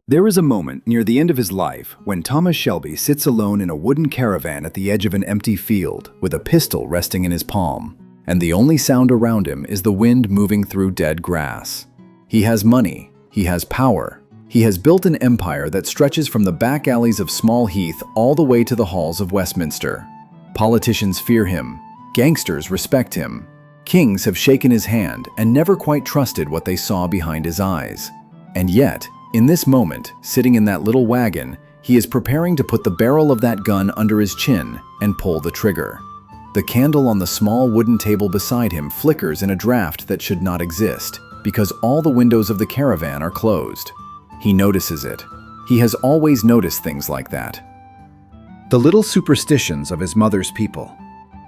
There is a moment near the end of his life when Thomas Shelby sits alone in a wooden caravan at the edge of an empty field with a pistol resting in his palm, and the only sound around him is the wind moving through dead grass. He has money, he has power, he has built an empire that stretches from the back alleys of Small Heath all the way to the halls of Westminster. Politicians fear him, gangsters respect him, kings have shaken his hand and never quite trusted what they saw behind his eyes. And yet, in this moment, sitting in that little wagon, he is preparing to put the barrel of that gun under his chin and pull the trigger. The candle on the small wooden table beside him flickers in a draft that should not exist, because all the windows of the caravan are closed. He notices it. He has always noticed things like that. The little superstitions of his mother's people,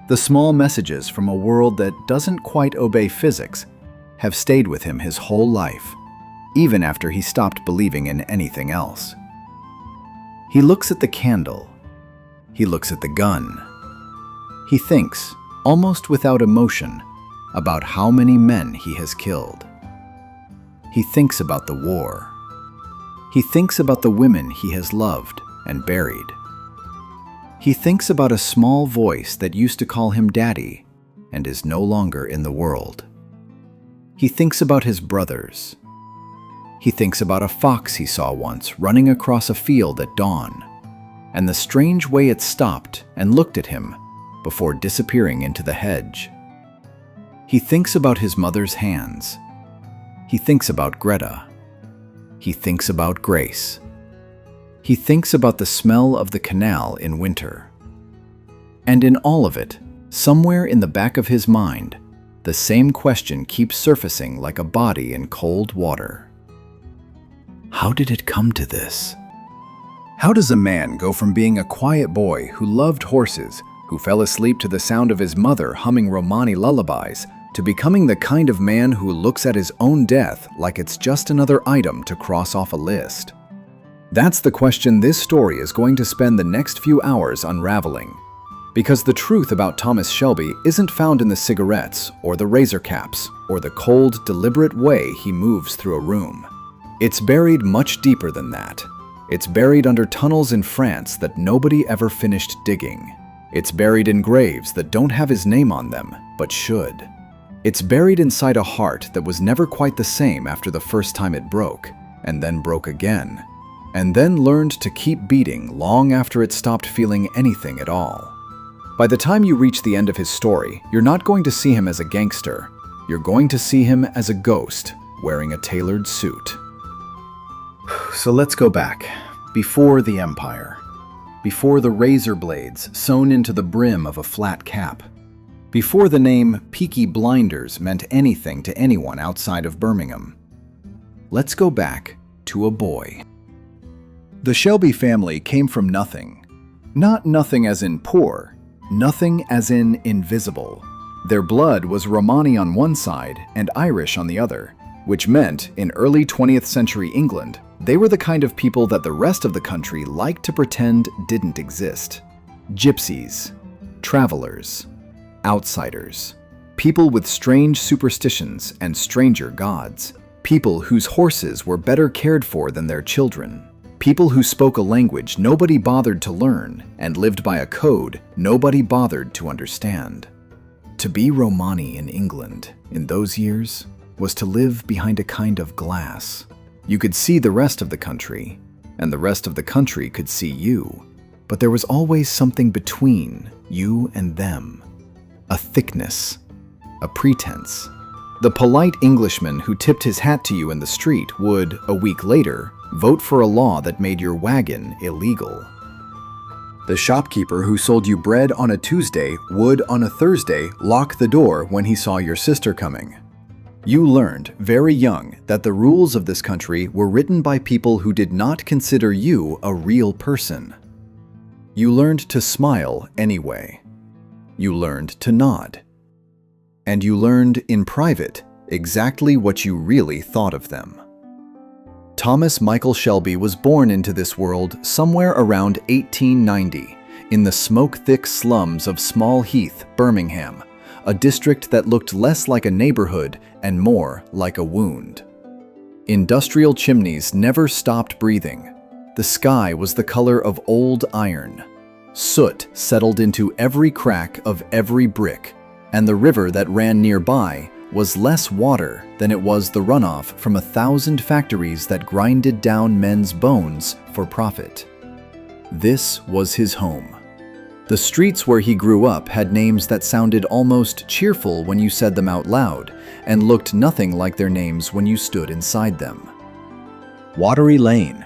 the small messages from a world that doesn't quite obey physics, have stayed with him his whole life, even after he stopped believing in anything else. He looks at the candle. He looks at the gun. He thinks, almost without emotion, about how many men he has killed. He thinks about the war. He thinks about the women he has loved and buried. He thinks about a small voice that used to call him Daddy and is no longer in the world. He thinks about his brothers. He thinks about a fox he saw once running across a field at dawn, and the strange way it stopped and looked at him before disappearing into the hedge. He thinks about his mother's hands. He thinks about Greta. He thinks about Grace. He thinks about the smell of the canal in winter. And in all of it, somewhere in the back of his mind, the same question keeps surfacing like a body in cold water. How did it come to this? How does a man go from being a quiet boy who loved horses, who fell asleep to the sound of his mother humming Romani lullabies, to becoming the kind of man who looks at his own death like it's just another item to cross off a list? That's the question this story is going to spend the next few hours unraveling. Because the truth about Thomas Shelby isn't found in the cigarettes or the razor caps or the cold, deliberate way he moves through a room. It's buried much deeper than that. It's buried under tunnels in France that nobody ever finished digging. It's buried in graves that don't have his name on them, but should. It's buried inside a heart that was never quite the same after the first time it broke, and then broke again, and then learned to keep beating long after it stopped feeling anything at all. By the time you reach the end of his story, you're not going to see him as a gangster. You're going to see him as a ghost wearing a tailored suit. So let's go back, before the Empire, before the razor blades sewn into the brim of a flat cap, before the name Peaky Blinders meant anything to anyone outside of Birmingham. Let's go back to a boy. The Shelby family came from nothing. Not nothing as in poor, nothing as in invisible. Their blood was Romani on one side and Irish on the other, which meant in early 20th century England, they were the kind of people that the rest of the country liked to pretend didn't exist. Gypsies, travelers, outsiders, people with strange superstitions and stranger gods, people whose horses were better cared for than their children, people who spoke a language nobody bothered to learn and lived by a code nobody bothered to understand. To be Romani in England in those years was to live behind a kind of glass. You could see the rest of the country, and the rest of the country could see you, but there was always something between you and them. A thickness, a pretense. The polite Englishman who tipped his hat to you in the street would, a week later, vote for a law that made your wagon illegal. The shopkeeper who sold you bread on a Tuesday would, on a Thursday, lock the door when he saw your sister coming. You learned, very young, that the rules of this country were written by people who did not consider you a real person. You learned to smile anyway. You learned to nod. And you learned, in private, exactly what you really thought of them. Thomas Michael Shelby was born into this world somewhere around 1890, in the smoke-thick slums of Small Heath, Birmingham, a district that looked less like a neighborhood and more like a wound. Industrial chimneys never stopped breathing. The sky was the color of old iron. Soot settled into every crack of every brick, and the river that ran nearby was less water than it was the runoff from 1,000 factories that grinded down men's bones for profit. This was his home. The streets where he grew up had names that sounded almost cheerful when you said them out loud, and looked nothing like their names when you stood inside them. Watery Lane,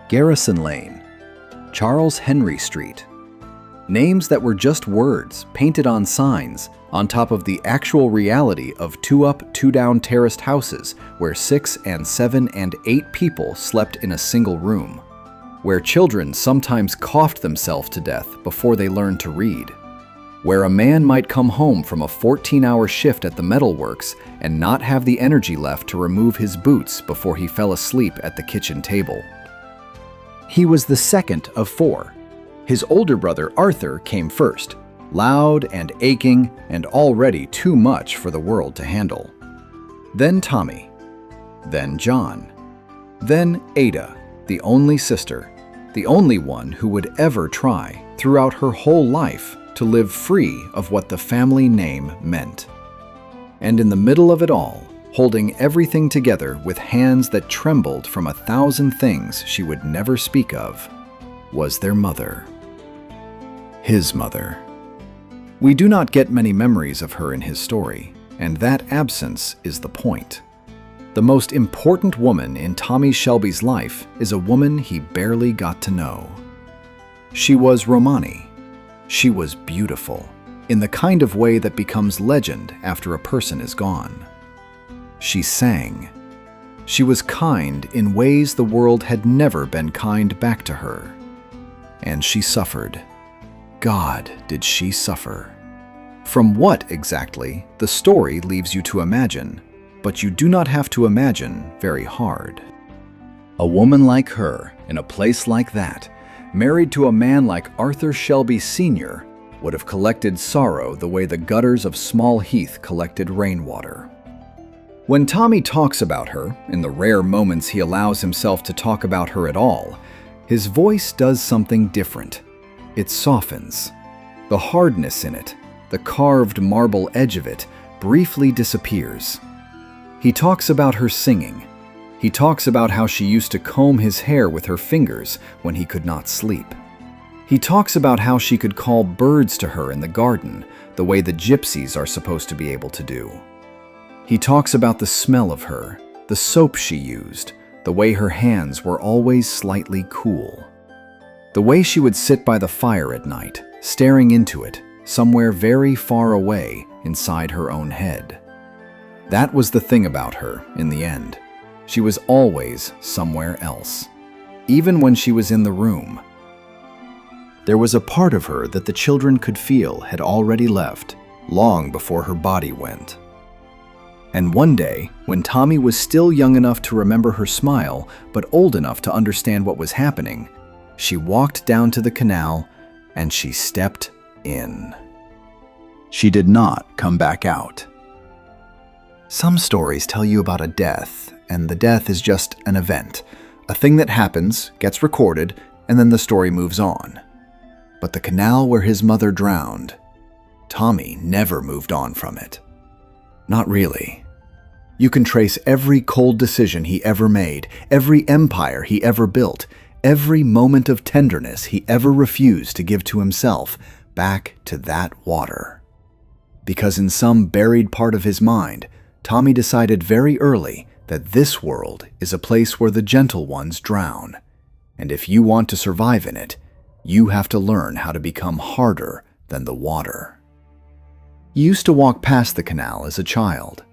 Garrison Lane, Charles Henry Street. Names that were just words painted on signs on top of the actual reality of 2-up, 2-down terraced houses where 6 and 7 and 8 people slept in a single room, where children sometimes coughed themselves to death before they learned to read, where a man might come home from a 14-hour shift at the metalworks and not have the energy left to remove his boots before he fell asleep at the kitchen table. He was the second of 4. His older brother Arthur came first, loud and aching and already too much for the world to handle. Then Tommy, then John, then Ada, the only sister, the only one who would ever try throughout her whole life to live free of what the family name meant. And in the middle of it all, holding everything together with hands that trembled from 1,000 things she would never speak of, was their mother. His mother. We do not get many memories of her in his story, and that absence is the point. The most important woman in Tommy Shelby's life is a woman he barely got to know. She was Romani. She was beautiful, in the kind of way that becomes legend after a person is gone. She sang. She was kind in ways the world had never been kind back to her. And she suffered. God, did she suffer. From what exactly, the story leaves you to imagine, but you do not have to imagine very hard. A woman like her, in a place like that, married to a man like Arthur Shelby Sr., would have collected sorrow the way the gutters of Small Heath collected rainwater. When Tommy talks about her, in the rare moments he allows himself to talk about her at all, his voice does something different. It softens. The hardness in it, the carved marble edge of it, briefly disappears. He talks about her singing. He talks about how she used to comb his hair with her fingers when he could not sleep. He talks about how she could call birds to her in the garden, the way the gypsies are supposed to be able to do. He talks about the smell of her, the soap she used, the way her hands were always slightly cool. The way she would sit by the fire at night, staring into it, somewhere very far away inside her own head. That was the thing about her, in the end. She was always somewhere else, even when she was in the room. There was a part of her that the children could feel had already left, long before her body went. And one day, when Tommy was still young enough to remember her smile, but old enough to understand what was happening, she walked down to the canal and she stepped in. She did not come back out. Some stories tell you about a death, and the death is just an event, a thing that happens, gets recorded, and then the story moves on. But the canal where his mother drowned, Tommy never moved on from it. Not really. You can trace every cold decision he ever made, every empire he ever built, every moment of tenderness he ever refused to give to himself, back to that water. Because in some buried part of his mind, Tommy decided very early that this world is a place where the gentle ones drown, and if you want to survive in it, you have to learn how to become harder than the water. He used to walk past the canal as a child,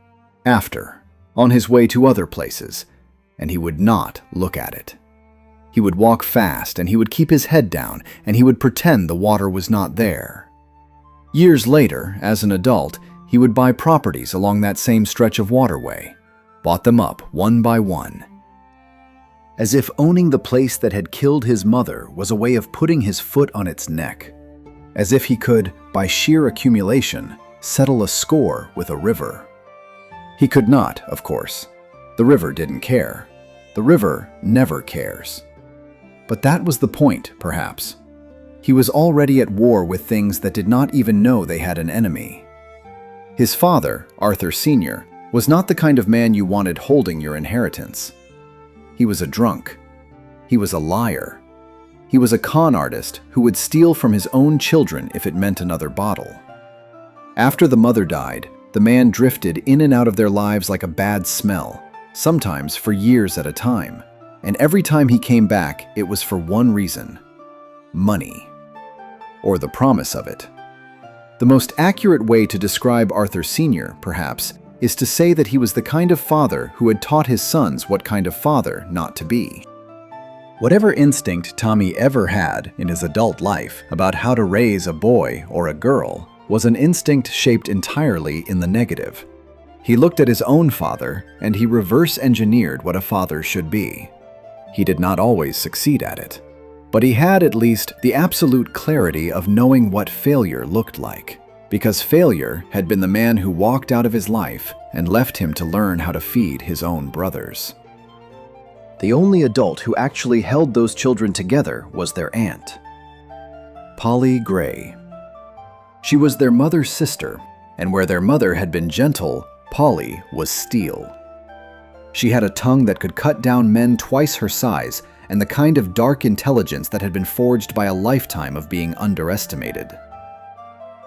after, on his way to other places, and he would not look at it. He would walk fast, and he would keep his head down, and he would pretend the water was not there. Years later, as an adult, he would buy properties along that same stretch of waterway, bought them up one by one. As if owning the place that had killed his mother was a way of putting his foot on its neck. As if he could, by sheer accumulation, settle a score with a river. He could not, of course. The river didn't care. The river never cares. But that was the point, perhaps. He was already at war with things that did not even know they had an enemy. His father, Arthur Sr., was not the kind of man you wanted holding your inheritance. He was a drunk. He was a liar. He was a con artist who would steal from his own children if it meant another bottle. After the mother died, the man drifted in and out of their lives like a bad smell, sometimes for years at a time. And every time he came back, it was for one reason: money. Or the promise of it. The most accurate way to describe Arthur Sr., perhaps, is to say that he was the kind of father who had taught his sons what kind of father not to be. Whatever instinct Tommy ever had in his adult life about how to raise a boy or a girl was an instinct shaped entirely in the negative. He looked at his own father and he reverse-engineered what a father should be. He did not always succeed at it, but he had at least the absolute clarity of knowing what failure looked like, because failure had been the man who walked out of his life and left him to learn how to feed his own brothers. The only adult who actually held those children together was their aunt, Polly Gray. She was their mother's sister, and where their mother had been gentle, Polly was steel. She had a tongue that could cut down men twice her size, and the kind of dark intelligence that had been forged by a lifetime of being underestimated.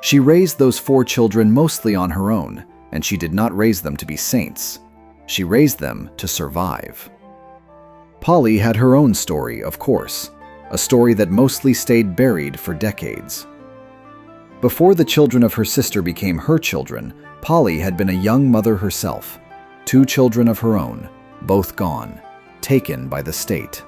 She raised those 4 children mostly on her own, and she did not raise them to be saints. She raised them to survive. Polly had her own story, of course, a story that mostly stayed buried for decades. Before the children of her sister became her children, Polly had been a young mother herself, 2 children of her own, both gone, taken by the state.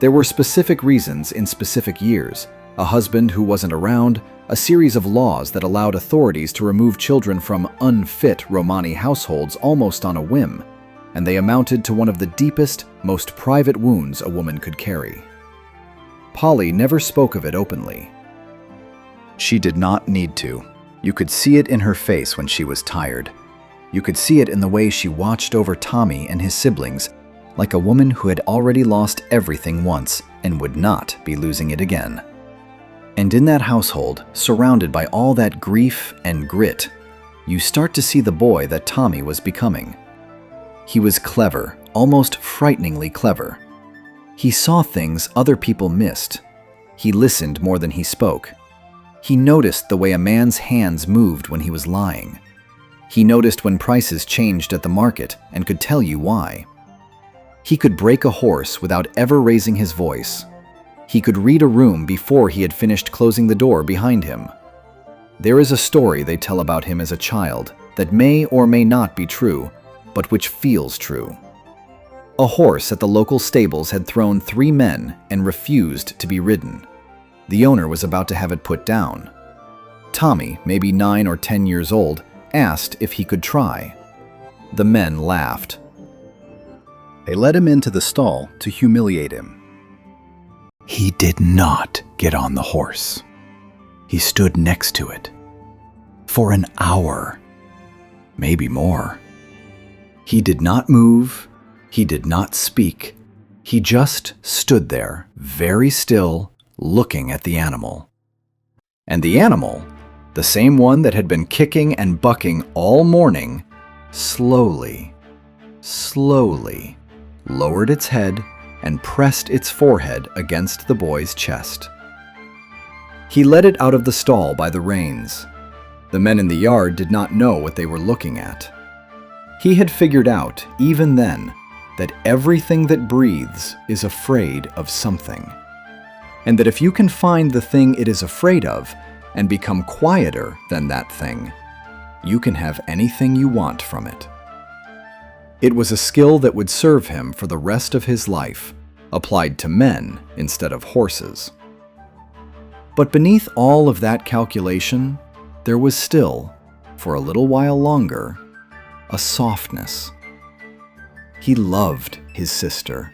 There were specific reasons in specific years: a husband who wasn't around, a series of laws that allowed authorities to remove children from unfit Romani households almost on a whim, and they amounted to one of the deepest, most private wounds a woman could carry. Polly never spoke of it openly. She did not need to. You could see it in her face when she was tired. You could see it in the way she watched over Tommy and his siblings, like a woman who had already lost everything once and would not be losing it again. And in that household, surrounded by all that grief and grit, you start to see the boy that Tommy was becoming. He was clever, almost frighteningly clever. He saw things other people missed. He listened more than he spoke. He noticed the way a man's hands moved when he was lying. He noticed when prices changed at the market and could tell you why. He could break a horse without ever raising his voice. He could read a room before he had finished closing the door behind him. There is a story they tell about him as a child that may or may not be true, but which feels true. A horse at the local stables had thrown 3 men and refused to be ridden. The owner was about to have it put down. Tommy, maybe 9 or 10 years old, asked if he could try. The men laughed. They led him into the stall to humiliate him. He did not get on the horse. He stood next to it for an hour, maybe more. He did not move. He did not speak. He just stood there, very still, looking at the animal. And the animal, the same one that had been kicking and bucking all morning, slowly lowered its head and pressed its forehead against the boy's chest. He led it out of the stall by the reins. The men in the yard did not know what they were looking at. He had figured out, even then, that everything that breathes is afraid of something. And that if you can find the thing it is afraid of and become quieter than that thing, you can have anything you want from it. It was a skill that would serve him for the rest of his life, applied to men instead of horses. But beneath all of that calculation, there was still, for a little while longer, a softness. He loved his sister.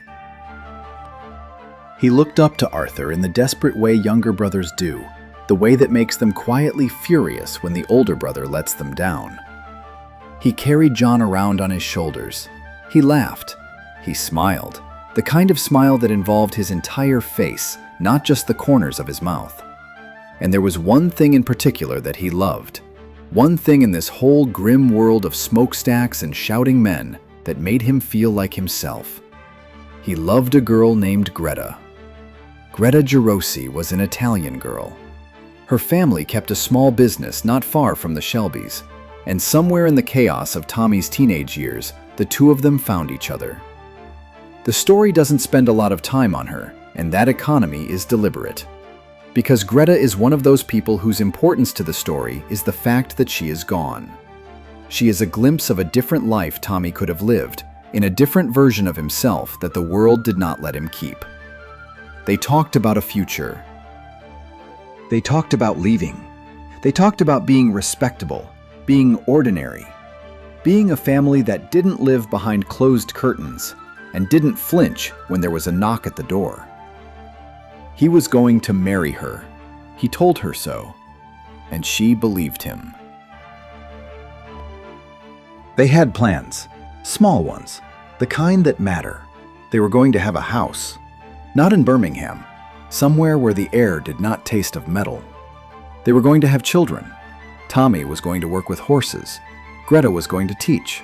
He looked up to Arthur in the desperate way younger brothers do, the way that makes them quietly furious when the older brother lets them down. He carried John around on his shoulders. He laughed. He smiled, the kind of smile that involved his entire face, not just the corners of his mouth. And there was one thing in particular that he loved. One thing in this whole grim world of smokestacks and shouting men that made him feel like himself. He loved a girl named Greta. Greta Gerosi was an Italian girl. Her family kept a small business not far from the Shelbys, and somewhere in the chaos of Tommy's teenage years, the two of them found each other. The story doesn't spend a lot of time on her, and that economy is deliberate. Because Greta is one of those people whose importance to the story is the fact that she is gone. She is a glimpse of a different life Tommy could have lived, in a different version of himself that the world did not let him keep. They talked about a future. They talked about leaving. They talked about being respectable, being ordinary, being a family that didn't live behind closed curtains and didn't flinch when there was a knock at the door. He was going to marry her. He told her so, and she believed him. They had plans, small ones, the kind that matter. They were going to have a house, not in Birmingham, somewhere where the air did not taste of metal. They were going to have children. Tommy was going to work with horses. Greta was going to teach.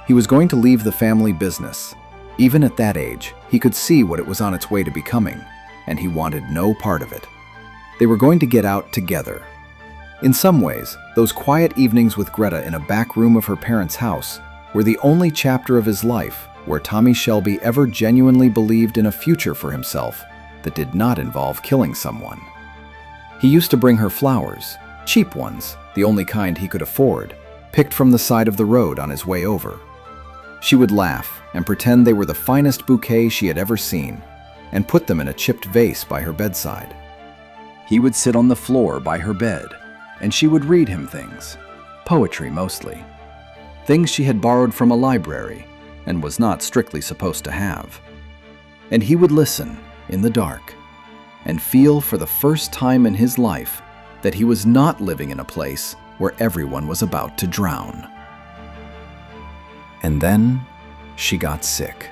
He was going to leave the family business. Even at that age, he could see what it was on its way to becoming, and he wanted no part of it. They were going to get out together. In some ways, those quiet evenings with Greta in a back room of her parents' house were the only chapter of his life where Tommy Shelby ever genuinely believed in a future for himself that did not involve killing someone. He used to bring her flowers, cheap ones, the only kind he could afford, picked from the side of the road on his way over. She would laugh and pretend they were the finest bouquet she had ever seen, and put them in a chipped vase by her bedside. He would sit on the floor by her bed, and she would read him things, poetry mostly, things she had borrowed from a library and was not strictly supposed to have. And he would listen in the dark and feel for the first time in his life that he was not living in a place where everyone was about to drown. And then she got sick.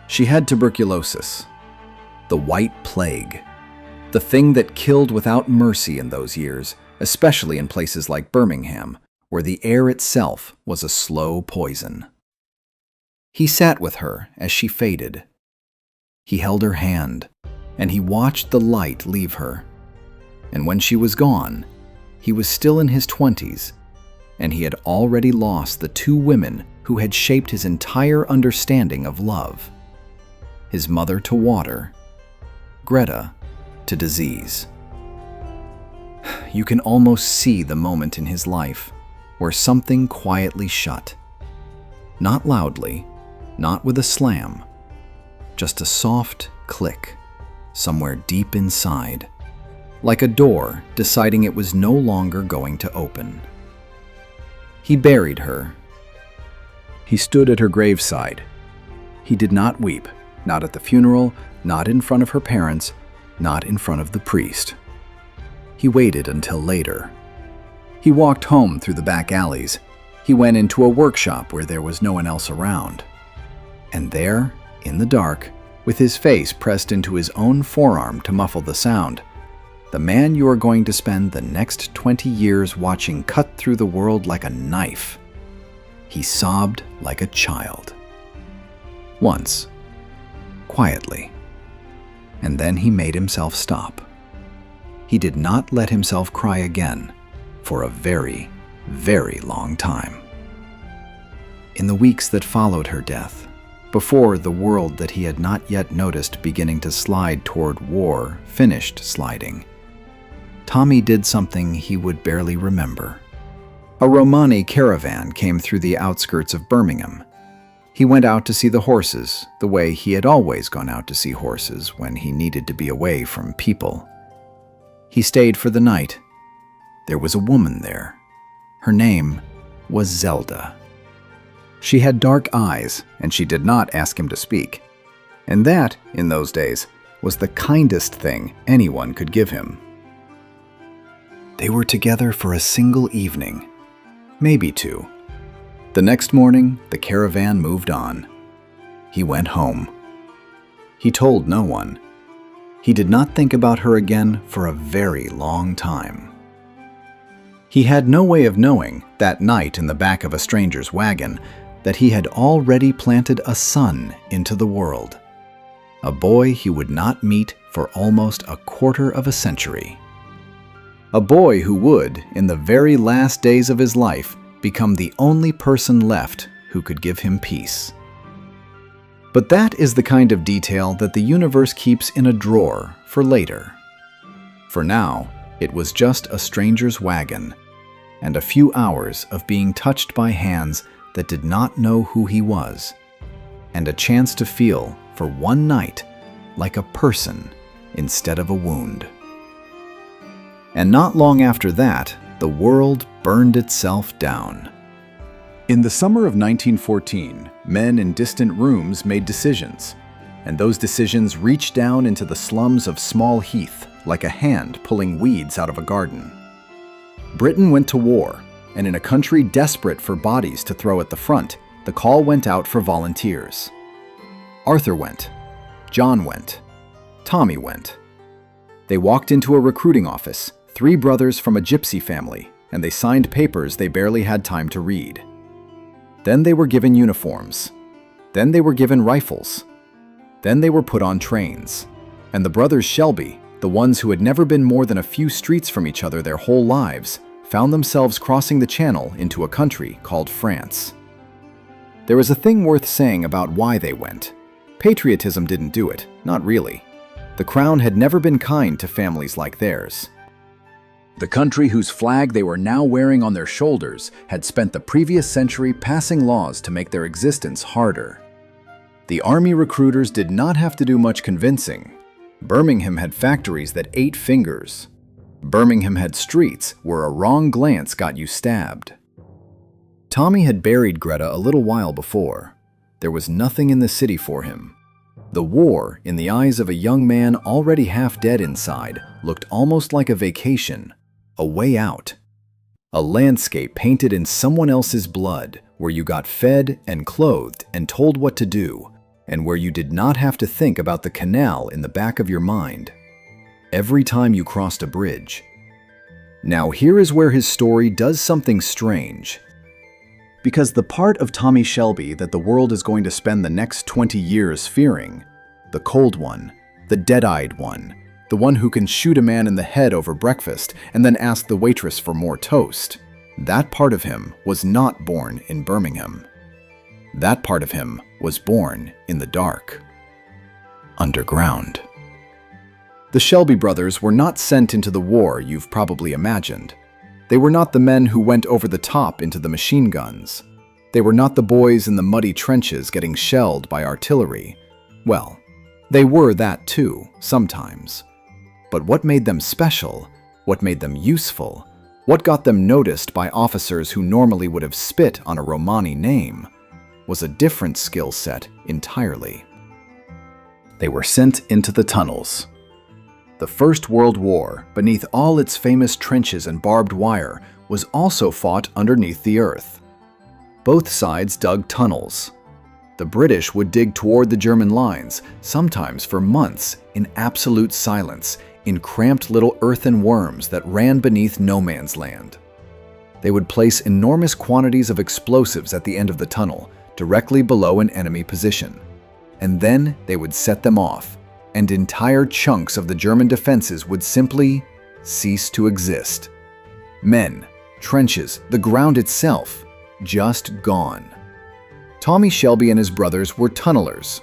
She had tuberculosis, the white plague, the thing that killed without mercy in those years, especially in places like Birmingham, where the air itself was a slow poison. He sat with her as she faded. He held her hand, and he watched the light leave her. And when she was gone, he was still in his 20s, and he had already lost the two women who had shaped his entire understanding of love. His mother to water, Greta to disease. You can almost see the moment in his life where something quietly shut. Not loudly, not with a slam, just a soft click somewhere deep inside, like a door deciding it was no longer going to open. He buried her. He stood at her graveside. He did not weep, not at the funeral, not in front of her parents, not in front of the priest. He waited until later. He walked home through the back alleys. He went into a workshop where there was no one else around. And there, in the dark, with his face pressed into his own forearm to muffle the sound, the man you are going to spend the next 20 years watching cut through the world like a knife. He sobbed like a child. Once, quietly. And then he made himself stop. He did not let himself cry again for a very, very long time. In the weeks that followed her death, before the world that he had not yet noticed beginning to slide toward war finished sliding, Tommy did something he would barely remember. A Romani caravan came through the outskirts of Birmingham. He went out to see the horses the way he had always gone out to see horses when he needed to be away from people. He stayed for the night. There was a woman there. Her name was Zelda. She had dark eyes, and she did not ask him to speak. And that, in those days, was the kindest thing anyone could give him. They were together for a single evening, maybe two. The next morning, the caravan moved on. He went home. He told no one. He did not think about her again for a very long time. He had no way of knowing, that night in the back of a stranger's wagon, that he had already planted a son into the world. A boy he would not meet for almost a quarter of a century. A boy who would, in the very last days of his life, become the only person left who could give him peace. But that is the kind of detail that the universe keeps in a drawer for later. For now, it was just a stranger's wagon, and a few hours of being touched by hands that did not know who he was, and a chance to feel, for one night, like a person instead of a wound. And not long after that, the world burned itself down. In the summer of 1914, men in distant rooms made decisions, and those decisions reached down into the slums of Small Heath like a hand pulling weeds out of a garden. Britain went to war, and in a country desperate for bodies to throw at the front, the call went out for volunteers. Arthur went. John went. Tommy went. They walked into a recruiting office, 3 brothers from a gypsy family, and they signed papers they barely had time to read. Then they were given uniforms. Then they were given rifles. Then they were put on trains. And the brothers Shelby, the ones who had never been more than a few streets from each other their whole lives, found themselves crossing the channel into a country called France. There is a thing worth saying about why they went. Patriotism didn't do it, not really. The Crown had never been kind to families like theirs. The country whose flag they were now wearing on their shoulders had spent the previous century passing laws to make their existence harder. The army recruiters did not have to do much convincing. Birmingham had factories that ate fingers. Birmingham had streets where a wrong glance got you stabbed. Tommy had buried Greta a little while before. There was nothing in the city for him. The war, in the eyes of a young man already half dead inside, looked almost like a vacation, a way out. A landscape painted in someone else's blood, where you got fed and clothed and told what to do, and where you did not have to think about the canal in the back of your mind every time you crossed a bridge. Now here is where his story does something strange. Because the part of Tommy Shelby that the world is going to spend the next 20 years fearing, the cold one, the dead-eyed one, the one who can shoot a man in the head over breakfast and then ask the waitress for more toast, that part of him was not born in Birmingham. That part of him was born in the dark. Underground. The Shelby brothers were not sent into the war you've probably imagined. They were not the men who went over the top into the machine guns. They were not the boys in the muddy trenches getting shelled by artillery. Well, they were that too, sometimes. But what made them special, what made them useful, what got them noticed by officers who normally would have spit on a Romani name, was a different skill set entirely. They were sent into the tunnels. The First World War, beneath all its famous trenches and barbed wire, was also fought underneath the earth. Both sides dug tunnels. The British would dig toward the German lines, sometimes for months, in absolute silence, in cramped little earthen worms that ran beneath no man's land. They would place enormous quantities of explosives at the end of the tunnel, directly below an enemy position. And then they would set them off, and entire chunks of the German defenses would simply cease to exist. Men, trenches, the ground itself, just gone. Tommy Shelby and his brothers were tunnelers.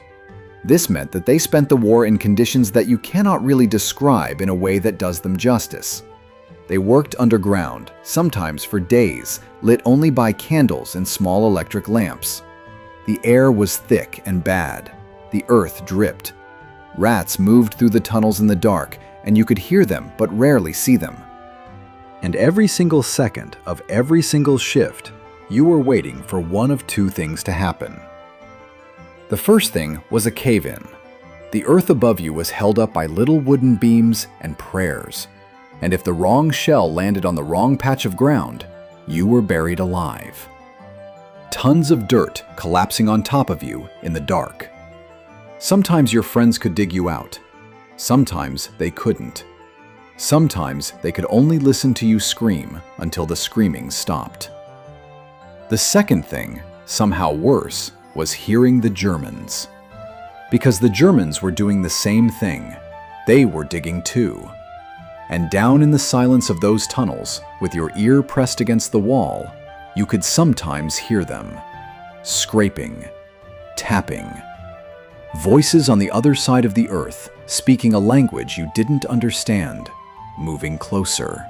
This meant that they spent the war in conditions that you cannot really describe in a way that does them justice. They worked underground, sometimes for days, lit only by candles and small electric lamps. The air was thick and bad. The earth dripped. Rats moved through the tunnels in the dark, and you could hear them but rarely see them. And every single second of every single shift, you were waiting for one of two things to happen. The first thing was a cave-in. The earth above you was held up by little wooden beams and prayers. And if the wrong shell landed on the wrong patch of ground, you were buried alive. Tons of dirt collapsing on top of you in the dark. Sometimes your friends could dig you out. Sometimes they couldn't. Sometimes they could only listen to you scream until the screaming stopped. The second thing, somehow worse, was hearing the Germans. Because the Germans were doing the same thing. They were digging too. And down in the silence of those tunnels, with your ear pressed against the wall, you could sometimes hear them. Scraping, tapping. Voices on the other side of the earth, speaking a language you didn't understand, moving closer.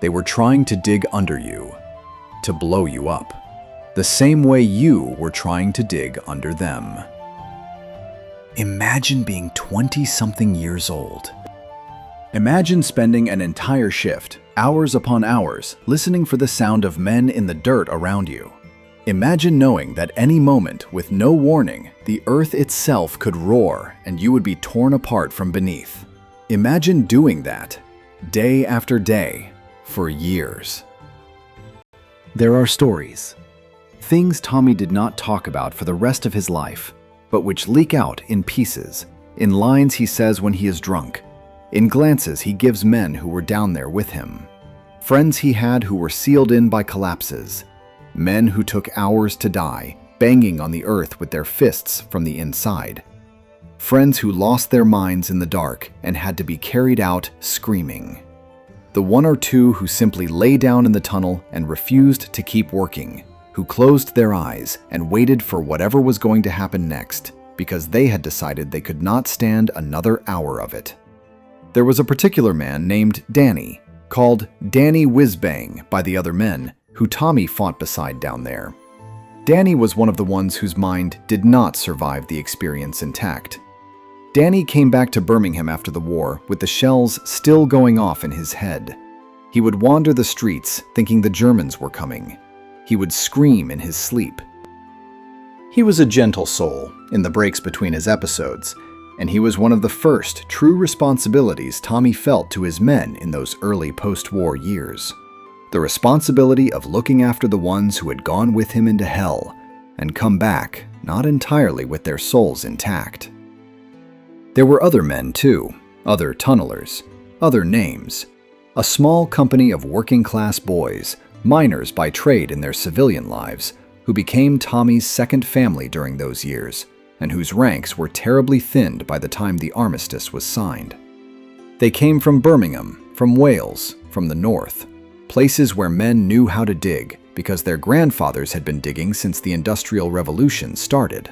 They were trying to dig under you, to blow you up, the same way you were trying to dig under them. Imagine being 20-something years old. Imagine spending an entire shift, hours upon hours, listening for the sound of men in the dirt around you. Imagine knowing that any moment, with no warning, the earth itself could roar and you would be torn apart from beneath. Imagine doing that, day after day, for years. There are stories. Things Tommy did not talk about for the rest of his life, but which leak out in pieces, in lines he says when he is drunk, in glances he gives men who were down there with him, friends he had who were sealed in by collapses, men who took hours to die, banging on the earth with their fists from the inside, friends who lost their minds in the dark and had to be carried out screaming, the one or two who simply lay down in the tunnel and refused to keep working, who closed their eyes and waited for whatever was going to happen next because they had decided they could not stand another hour of it. There was a particular man named Danny, called Danny Whizbang by the other men, who Tommy fought beside down there. Danny was one of the ones whose mind did not survive the experience intact. Danny came back to Birmingham after the war with the shells still going off in his head. He would wander the streets thinking the Germans were coming. He would scream in his sleep. He was a gentle soul in the breaks between his episodes, and he was one of the first true responsibilities Tommy felt to his men in those early post-war years. The responsibility of looking after the ones who had gone with him into hell and come back not entirely with their souls intact. There were other men too, other tunnelers, other names. A small company of working-class boys, miners by trade in their civilian lives, who became Tommy's second family during those years, and whose ranks were terribly thinned by the time the armistice was signed. They came from Birmingham, from Wales, from the north, places where men knew how to dig because their grandfathers had been digging since the Industrial Revolution started.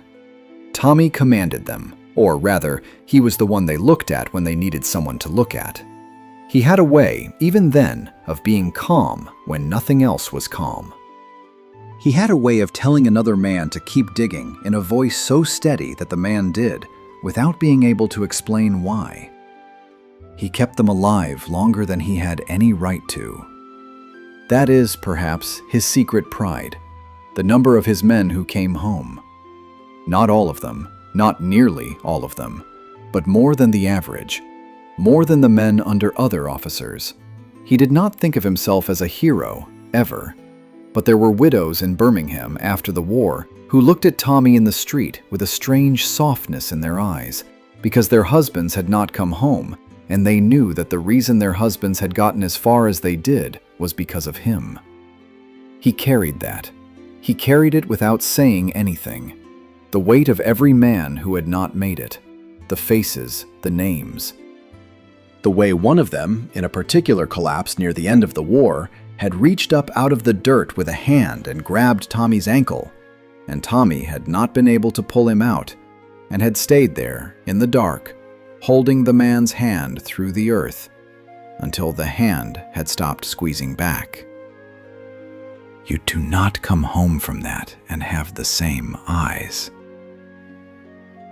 Tommy commanded them, or rather, he was the one they looked at when they needed someone to look at. He had a way, even then, of being calm when nothing else was calm. He had a way of telling another man to keep digging in a voice so steady that the man did, without being able to explain why. He kept them alive longer than he had any right to. That is, perhaps, his secret pride, the number of his men who came home. Not all of them, not nearly all of them, but more than the average, more than the men under other officers. He did not think of himself as a hero, ever. But there were widows in Birmingham after the war who looked at Tommy in the street with a strange softness in their eyes because their husbands had not come home, and they knew that the reason their husbands had gotten as far as they did was because of him. He carried that. He carried it without saying anything. The weight of every man who had not made it. The faces, the names. The way one of them, in a particular collapse near the end of the war, had reached up out of the dirt with a hand and grabbed Tommy's ankle, and Tommy had not been able to pull him out, and had stayed there, in the dark, holding the man's hand through the earth, until the hand had stopped squeezing back. You do not come home from that and have the same eyes.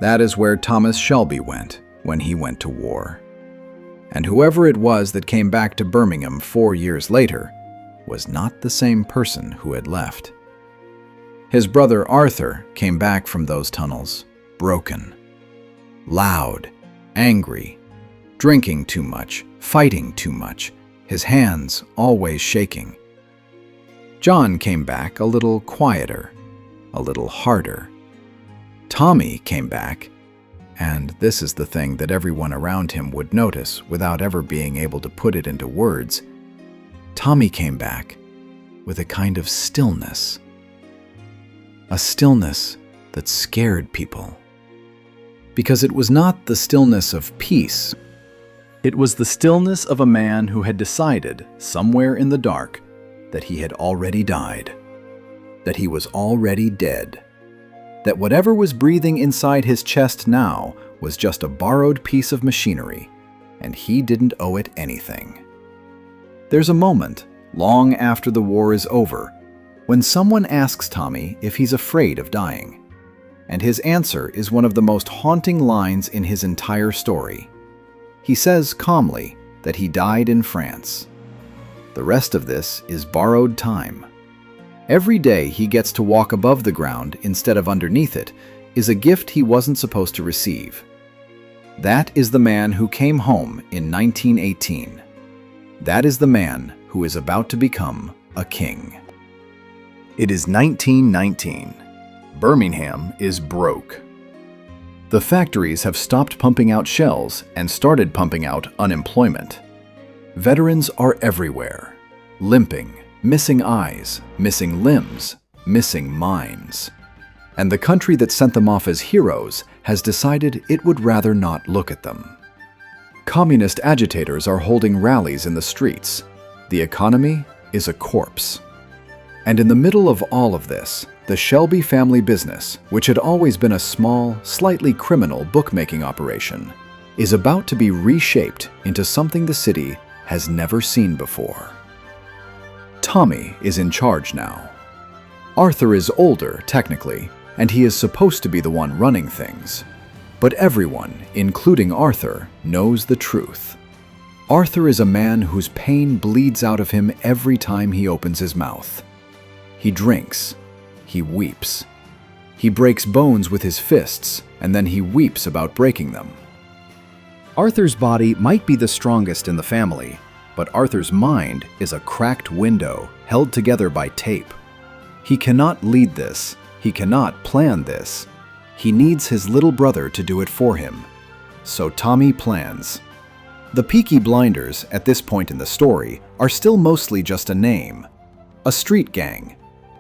That is where Thomas Shelby went when he went to war. And whoever it was that came back to Birmingham 4 years later was not the same person who had left. His brother Arthur came back from those tunnels, broken, loud, angry, drinking too much, fighting too much, his hands always shaking. John came back a little quieter, a little harder. Tommy came back And this is the thing that everyone around him would notice without ever being able to put it into words. Tommy came back with a kind of stillness. A stillness that scared people. Because it was not the stillness of peace. It was the stillness of a man who had decided, somewhere in the dark, that he had already died. That he was already dead. That whatever was breathing inside his chest now was just a borrowed piece of machinery, and he didn't owe it anything. There's a moment, long after the war is over, when someone asks Tommy if he's afraid of dying. And his answer is one of the most haunting lines in his entire story. He says calmly that he died in France. The rest of this is borrowed time. Every day he gets to walk above the ground instead of underneath it is a gift he wasn't supposed to receive. That is the man who came home in 1918. That is the man who is about to become a king. It is 1919. Birmingham is broke. The factories have stopped pumping out shells and started pumping out unemployment. Veterans are everywhere, limping, missing eyes, missing limbs, missing minds. And the country that sent them off as heroes has decided it would rather not look at them. Communist agitators are holding rallies in the streets. The economy is a corpse. And in the middle of all of this, the Shelby family business, which had always been a small, slightly criminal bookmaking operation, is about to be reshaped into something the city has never seen before. Tommy is in charge now. Arthur is older, technically, and he is supposed to be the one running things. But everyone, including Arthur, knows the truth. Arthur is a man whose pain bleeds out of him every time he opens his mouth. He drinks. He weeps. He breaks bones with his fists, and then he weeps about breaking them. Arthur's body might be the strongest in the family, but Arthur's mind is a cracked window held together by tape. He cannot lead this. He cannot plan this. He needs his little brother to do it for him. So Tommy plans. The Peaky Blinders, at this point in the story, are still mostly just a name. A street gang.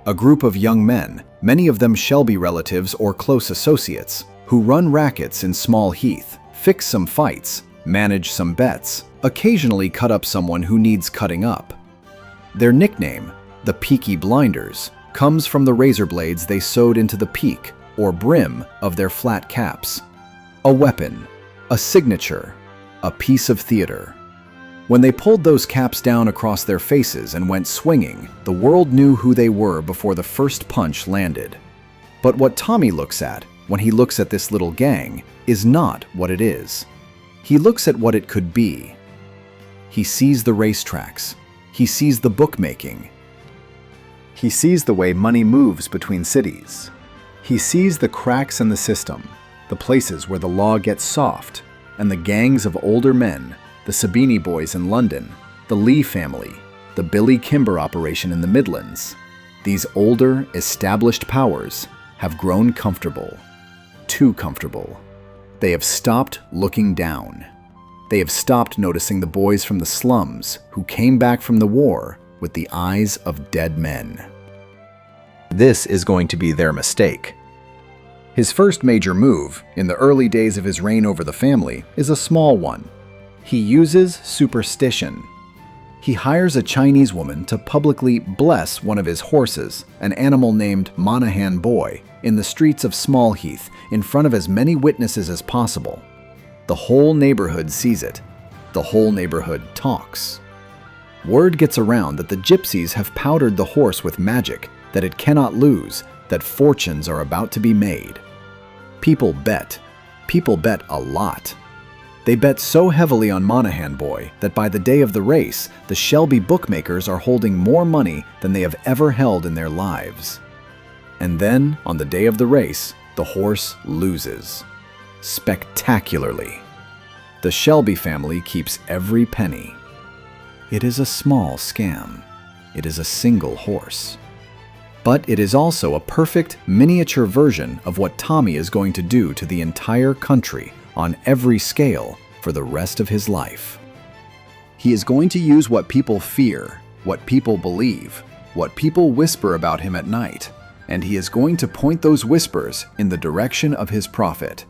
A group of young men, many of them Shelby relatives or close associates, who run rackets in Small Heath, fix some fights, manage some bets, occasionally cut up someone who needs cutting up. Their nickname, the Peaky Blinders, comes from the razor blades they sewed into the peak, or brim, of their flat caps. A weapon, a signature, a piece of theater. When they pulled those caps down across their faces and went swinging, the world knew who they were before the first punch landed. But what Tommy looks at, when he looks at this little gang, is not what it is. He looks at what it could be. He sees the racetracks. He sees the bookmaking. He sees the way money moves between cities. He sees the cracks in the system, the places where the law gets soft, and the gangs of older men, the Sabini boys in London, the Lee family, the Billy Kimber operation in the Midlands. These older, established powers have grown comfortable. Too comfortable. They have stopped looking down. They have stopped noticing the boys from the slums who came back from the war with the eyes of dead men. This is going to be their mistake. His first major move, in the early days of his reign over the family, is a small one. He uses superstition. He hires a Chinese woman to publicly bless one of his horses, an animal named Monaghan Boy, in the streets of Small Heath in front of as many witnesses as possible. The whole neighborhood sees it. The whole neighborhood talks. Word gets around that the gypsies have powdered the horse with magic, that it cannot lose, that fortunes are about to be made. People bet. People bet a lot. They bet so heavily on Monaghan Boy that by the day of the race, the Shelby bookmakers are holding more money than they have ever held in their lives. And then, on the day of the race, the horse loses. Spectacularly. The Shelby family keeps every penny. It is a small scam. It is a single horse. But it is also a perfect miniature version of what Tommy is going to do to the entire country on every scale for the rest of his life. He is going to use what people fear, what people believe, what people whisper about him at night, and he is going to point those whispers in the direction of his profit.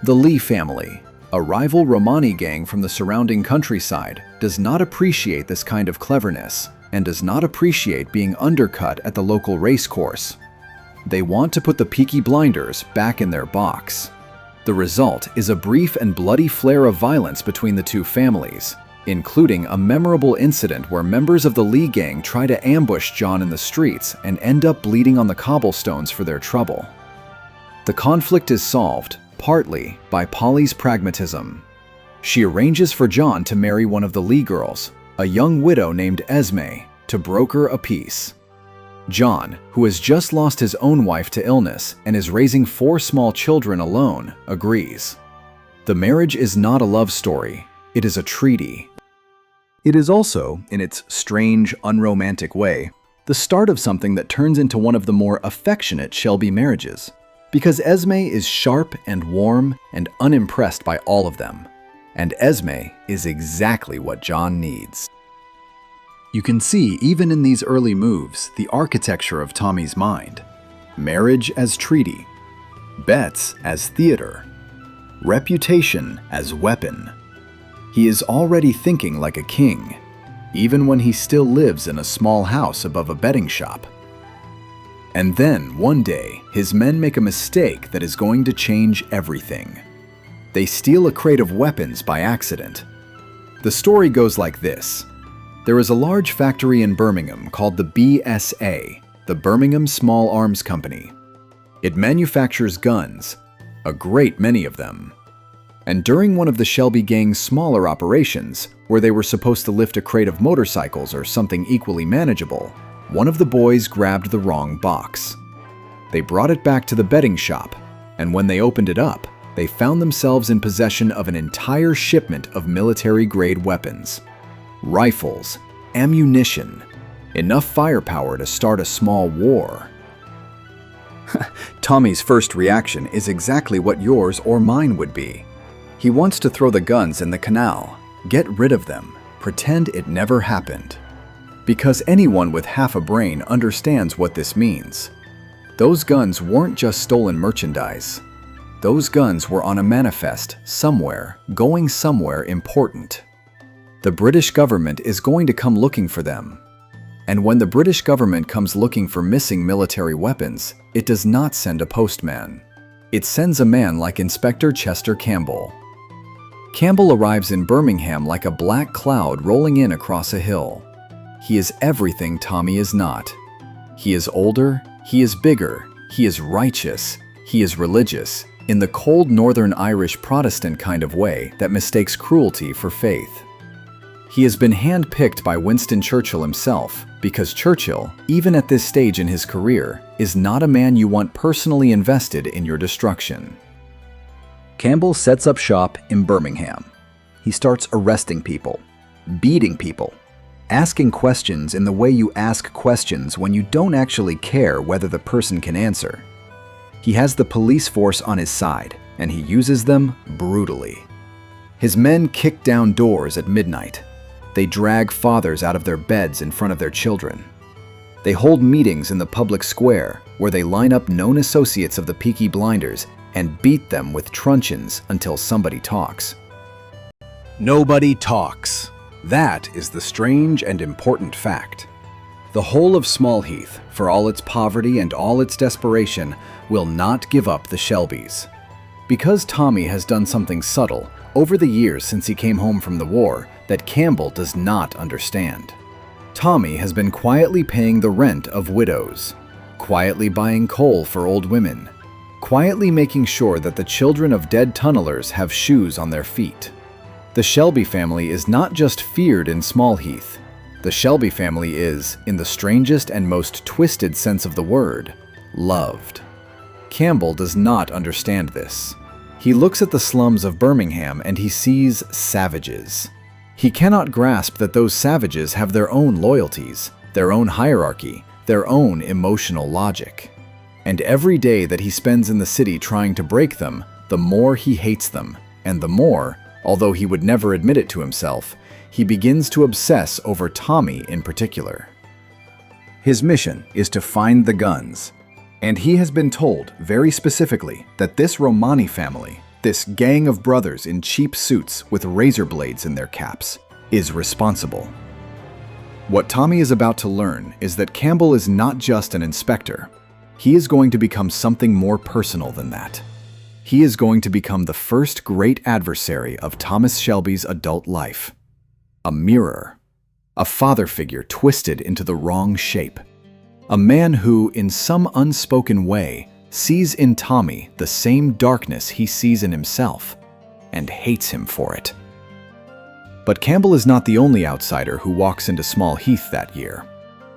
The Lee family, a rival Romani gang from the surrounding countryside, does not appreciate this kind of cleverness and does not appreciate being undercut at the local race course. They want to put the Peaky Blinders back in their box. The result is a brief and bloody flare of violence between the two families, including a memorable incident where members of the Lee gang try to ambush John in the streets and end up bleeding on the cobblestones for their trouble. The conflict is solved, partly by Polly's pragmatism. She arranges for John to marry one of the Lee girls, a young widow named Esme, to broker a peace. John, who has just lost his own wife to illness and is raising 4 small children alone, agrees. The marriage is not a love story, it is a treaty. It is also, in its strange, unromantic way, the start of something that turns into one of the more affectionate Shelby marriages, because Esme is sharp and warm and unimpressed by all of them, and Esme is exactly what John needs. You can see, even in these early moves, the architecture of Tommy's mind. Marriage as treaty, bets as theater, reputation as weapon. He is already thinking like a king, even when he still lives in a small house above a betting shop. And then, one day, his men make a mistake that is going to change everything. They steal a crate of weapons by accident. The story goes like this. There is a large factory in Birmingham called the BSA, the Birmingham Small Arms Company. It manufactures guns, a great many of them. And during one of the Shelby gang's smaller operations, where they were supposed to lift a crate of motorcycles or something equally manageable, one of the boys grabbed the wrong box. They brought it back to the betting shop, and when they opened it up, they found themselves in possession of an entire shipment of military-grade weapons. Rifles, ammunition, enough firepower to start a small war. Tommy's first reaction is exactly what yours or mine would be. He wants to throw the guns in the canal, get rid of them, pretend it never happened. Because anyone with half a brain understands what this means. Those guns weren't just stolen merchandise. Those guns were on a manifest somewhere, going somewhere important. The British government is going to come looking for them. And when the British government comes looking for missing military weapons, it does not send a postman. It sends a man like Inspector Chester Campbell. Campbell arrives in Birmingham like a black cloud rolling in across a hill. He is everything Tommy is not. He is older, he is bigger, he is righteous, he is religious, in the cold Northern Irish Protestant kind of way that mistakes cruelty for faith. He has been handpicked by Winston Churchill himself, because Churchill, even at this stage in his career, is not a man you want personally invested in your destruction. Campbell sets up shop in Birmingham. He starts arresting people, beating people, asking questions in the way you ask questions when you don't actually care whether the person can answer. He has the police force on his side, and he uses them brutally. His men kick down doors at midnight. They drag fathers out of their beds in front of their children. They hold meetings in the public square where they line up known associates of the Peaky Blinders and beat them with truncheons until somebody talks. Nobody talks. That is the strange and important fact. The whole of Smallheath, for all its poverty and all its desperation, will not give up the Shelbys. Because Tommy has done something subtle over the years since he came home from the war that Campbell does not understand. Tommy has been quietly paying the rent of widows, quietly buying coal for old women, quietly making sure that the children of dead tunnelers have shoes on their feet. The Shelby family is not just feared in Smallheath. The Shelby family is, in the strangest and most twisted sense of the word, loved. Campbell does not understand this. He looks at the slums of Birmingham and he sees savages. He cannot grasp that those savages have their own loyalties, their own hierarchy, their own emotional logic. And every day that he spends in the city trying to break them, the more he hates them, and the more, although he would never admit it to himself, he begins to obsess over Tommy in particular. His mission is to find the guns, and he has been told very specifically that this Romani family, this gang of brothers in cheap suits with razor blades in their caps, is responsible. What Tommy is about to learn is that Campbell is not just an inspector. He is going to become something more personal than that. He is going to become the first great adversary of Thomas Shelby's adult life. A mirror. A father figure twisted into the wrong shape. A man who, in some unspoken way, sees in Tommy the same darkness he sees in himself, and hates him for it. But Campbell is not the only outsider who walks into Small Heath that year,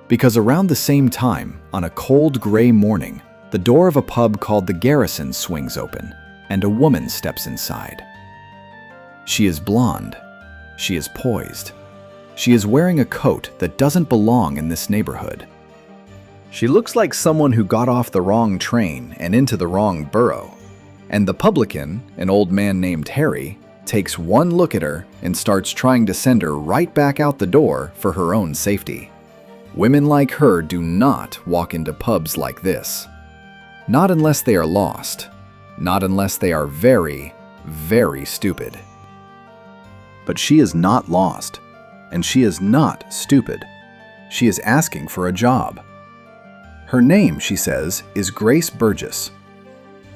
because around the same time, on a cold gray morning, the door of a pub called the Garrison swings open, and a woman steps inside. She is blonde. She is poised. She is wearing a coat that doesn't belong in this neighborhood. She looks like someone who got off the wrong train and into the wrong borough. And the publican, an old man named Harry, takes one look at her and starts trying to send her right back out the door for her own safety. Women like her do not walk into pubs like this. Not unless they are lost. Not unless they are very, very stupid. But she is not lost, and she is not stupid. She is asking for a job. Her name, she says, is Grace Burgess.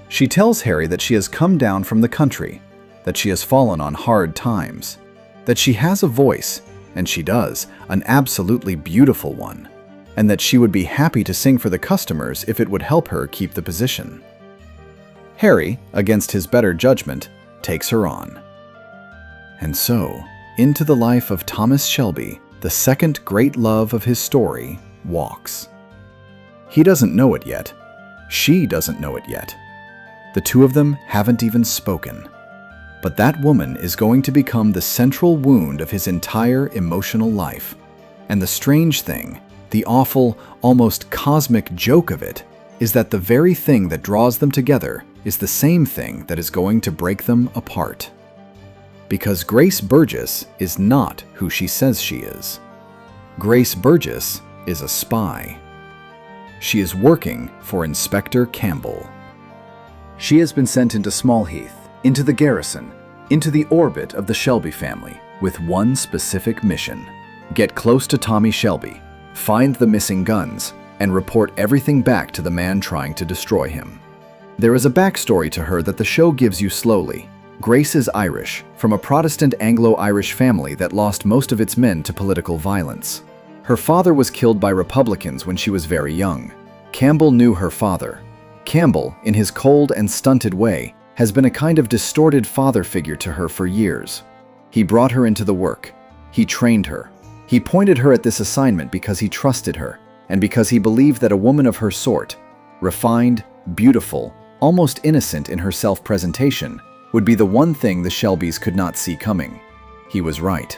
She tells Harry that she has come down from the country, that she has fallen on hard times, that she has a voice, and she does, an absolutely beautiful one, and that she would be happy to sing for the customers if it would help her keep the position. Harry, against his better judgment, takes her on. And so, into the life of Thomas Shelby, the second great love of his story, walks. He doesn't know it yet. She doesn't know it yet. The two of them haven't even spoken. But that woman is going to become the central wound of his entire emotional life. And the strange thing, the awful, almost cosmic joke of it, is that the very thing that draws them together is the same thing that is going to break them apart. Because Grace Burgess is not who she says she is. Grace Burgess is a spy. She is working for Inspector Campbell. She has been sent into Small Heath, into the Garrison, into the orbit of the Shelby family, with one specific mission. Get close to Tommy Shelby, find the missing guns, and report everything back to the man trying to destroy him. There is a backstory to her that the show gives you slowly. Grace is Irish, from a Protestant Anglo-Irish family that lost most of its men to political violence. Her father was killed by Republicans when she was very young. Campbell knew her father. Campbell, in his cold and stunted way, has been a kind of distorted father figure to her for years. He brought her into the work. He trained her. He pointed her at this assignment because he trusted her, and because he believed that a woman of her sort, refined, beautiful, almost innocent in her self-presentation, would be the one thing the Shelbys could not see coming. He was right.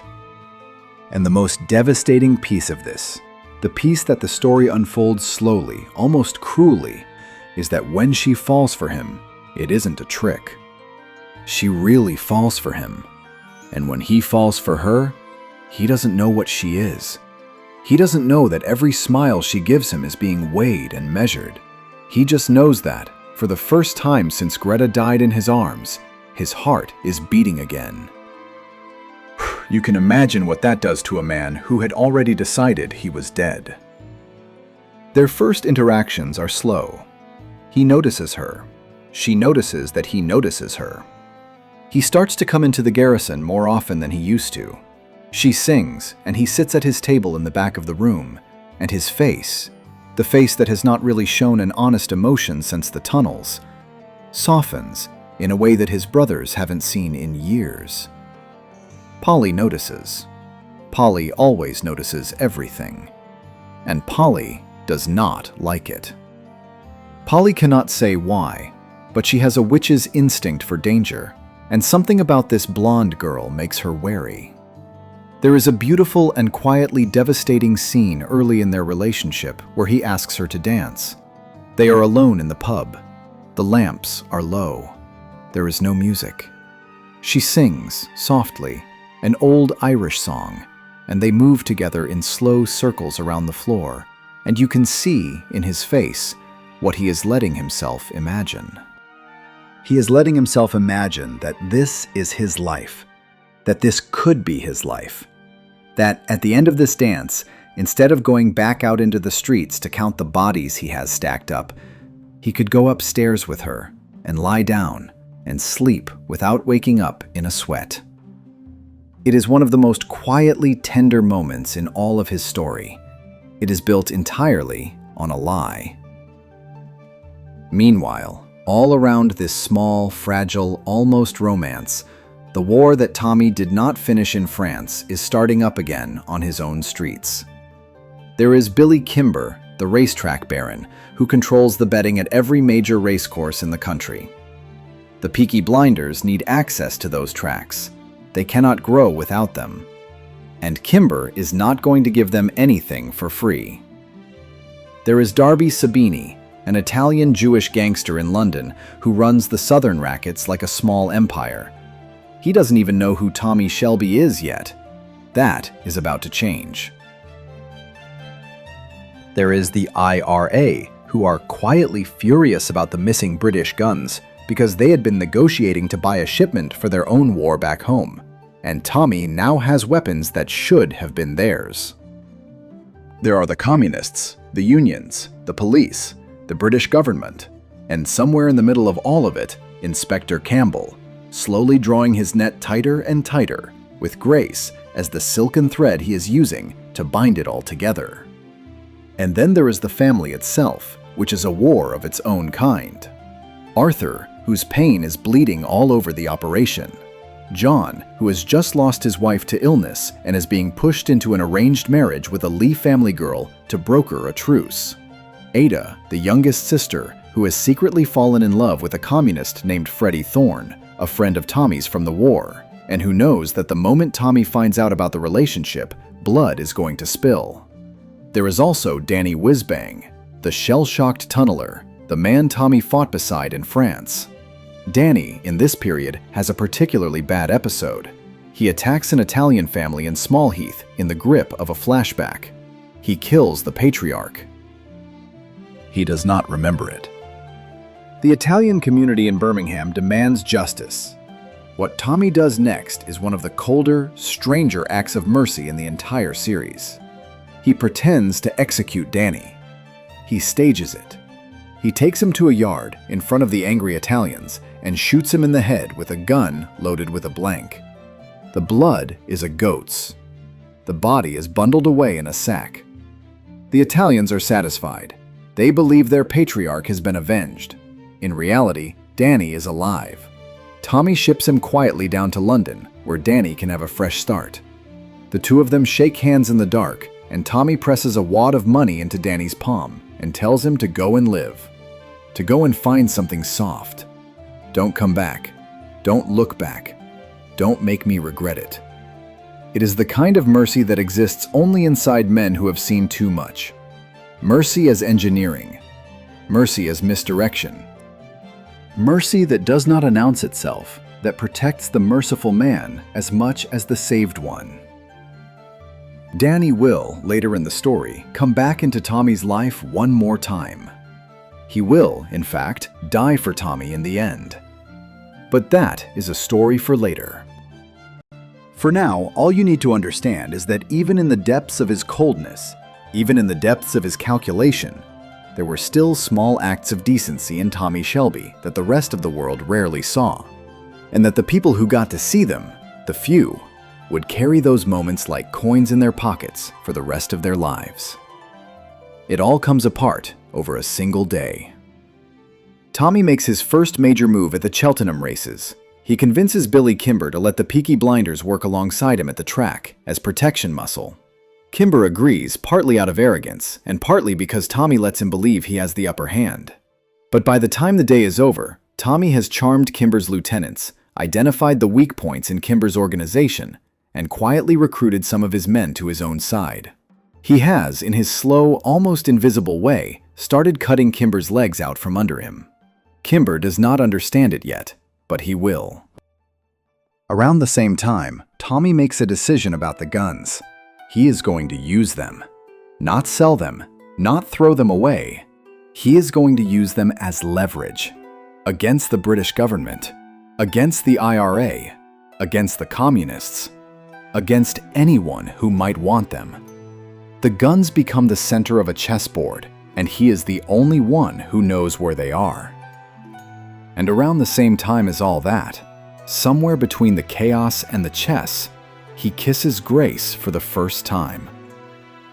And the most devastating piece of this, the piece that the story unfolds slowly, almost cruelly, is that when she falls for him, it isn't a trick. She really falls for him. And when he falls for her, he doesn't know what she is. He doesn't know that every smile she gives him is being weighed and measured. He just knows that, for the first time since Greta died in his arms, his heart is beating again. You can imagine what that does to a man who had already decided he was dead. Their first interactions are slow. He notices her. She notices that he notices her. He starts to come into the Garrison more often than he used to. She sings, and he sits at his table in the back of the room, and his face, the face that has not really shown an honest emotion since the tunnels, softens in a way that his brothers haven't seen in years. Polly notices. Polly always notices everything. And Polly does not like it. Polly cannot say why, but she has a witch's instinct for danger, and something about this blonde girl makes her wary. There is a beautiful and quietly devastating scene early in their relationship where he asks her to dance. They are alone in the pub. The lamps are low. There is no music. She sings, softly, an old Irish song, and they move together in slow circles around the floor, and you can see in his face what he is letting himself imagine. He is letting himself imagine that this is his life, that this could be his life, that at the end of this dance, instead of going back out into the streets to count the bodies he has stacked up, he could go upstairs with her and lie down and sleep without waking up in a sweat. It is one of the most quietly tender moments in all of his story. It is built entirely on a lie. Meanwhile, all around this small, fragile, almost romance, the war that Tommy did not finish in France is starting up again on his own streets. There is Billy Kimber, the racetrack baron, who controls the betting at every major racecourse in the country. The Peaky Blinders need access to those tracks. They cannot grow without them. And Kimber is not going to give them anything for free. There is Darby Sabini, an Italian Jewish gangster in London who runs the southern rackets like a small empire. He doesn't even know who Tommy Shelby is yet. That is about to change. There is the IRA, who are quietly furious about the missing British guns because they had been negotiating to buy a shipment for their own war back home, and Tommy now has weapons that should have been theirs. There are the communists, the unions, the police, the British government, and somewhere in the middle of all of it, Inspector Campbell, slowly drawing his net tighter and tighter, with grace as the silken thread he is using to bind it all together. And then there is the family itself, which is a war of its own kind. Arthur, whose pain is bleeding all over the operation. John, who has just lost his wife to illness and is being pushed into an arranged marriage with a Lee family girl to broker a truce. Ada, the youngest sister, who has secretly fallen in love with a communist named Freddie Thorne, a friend of Tommy's from the war, and who knows that the moment Tommy finds out about the relationship, blood is going to spill. There is also Danny Whizbang, the shell-shocked tunneler, the man Tommy fought beside in France. Danny, in this period, has a particularly bad episode. He attacks an Italian family in Smallheath in the grip of a flashback. He kills the patriarch. He does not remember it. The Italian community in Birmingham demands justice. What Tommy does next is one of the colder, stranger acts of mercy in the entire series. He pretends to execute Danny. He stages it. He takes him to a yard in front of the angry Italians and shoots him in the head with a gun loaded with a blank. The blood is a goat's. The body is bundled away in a sack. The Italians are satisfied. They believe their patriarch has been avenged. In reality, Danny is alive. Tommy ships him quietly down to London, where Danny can have a fresh start. The two of them shake hands in the dark, and Tommy presses a wad of money into Danny's palm and tells him to go and live. To go and find something soft. Don't come back. Don't look back. Don't make me regret it. It is the kind of mercy that exists only inside men who have seen too much. Mercy as engineering. Mercy as misdirection. Mercy that does not announce itself, that protects the merciful man as much as the saved one. Danny will, later in the story, come back into Tommy's life one more time. He will, in fact, die for Tommy in the end. But that is a story for later. For now, all you need to understand is that even in the depths of his coldness, even in the depths of his calculation, there were still small acts of decency in Tommy Shelby that the rest of the world rarely saw, and that the people who got to see them, the few, would carry those moments like coins in their pockets for the rest of their lives. It all comes apart over a single day. Tommy makes his first major move at the Cheltenham races. He convinces Billy Kimber to let the Peaky Blinders work alongside him at the track as protection muscle. Kimber agrees, partly out of arrogance, and partly because Tommy lets him believe he has the upper hand. But by the time the day is over, Tommy has charmed Kimber's lieutenants, identified the weak points in Kimber's organization, and quietly recruited some of his men to his own side. He has, in his slow, almost invisible way, started cutting Kimber's legs out from under him. Kimber does not understand it yet, but he will. Around the same time, Tommy makes a decision about the guns. He is going to use them. Not sell them, not throw them away. He is going to use them as leverage. Against the British government, against the IRA, against the communists, against anyone who might want them. The guns become the center of a chessboard, and he is the only one who knows where they are. And around the same time as all that, somewhere between the chaos and the chess, he kisses Grace for the first time.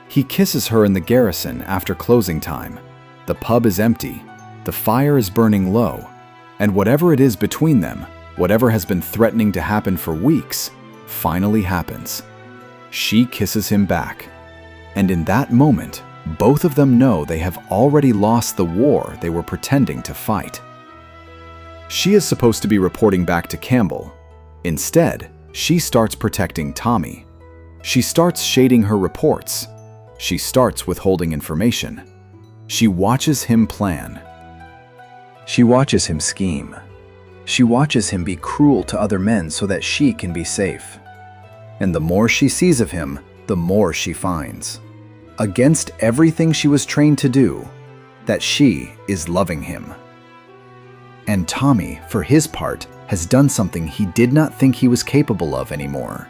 He kisses her in the garrison after closing time. The pub is empty, the fire is burning low, and whatever it is between them, whatever has been threatening to happen for weeks, finally happens. She kisses him back, and in that moment, both of them know they have already lost the war they were pretending to fight. She is supposed to be reporting back to Campbell. Instead, she starts protecting Tommy. She starts shading her reports. She starts withholding information. She watches him plan. She watches him scheme. She watches him be cruel to other men so that she can be safe. And the more she sees of him, the more she finds, against everything she was trained to do, that she is loving him. And Tommy, for his part, has done something he did not think he was capable of anymore.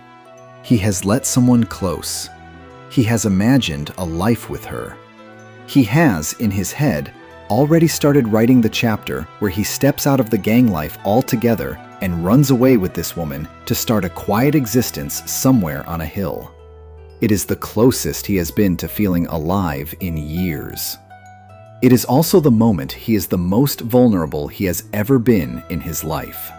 He has let someone close. He has imagined a life with her. He has, in his head, already started writing the chapter where he steps out of the gang life altogether and runs away with this woman to start a quiet existence somewhere on a hill. It is the closest he has been to feeling alive in years. It is also the moment he is the most vulnerable he has ever been in his life.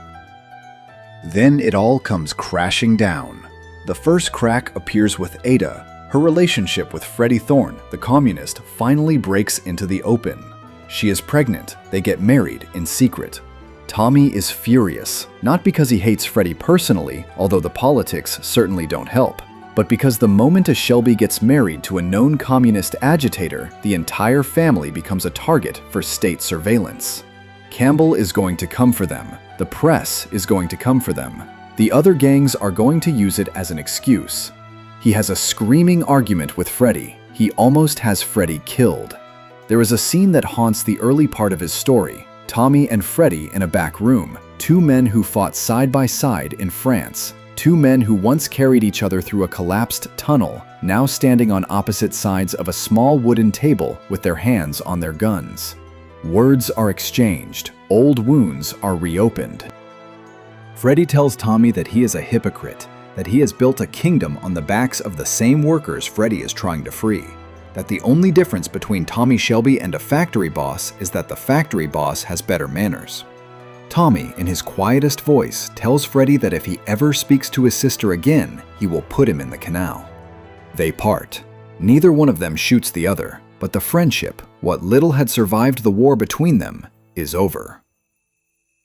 Then it all comes crashing down. The first crack appears with Ada. Her relationship with Freddie Thorne, the communist, finally breaks into the open. She is pregnant. They get married in secret. Tommy is furious, not because he hates Freddie personally, although the politics certainly don't help, but because the moment a Shelby gets married to a known communist agitator, the entire family becomes a target for state surveillance. Campbell is going to come for them. The press is going to come for them. The other gangs are going to use it as an excuse. He has a screaming argument with Freddie. He almost has Freddie killed. There is a scene that haunts the early part of his story. Tommy and Freddie in a back room, two men who fought side by side in France. Two men who once carried each other through a collapsed tunnel, now standing on opposite sides of a small wooden table with their hands on their guns. Words are exchanged. Old wounds are reopened. Freddie tells Tommy that he is a hypocrite, that he has built a kingdom on the backs of the same workers Freddie is trying to free, that the only difference between Tommy Shelby and a factory boss is that the factory boss has better manners. Tommy, in his quietest voice, tells Freddie that if he ever speaks to his sister again, he will put him in the canal. They part. Neither one of them shoots the other, but the friendship, what little had survived the war between them, is over.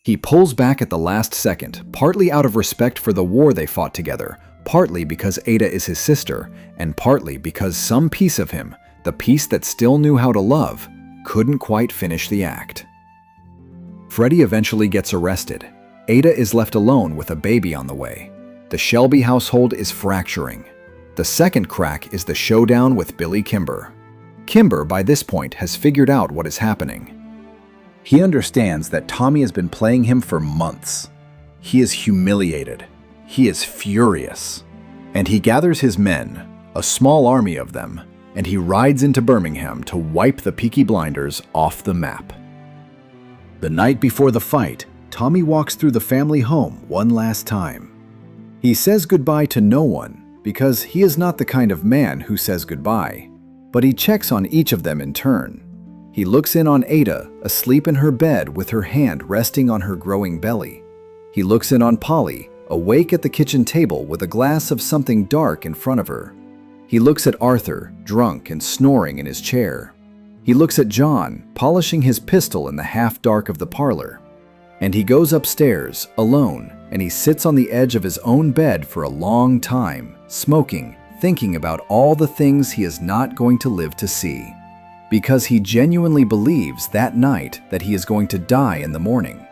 He pulls back at the last second, partly out of respect for the war they fought together, partly because Ada is his sister, and partly because some piece of him, the piece that still knew how to love, couldn't quite finish the act. Freddie eventually gets arrested. Ada is left alone with a baby on the way. The Shelby household is fracturing. The second crack is the showdown with Billy Kimber. Kimber, by this point, has figured out what is happening. He understands that Tommy has been playing him for months. He is humiliated. He is furious. And he gathers his men, a small army of them, and he rides into Birmingham to wipe the Peaky Blinders off the map. The night before the fight, Tommy walks through the family home one last time. He says goodbye to no one because he is not the kind of man who says goodbye, but he checks on each of them in turn. He looks in on Ada, asleep in her bed with her hand resting on her growing belly. He looks in on Polly, awake at the kitchen table with a glass of something dark in front of her. He looks at Arthur, drunk and snoring in his chair. He looks at John, polishing his pistol in the half-dark of the parlor. And he goes upstairs, alone, and he sits on the edge of his own bed for a long time, smoking, thinking about all the things he is not going to live to see. Because he genuinely believes that night that he is going to die in the morning.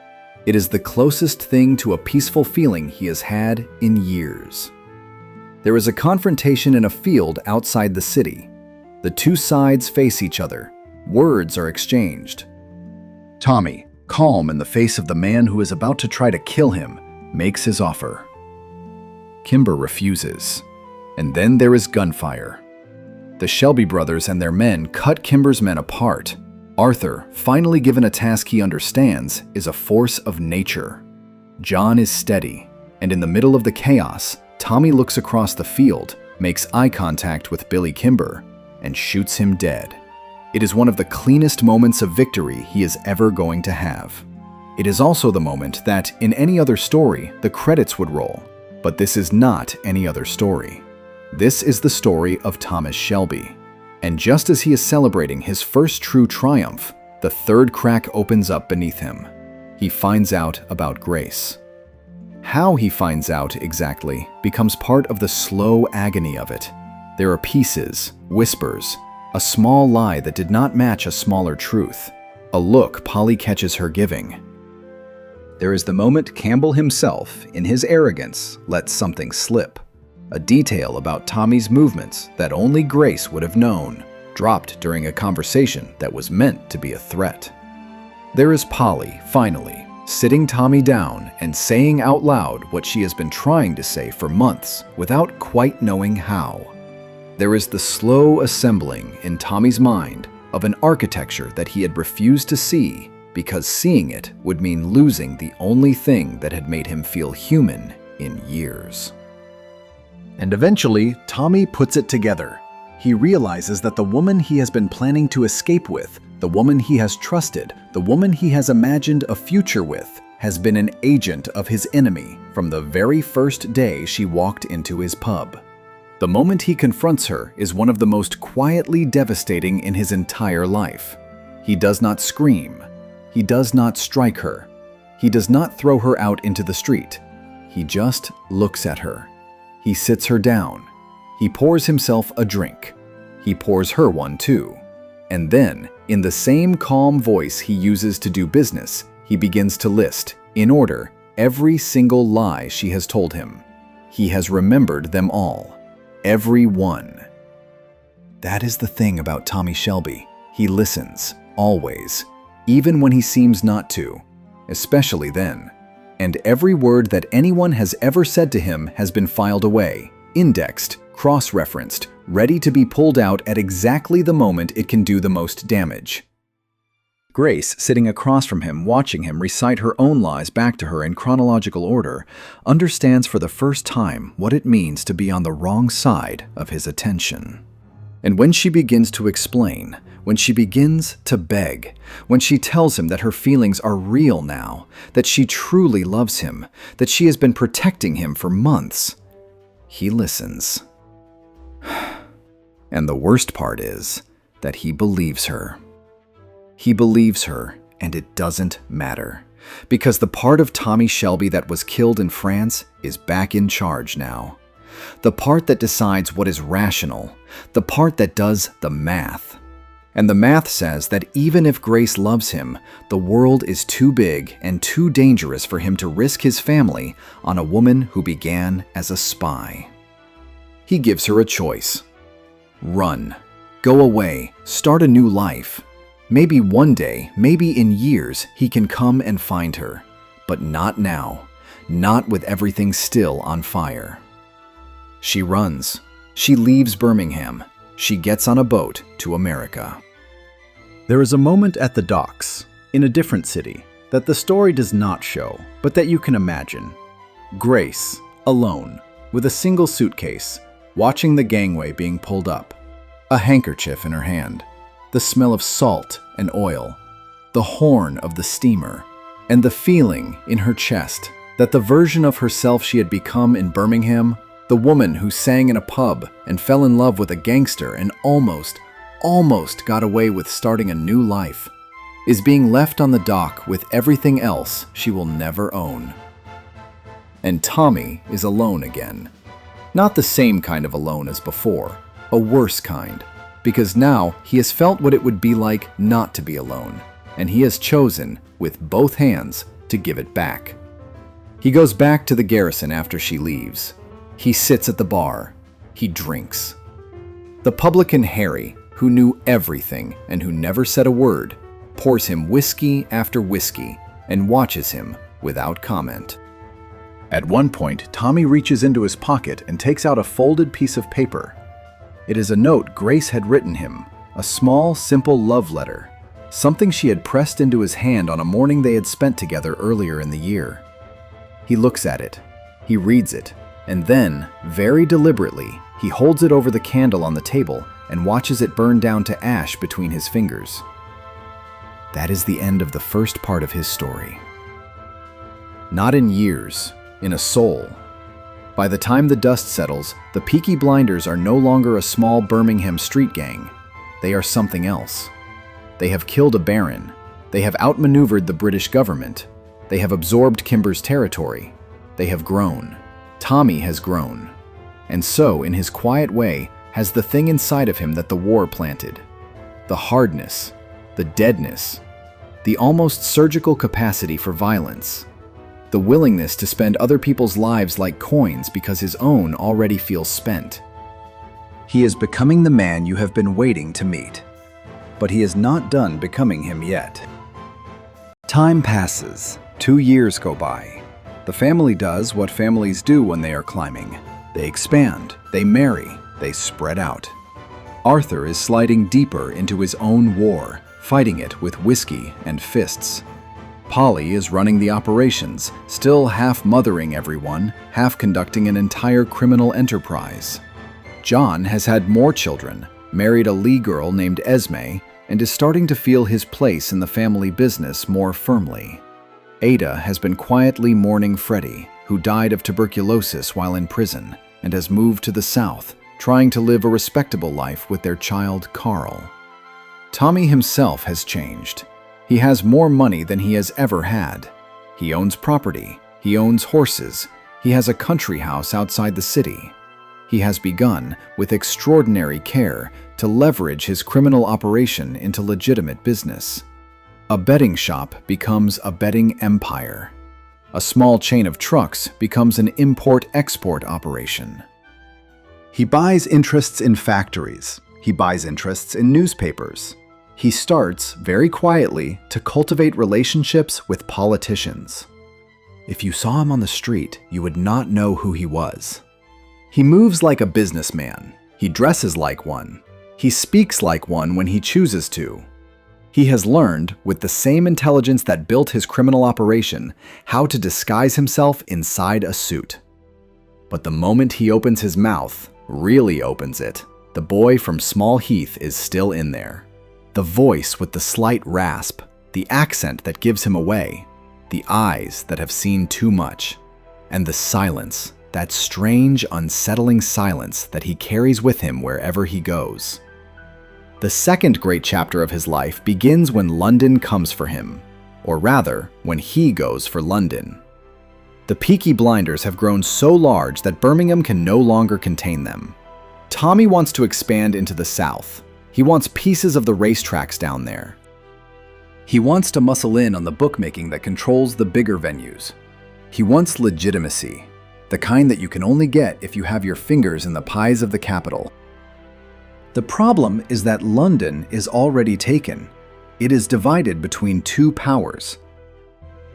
It is the closest thing to a peaceful feeling he has had in years. There is a confrontation in a field outside the city. The two sides face each other. Words are exchanged. Tommy, calm in the face of the man who is about to try to kill him, makes his offer. Kimber refuses. And then there is gunfire. The Shelby brothers and their men cut Kimber's men apart. Arthur, finally given a task he understands, is a force of nature. John is steady, and in the middle of the chaos, Tommy looks across the field, makes eye contact with Billy Kimber, and shoots him dead. It is one of the cleanest moments of victory he is ever going to have. It is also the moment that, in any other story, the credits would roll. But this is not any other story. This is the story of Thomas Shelby. And just as he is celebrating his first true triumph, the third crack opens up beneath him. He finds out about Grace. How he finds out exactly becomes part of the slow agony of it. There are pieces, whispers, a small lie that did not match a smaller truth, a look Polly catches her giving. There is the moment Campbell himself, in his arrogance, lets something slip. A detail about Tommy's movements that only Grace would have known, dropped during a conversation that was meant to be a threat. There is Polly, finally, sitting Tommy down and saying out loud what she has been trying to say for months without quite knowing how. There is the slow assembling in Tommy's mind of an architecture that he had refused to see because seeing it would mean losing the only thing that had made him feel human in years. And eventually, Tommy puts it together. He realizes that the woman he has been planning to escape with, the woman he has trusted, the woman he has imagined a future with, has been an agent of his enemy from the very first day she walked into his pub. The moment he confronts her is one of the most quietly devastating in his entire life. He does not scream. He does not strike her. He does not throw her out into the street. He just looks at her. He sits her down. He pours himself a drink. He pours her one too. And then, in the same calm voice he uses to do business, he begins to list, in order, every single lie she has told him. He has remembered them all. Every one. That is the thing about Tommy Shelby. He listens, always, even when he seems not to, especially then. And every word that anyone has ever said to him has been filed away, indexed, cross-referenced, ready to be pulled out at exactly the moment it can do the most damage. Grace, sitting across from him, watching him recite her own lies back to her in chronological order, understands for the first time what it means to be on the wrong side of his attention. And when she begins to explain, when she begins to beg, when she tells him that her feelings are real now, that she truly loves him, that she has been protecting him for months, he listens. And the worst part is that he believes her. He believes her, and it doesn't matter, because the part of Tommy Shelby that was killed in France is back in charge now. The part that decides what is rational, the part that does the math. And the math says that even if Grace loves him, the world is too big and too dangerous for him to risk his family on a woman who began as a spy. He gives her a choice. Run. Go away. Start a new life. Maybe one day, maybe in years, he can come and find her. But not now. Not with everything still on fire. She runs. She leaves Birmingham. She gets on a boat to America. There is a moment at the docks, in a different city, that the story does not show, but that you can imagine. Grace, alone, with a single suitcase, watching the gangway being pulled up, a handkerchief in her hand, the smell of salt and oil, the horn of the steamer, and the feeling in her chest that the version of herself she had become in Birmingham, the woman who sang in a pub and fell in love with a gangster and almost got away with starting a new life, is being left on the dock with everything else she will never own. And Tommy is alone again. Not the same kind of alone as before, a worse kind, because now he has felt what it would be like not to be alone, and he has chosen, with both hands, to give it back. He goes back to the garrison after she leaves. He sits at the bar. He drinks. The publican Harry, who knew everything and who never said a word, pours him whiskey after whiskey and watches him without comment. At one point, Tommy reaches into his pocket and takes out a folded piece of paper. It is a note Grace had written him, a small, simple love letter, something she had pressed into his hand on a morning they had spent together earlier in the year. He looks at it, he reads it, and then, very deliberately, he holds it over the candle on the table and watches it burn down to ash between his fingers. That is the end of the first part of his story. Not in years, in a soul. By the time the dust settles, the Peaky Blinders are no longer a small Birmingham street gang. They are something else. They have killed a baron. They have outmaneuvered the British government. They have absorbed Kimber's territory. They have grown. Tommy has grown. And so, in his quiet way, has the thing inside of him that the war planted. The hardness, the deadness, the almost surgical capacity for violence. The willingness to spend other people's lives like coins because his own already feels spent. He is becoming the man you have been waiting to meet. But he is not done becoming him yet. Time passes. 2 years go by. The family does what families do when they are climbing. They expand, they marry, they spread out. Arthur is sliding deeper into his own war, fighting it with whiskey and fists. Polly is running the operations, still half mothering everyone, half conducting an entire criminal enterprise. John has had more children, married a Lee girl named Esme, and is starting to feel his place in the family business more firmly. Ada has been quietly mourning Freddie, who died of tuberculosis while in prison, and has moved to the south, trying to live a respectable life with their child Carl. Tommy himself has changed. He has more money than he has ever had. He owns property, he owns horses, he has a country house outside the city. He has begun, with extraordinary care, to leverage his criminal operation into legitimate business. A betting shop becomes a betting empire. A small chain of trucks becomes an import-export operation. He buys interests in factories. He buys interests in newspapers. He starts, very quietly, to cultivate relationships with politicians. If you saw him on the street, you would not know who he was. He moves like a businessman. He dresses like one. He speaks like one when he chooses to. He has learned, with the same intelligence that built his criminal operation, how to disguise himself inside a suit. But the moment he opens his mouth, really opens it, the boy from Small Heath is still in there. The voice with the slight rasp, the accent that gives him away, the eyes that have seen too much, and the silence, that strange, unsettling silence that he carries with him wherever he goes. The second great chapter of his life begins when London comes for him, or rather, when he goes for London. The Peaky Blinders have grown so large that Birmingham can no longer contain them. Tommy wants to expand into the south. He wants pieces of the racetracks down there. He wants to muscle in on the bookmaking that controls the bigger venues. He wants legitimacy, the kind that you can only get if you have your fingers in the pies of the capital. The problem is that London is already taken. It is divided between two powers.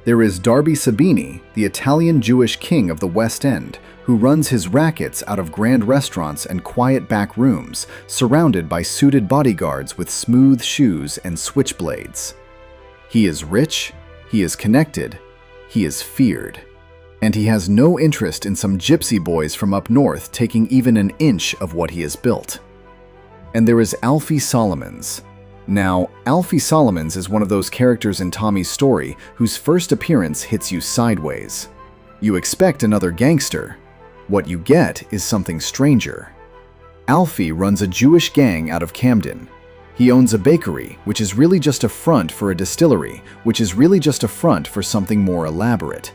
There is Darby Sabini, the Italian Jewish king of the West End, who runs his rackets out of grand restaurants and quiet back rooms, surrounded by suited bodyguards with smooth shoes and switchblades. He is rich, he is connected, he is feared. And he has no interest in some gypsy boys from up north taking even an inch of what he has built. And there is Alfie Solomons. Now, Alfie Solomons is one of those characters in Tommy's story whose first appearance hits you sideways. You expect another gangster. What you get is something stranger. Alfie runs a Jewish gang out of Camden. He owns a bakery, which is really just a front for a distillery, which is really just a front for something more elaborate.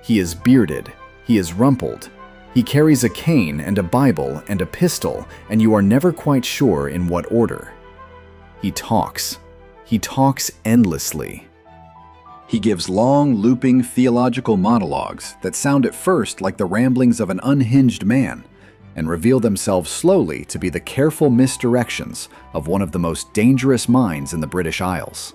He is bearded. He is rumpled. He carries a cane and a Bible and a pistol, and you are never quite sure in what order. He talks. He talks endlessly. He gives long, looping theological monologues that sound at first like the ramblings of an unhinged man and reveal themselves slowly to be the careful misdirections of one of the most dangerous minds in the British Isles.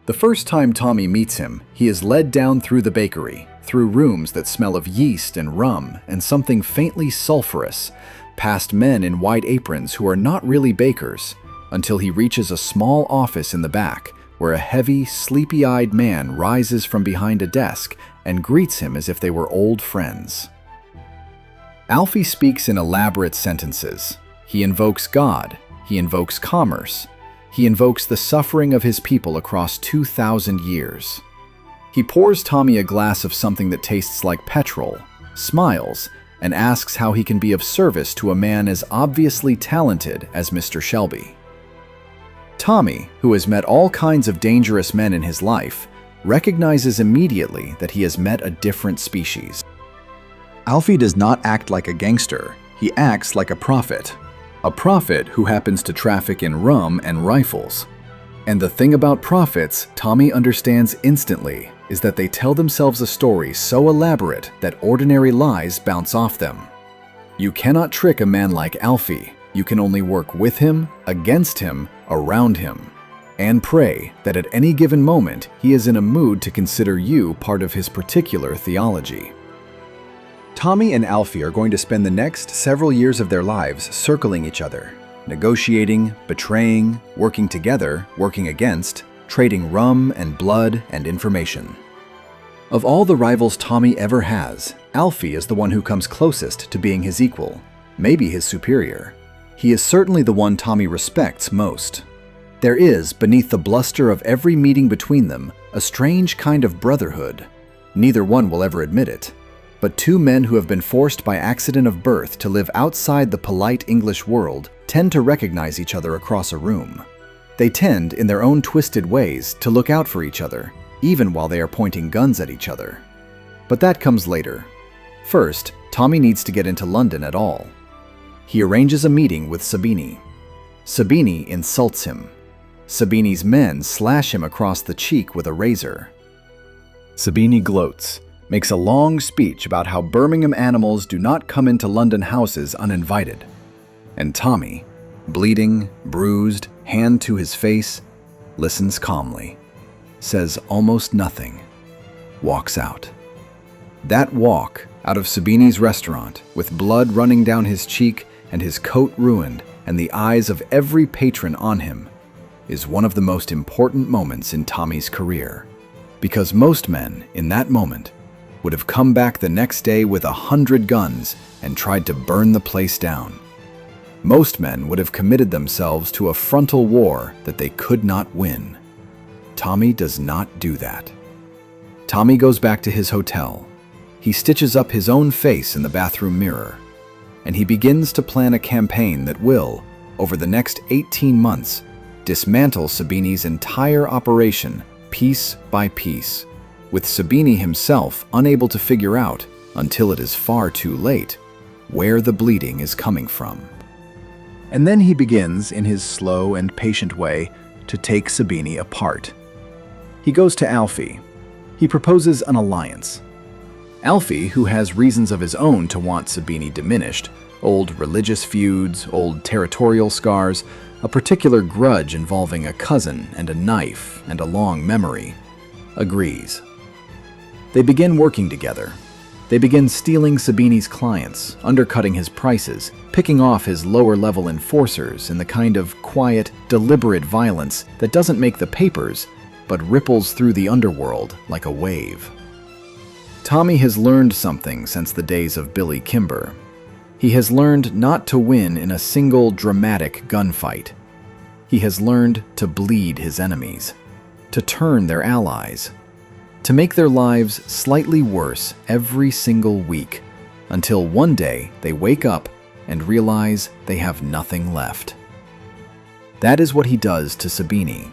The first time Tommy meets him, he is led down through the bakery, through rooms that smell of yeast and rum and something faintly sulphurous, past men in white aprons who are not really bakers, until he reaches a small office in the back where a heavy, sleepy-eyed man rises from behind a desk and greets him as if they were old friends. Alfie speaks in elaborate sentences. He invokes God. He invokes commerce. He invokes the suffering of his people across 2,000 years. He pours Tommy a glass of something that tastes like petrol, smiles, and asks how he can be of service to a man as obviously talented as Mr. Shelby. Tommy, who has met all kinds of dangerous men in his life, recognizes immediately that he has met a different species. Alfie does not act like a gangster. He acts like a prophet who happens to traffic in rum and rifles. And the thing about prophets Tommy understands instantly is that they tell themselves a story so elaborate that ordinary lies bounce off them. You cannot trick a man like Alfie. You can only work with him, against him, around him, and pray that at any given moment he is in a mood to consider you part of his particular theology. Tommy and Alfie are going to spend the next several years of their lives circling each other, negotiating, betraying, working together, working against, trading rum and blood and information. Of all the rivals Tommy ever has, Alfie is the one who comes closest to being his equal, maybe his superior. He is certainly the one Tommy respects most. There is, beneath the bluster of every meeting between them, a strange kind of brotherhood. Neither one will ever admit it. But two men who have been forced by accident of birth to live outside the polite English world tend to recognize each other across a room. They tend, in their own twisted ways, to look out for each other, even while they are pointing guns at each other. But that comes later. First, Tommy needs to get into London at all. He arranges a meeting with Sabini. Sabini insults him. Sabini's men slash him across the cheek with a razor. Sabini gloats, makes a long speech about how Birmingham animals do not come into London houses uninvited. And Tommy, bleeding, bruised, hand to his face, listens calmly, says almost nothing, walks out. That walk out of Sabini's restaurant, with blood running down his cheek and his coat ruined and the eyes of every patron on him, is one of the most important moments in Tommy's career. Because most men, in that moment, would have come back the next day with 100 guns and tried to burn the place down. Most men would have committed themselves to a frontal war that they could not win. Tommy does not do that. Tommy goes back to his hotel. He stitches up his own face in the bathroom mirror, and he begins to plan a campaign that will, over the next 18 months, dismantle Sabini's entire operation piece by piece, with Sabini himself unable to figure out, until it is far too late, where the bleeding is coming from. And then he begins, in his slow and patient way, to take Sabini apart. He goes to Alfie. He proposes an alliance. Alfie, who has reasons of his own to want Sabini diminished, old religious feuds, old territorial scars, a particular grudge involving a cousin and a knife and a long memory, agrees. They begin working together. They begin stealing Sabini's clients, undercutting his prices, picking off his lower-level enforcers in the kind of quiet, deliberate violence that doesn't make the papers, but ripples through the underworld like a wave. Tommy has learned something since the days of Billy Kimber. He has learned not to win in a single dramatic gunfight. He has learned to bleed his enemies, to turn their allies, to make their lives slightly worse every single week, until one day they wake up and realize they have nothing left. That is what he does to Sabini.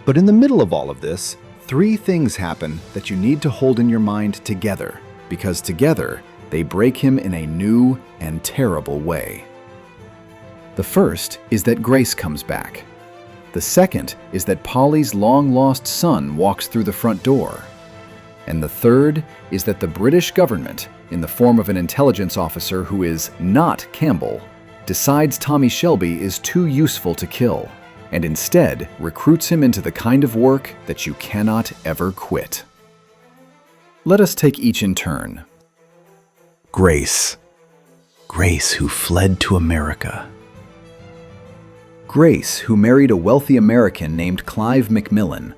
But in the middle of all of this, 3 things happen that you need to hold in your mind together, because together they break him in a new and terrible way. The first is that Grace comes back. The second is that Polly's long-lost son walks through the front door. And the third is that the British government, in the form of an intelligence officer who is not Campbell, decides Tommy Shelby is too useful to kill, and instead recruits him into the kind of work that you cannot ever quit. Let us take each in turn. Grace. Grace, who fled to America. Grace, who married a wealthy American named Clive McMillan.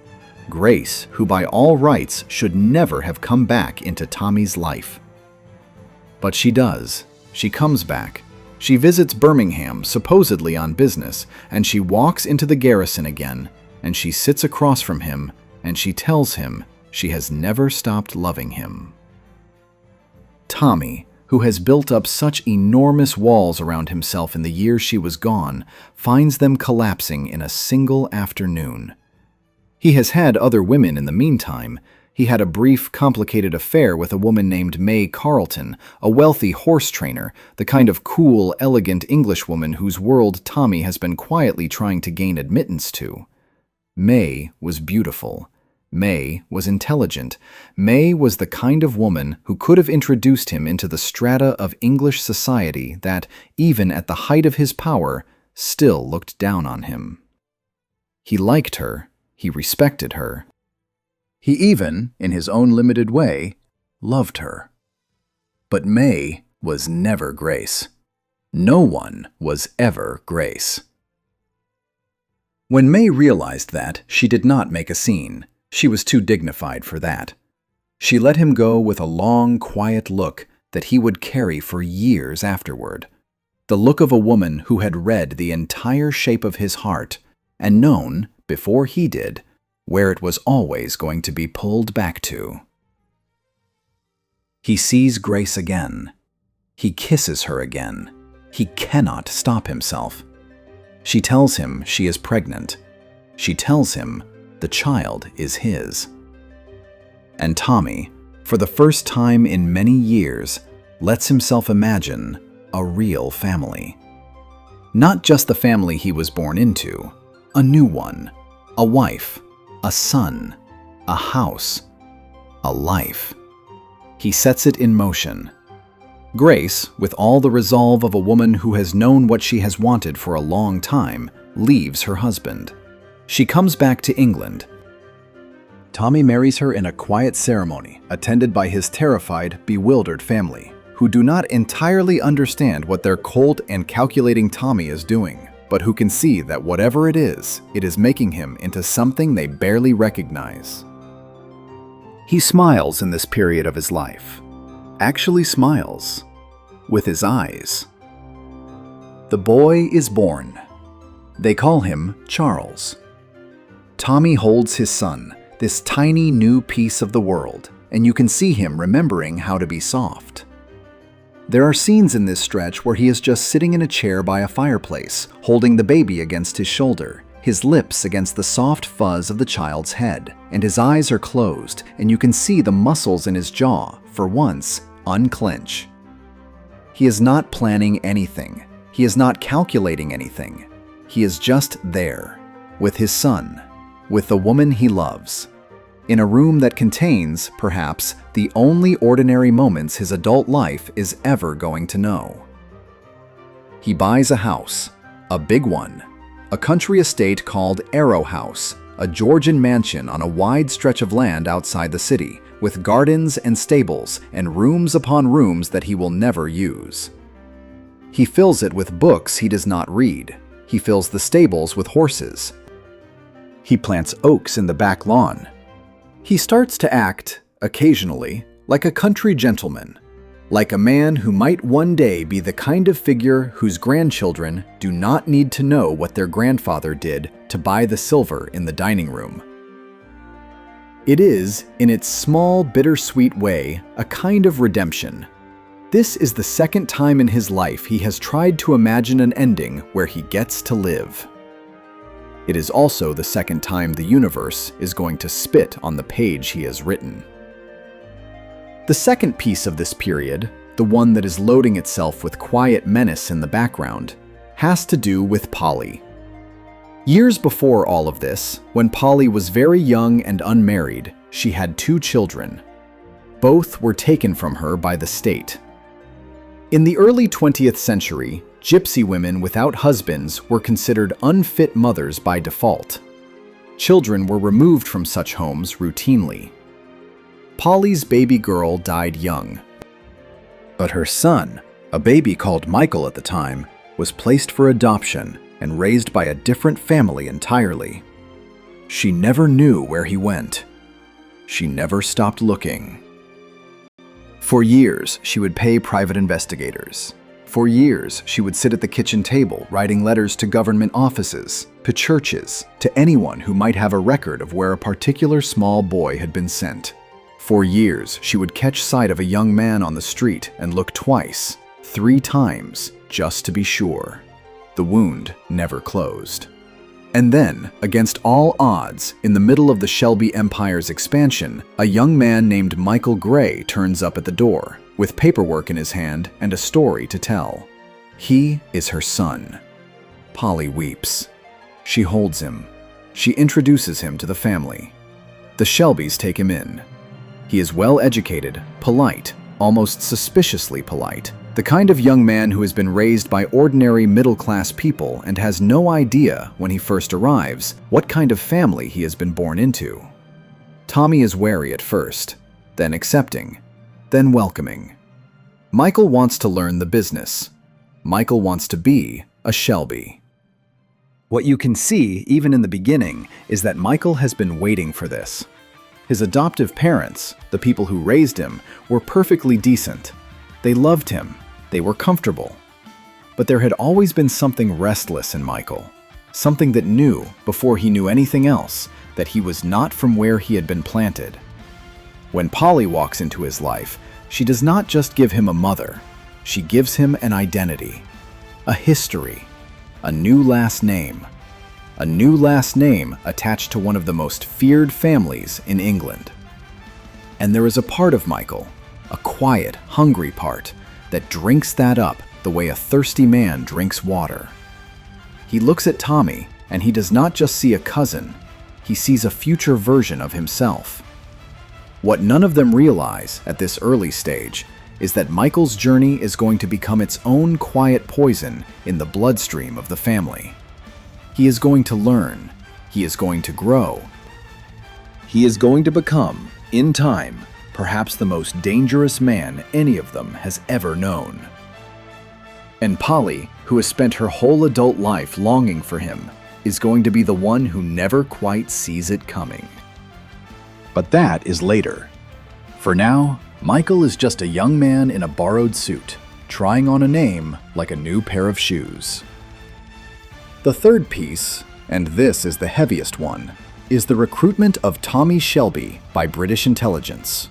Grace, who by all rights should never have come back into Tommy's life. But she does. She comes back. She visits Birmingham, supposedly on business, and she walks into the garrison again, and she sits across from him, and she tells him she has never stopped loving him. Tommy, who has built up such enormous walls around himself in the years she was gone, finds them collapsing in a single afternoon. He has had other women in the meantime. He had a brief, complicated affair with a woman named May Carleton, a wealthy horse trainer, the kind of cool, elegant Englishwoman whose world Tommy has been quietly trying to gain admittance to. May was beautiful. May was intelligent. May was the kind of woman who could have introduced him into the strata of English society that, even at the height of his power, still looked down on him. He liked her. He respected her. He even, in his own limited way, loved her. But May was never Grace. No one was ever Grace. When May realized that, she did not make a scene. She was too dignified for that. She let him go with a long, quiet look that he would carry for years afterward. The look of a woman who had read the entire shape of his heart and known, before he did, where it was always going to be pulled back to. He sees Grace again. He kisses her again. He cannot stop himself. She tells him she is pregnant. She tells him the child is his. And Tommy, for the first time in many years, lets himself imagine a real family. Not just the family he was born into, a new one, a wife, a son, a house, a life. He sets it in motion. Grace, with all the resolve of a woman who has known what she has wanted for a long time, leaves her husband. She comes back to England. Tommy marries her in a quiet ceremony, attended by his terrified, bewildered family, who do not entirely understand what their cold and calculating Tommy is doing, but who can see that whatever it is making him into something they barely recognize. He smiles in this period of his life. Actually smiles. With his eyes. The boy is born. They call him Charles. Tommy holds his son, this tiny new piece of the world, and you can see him remembering how to be soft. There are scenes in this stretch where he is just sitting in a chair by a fireplace, holding the baby against his shoulder, his lips against the soft fuzz of the child's head, and his eyes are closed, and you can see the muscles in his jaw, for once, unclench. He is not planning anything. He is not calculating anything. He is just there, with his son, with the woman he loves, in a room that contains, perhaps, the only ordinary moments his adult life is ever going to know. He buys a house, a big one, a country estate called Arrow House, a Georgian mansion on a wide stretch of land outside the city, with gardens and stables and rooms upon rooms that he will never use. He fills it with books he does not read. He fills the stables with horses. He plants oaks in the back lawn. He starts to act, occasionally, like a country gentleman, like a man who might one day be the kind of figure whose grandchildren do not need to know what their grandfather did to buy the silver in the dining room. It is, in its small, bittersweet way, a kind of redemption. This is the second time in his life he has tried to imagine an ending where he gets to live. It is also the second time the universe is going to spit on the page he has written. The second piece of this period, the one that is loading itself with quiet menace in the background, has to do with Polly. Years before all of this, when Polly was very young and unmarried, she had 2 children. Both were taken from her by the state. In the early 20th century, gypsy women without husbands were considered unfit mothers by default. Children were removed from such homes routinely. Polly's baby girl died young. But her son, a baby called Michael at the time, was placed for adoption and raised by a different family entirely. She never knew where he went. She never stopped looking. For years, she would pay private investigators. For years, she would sit at the kitchen table writing letters to government offices, to churches, to anyone who might have a record of where a particular small boy had been sent. For years, she would catch sight of a young man on the street and look twice, 3 times, just to be sure. The wound never closed. And then, against all odds, in the middle of the Shelby Empire's expansion, a young man named Michael Gray turns up at the door, with paperwork in his hand and a story to tell. He is her son. Polly weeps. She holds him. She introduces him to the family. The Shelbys take him in. He is well-educated, polite, almost suspiciously polite, the kind of young man who has been raised by ordinary middle-class people and has no idea, when he first arrives, what kind of family he has been born into. Tommy is wary at first, then accepting, then welcoming. Michael wants to learn the business. Michael wants to be a Shelby. What you can see, even in the beginning, is that Michael has been waiting for this. His adoptive parents, the people who raised him, were perfectly decent. They loved him. They were comfortable. But there had always been something restless in Michael, something that knew, before he knew anything else, that he was not from where he had been planted. When Polly walks into his life, she does not just give him a mother. She gives him an identity, a history, a new last name. A new last name attached to one of the most feared families in England. And there is a part of Michael, a quiet, hungry part, that drinks that up the way a thirsty man drinks water. He looks at Tommy, and he does not just see a cousin, he sees a future version of himself. What none of them realize at this early stage is that Michael's journey is going to become its own quiet poison in the bloodstream of the family. He is going to learn. He is going to grow. He is going to become, in time, perhaps the most dangerous man any of them has ever known. And Polly, who has spent her whole adult life longing for him, is going to be the one who never quite sees it coming. But that is later. For now, Michael is just a young man in a borrowed suit, trying on a name like a new pair of shoes. The third piece, and this is the heaviest one, is the recruitment of Tommy Shelby by British intelligence.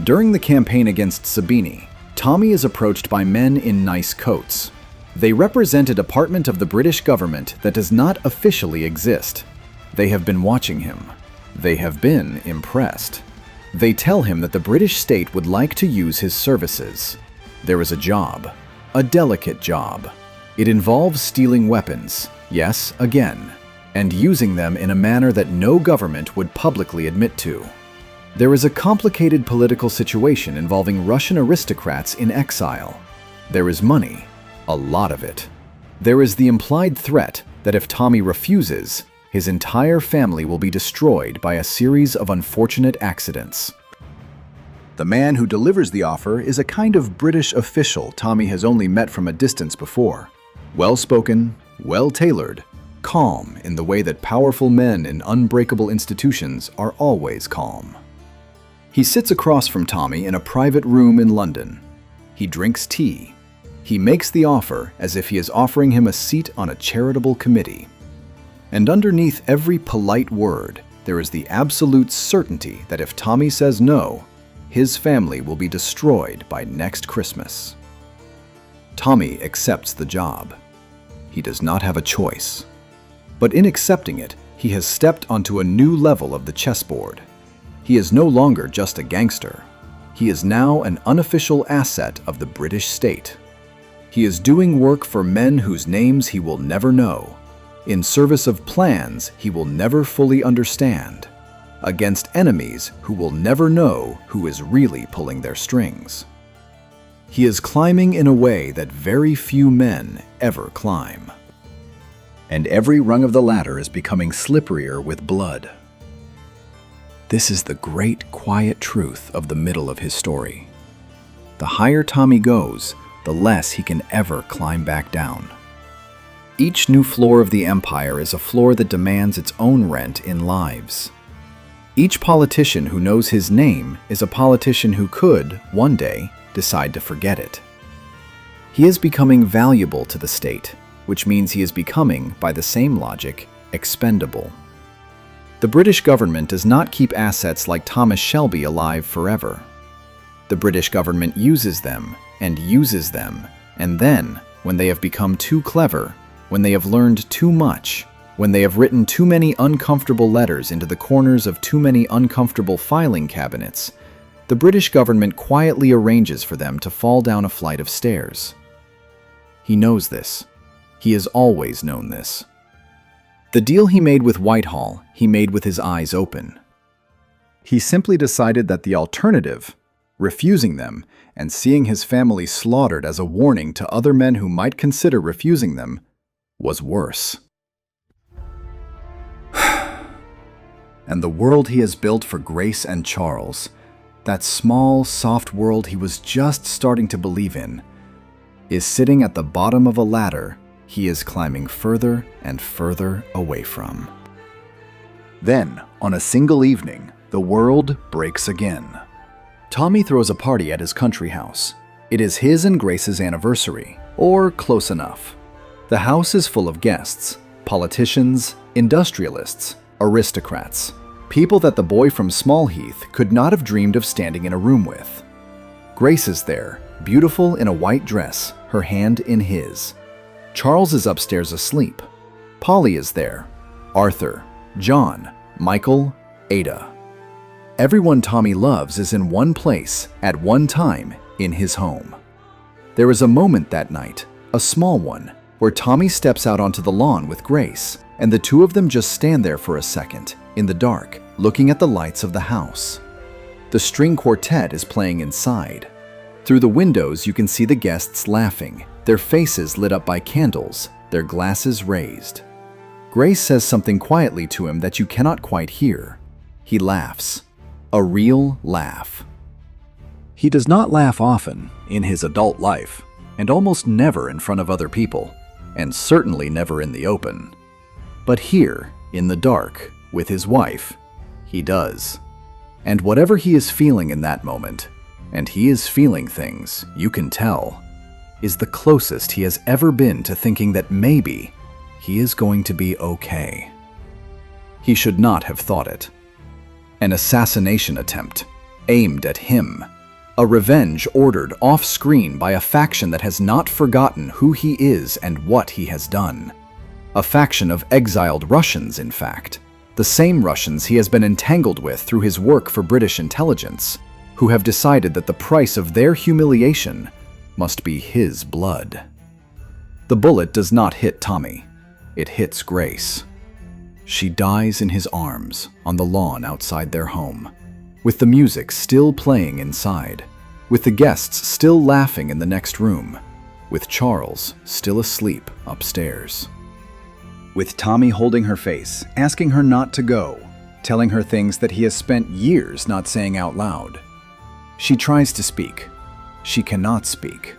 During the campaign against Sabini, Tommy is approached by men in nice coats. They represent a department of the British government that does not officially exist. They have been watching him. They have been impressed. They tell him that the British state would like to use his services. There is a job, a delicate job. It involves stealing weapons, yes, again, and using them in a manner that no government would publicly admit to. There is a complicated political situation involving Russian aristocrats in exile. There is money, a lot of it. There is the implied threat that if Tommy refuses, his entire family will be destroyed by a series of unfortunate accidents. The man who delivers the offer is a kind of British official Tommy has only met from a distance before. Well-spoken, well-tailored, calm in the way that powerful men in unbreakable institutions are always calm. He sits across from Tommy in a private room in London. He drinks tea. He makes the offer as if he is offering him a seat on a charitable committee. And underneath every polite word, there is the absolute certainty that if Tommy says no, his family will be destroyed by next Christmas. Tommy accepts the job. He does not have a choice. But in accepting it, he has stepped onto a new level of the chessboard. He is no longer just a gangster. He is now an unofficial asset of the British state. He is doing work for men whose names he will never know, in service of plans he will never fully understand, against enemies who will never know who is really pulling their strings. He is climbing in a way that very few men ever climb. And every rung of the ladder is becoming slipperier with blood. This is the great, quiet truth of the middle of his story. The higher Tommy goes, the less he can ever climb back down. Each new floor of the empire is a floor that demands its own rent in lives. Each politician who knows his name is a politician who could, one day, decide to forget it. He is becoming valuable to the state, which means he is becoming, by the same logic, expendable. The British government does not keep assets like Thomas Shelby alive forever. The British government uses them, and then, when they have become too clever, when they have learned too much, when they have written too many uncomfortable letters into the corners of too many uncomfortable filing cabinets, the British government quietly arranges for them to fall down a flight of stairs. He knows this. He has always known this. The deal he made with Whitehall, he made with his eyes open. He simply decided that the alternative, refusing them, and seeing his family slaughtered as a warning to other men who might consider refusing them, was worse. And the world he has built for Grace and Charles, that small, soft world he was just starting to believe in, is sitting at the bottom of a ladder he is climbing further and further away from. Then, on a single evening, the world breaks again. Tommy throws a party at his country house. It is his and Grace's anniversary, or close enough. The house is full of guests, politicians, industrialists, aristocrats, people that the boy from Smallheath could not have dreamed of standing in a room with. Grace is there, beautiful in a white dress, her hand in his. Charles is upstairs asleep. Polly is there. Arthur, John, Michael, Ada. Everyone Tommy loves is in one place, at one time, in his home. There is a moment that night, a small one, where Tommy steps out onto the lawn with Grace, and the two of them just stand there for a second, in the dark, looking at the lights of the house. The string quartet is playing inside. Through the windows you can see the guests laughing, their faces lit up by candles, their glasses raised. Grace says something quietly to him that you cannot quite hear. He laughs. A real laugh. He does not laugh often in his adult life, and almost never in front of other people, and certainly never in the open. But here, in the dark, with his wife, he does. And whatever he is feeling in that moment, and he is feeling things, you can tell, is the closest he has ever been to thinking that maybe he is going to be okay. He should not have thought it. An assassination attempt, aimed at him. A revenge ordered off-screen by a faction that has not forgotten who he is and what he has done. A faction of exiled Russians, in fact. The same Russians he has been entangled with through his work for British intelligence, who have decided that the price of their humiliation must be his blood. The bullet does not hit Tommy. It hits Grace. She dies in his arms on the lawn outside their home, with the music still playing inside, with the guests still laughing in the next room, with Charles still asleep upstairs. With Tommy holding her face, asking her not to go, telling her things that he has spent years not saying out loud. She tries to speak. She cannot speak.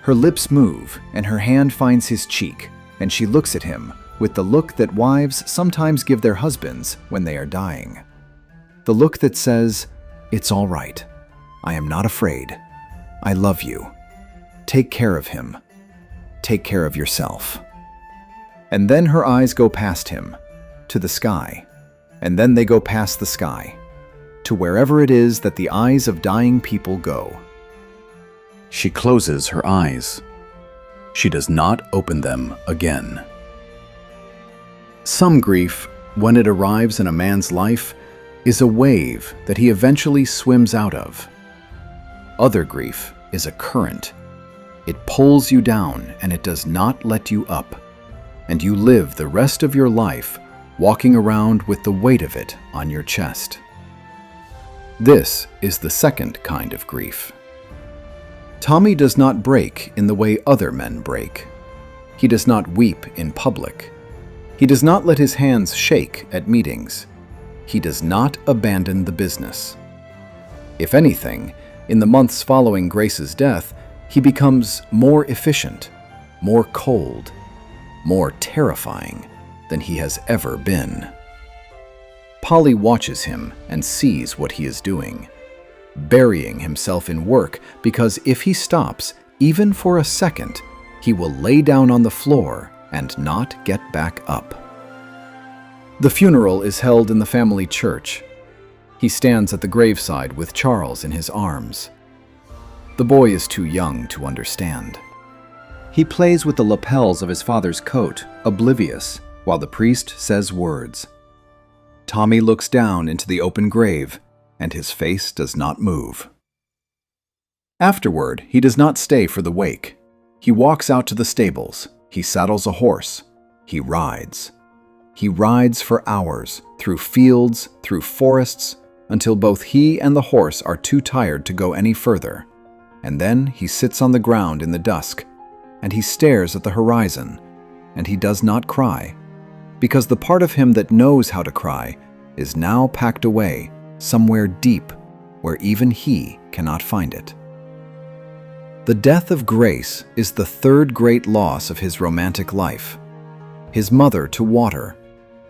Her lips move, and her hand finds his cheek, and she looks at him with the look that wives sometimes give their husbands when they are dying. The look that says, "It's all right. I am not afraid. I love you. Take care of him. Take care of yourself." And then her eyes go past him, to the sky, and then they go past the sky, to wherever it is that the eyes of dying people go. She closes her eyes. She does not open them again. Some grief, when it arrives in a man's life, is a wave that he eventually swims out of. Other grief is a current. It pulls you down and it does not let you up, and you live the rest of your life walking around with the weight of it on your chest. This is the second kind of grief. Tommy does not break in the way other men break. He does not weep in public. He does not let his hands shake at meetings. He does not abandon the business. If anything, in the months following Grace's death, he becomes more efficient, more cold, more terrifying than he has ever been. Polly watches him and sees what he is doing, burying himself in work because if he stops, even for a second, he will lay down on the floor and not get back up. The funeral is held in the family church. He stands at the graveside with Charles in his arms. The boy is too young to understand. He plays with the lapels of his father's coat, oblivious, while the priest says words. Tommy looks down into the open grave, and his face does not move. Afterward, he does not stay for the wake. He walks out to the stables. He saddles a horse. He rides. He rides for hours, through fields, through forests, until both he and the horse are too tired to go any further. And then he sits on the ground in the dusk, and he stares at the horizon, and he does not cry, because the part of him that knows how to cry is now packed away somewhere deep where even he cannot find it. The death of Grace is the third great loss of his romantic life. His mother to water,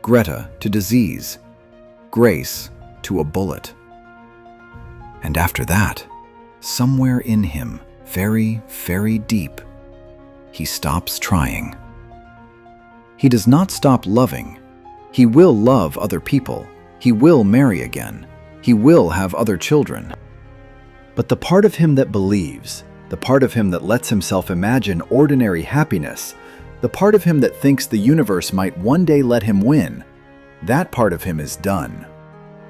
Greta to disease, Grace to a bullet. And after that, somewhere in him, very, very deep, he stops trying. He does not stop loving. He will love other people. He will marry again. He will have other children. But the part of him that believes, the part of him that lets himself imagine ordinary happiness, the part of him that thinks the universe might one day let him win, that part of him is done.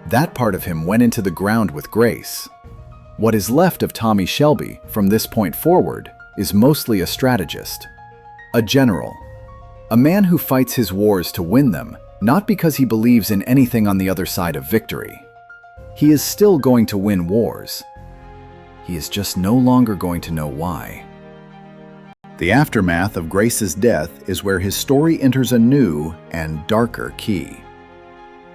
That part of him went into the ground with Grace. What is left of Tommy Shelby from this point forward is mostly a strategist, a general, a man who fights his wars to win them, not because he believes in anything on the other side of victory. He is still going to win wars. He is just no longer going to know why. The aftermath of Grace's death is where his story enters a new and darker key.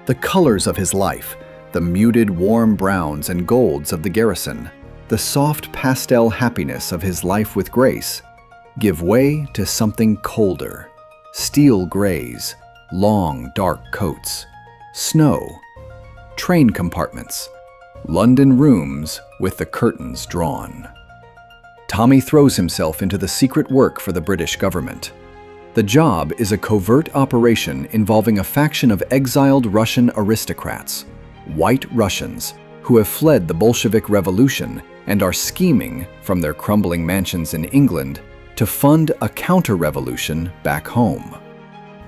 The colors of his life, the muted warm browns and golds of the garrison, the soft pastel happiness of his life with Grace, give way to something colder. Steel grays, long dark coats, snow, train compartments, London rooms with the curtains drawn. Tommy throws himself into the secret work for the British government. The job is a covert operation involving a faction of exiled Russian aristocrats, white Russians, who have fled the Bolshevik Revolution and are scheming from their crumbling mansions in England to fund a counter-revolution back home.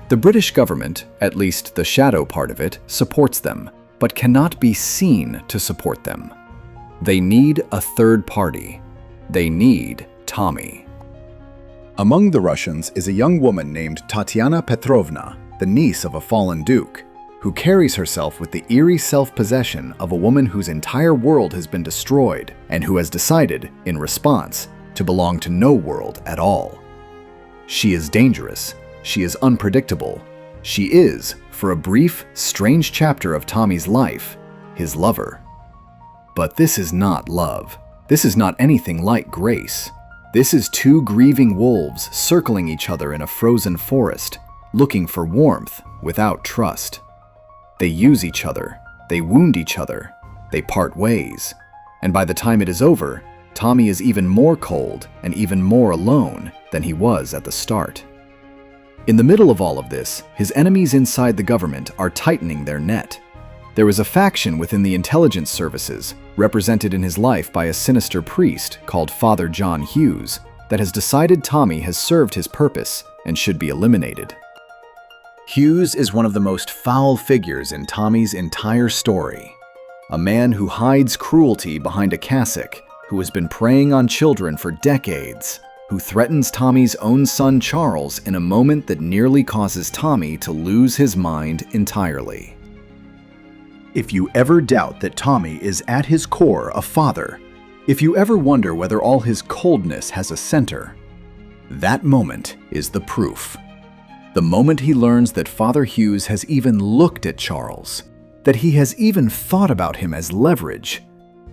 The British government, at least the shadow part of it, supports them, but cannot be seen to support them. They need a third party. They need Tommy. Among the Russians is a young woman named Tatiana Petrovna, the niece of a fallen duke, who carries herself with the eerie self-possession of a woman whose entire world has been destroyed and who has decided, in response, to belong to no world at all. She is dangerous. She is unpredictable. She is, for a brief, strange chapter of Tommy's life, his lover. But this is not love. This is not anything like Grace. This is two grieving wolves circling each other in a frozen forest, looking for warmth without trust. They use each other. They wound each other. They part ways. And by the time it is over, Tommy is even more cold and even more alone than he was at the start. In the middle of all of this, his enemies inside the government are tightening their net. There is a faction within the intelligence services, represented in his life by a sinister priest called Father John Hughes, that has decided Tommy has served his purpose and should be eliminated. Hughes is one of the most foul figures in Tommy's entire story. A man who hides cruelty behind a cassock, who has been preying on children for decades, who threatens Tommy's own son Charles in a moment that nearly causes Tommy to lose his mind entirely. If you ever doubt that Tommy is at his core a father, if you ever wonder whether all his coldness has a center, that moment is the proof. The moment he learns that Father Hughes has even looked at Charles, that he has even thought about him as leverage,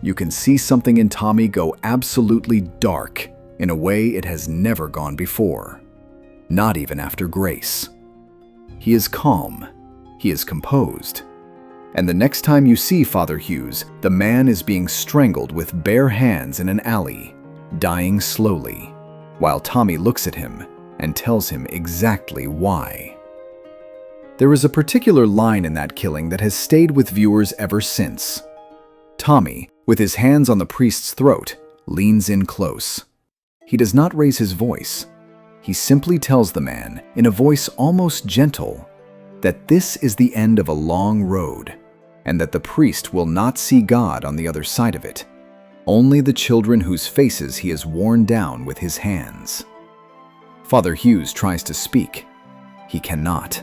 you can see something in Tommy go absolutely dark in a way it has never gone before. Not even after Grace. He is calm. He is composed. And the next time you see Father Hughes, the man is being strangled with bare hands in an alley, dying slowly, while Tommy looks at him and tells him exactly why. There is a particular line in that killing that has stayed with viewers ever since. Tommy, with his hands on the priest's throat, leans in close. He does not raise his voice. He simply tells the man, in a voice almost gentle, that this is the end of a long road, and that the priest will not see God on the other side of it, only the children whose faces he has worn down with his hands. Father Hughes tries to speak. He cannot.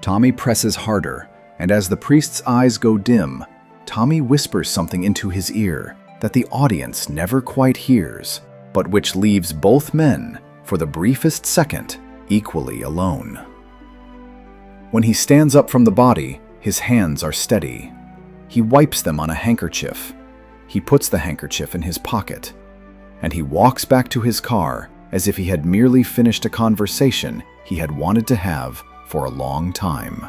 Tommy presses harder, and as the priest's eyes go dim, Tommy whispers something into his ear that the audience never quite hears, but which leaves both men, for the briefest second, equally alone. When he stands up from the body, his hands are steady. He wipes them on a handkerchief. He puts the handkerchief in his pocket, and he walks back to his car as if he had merely finished a conversation he had wanted to have for a long time.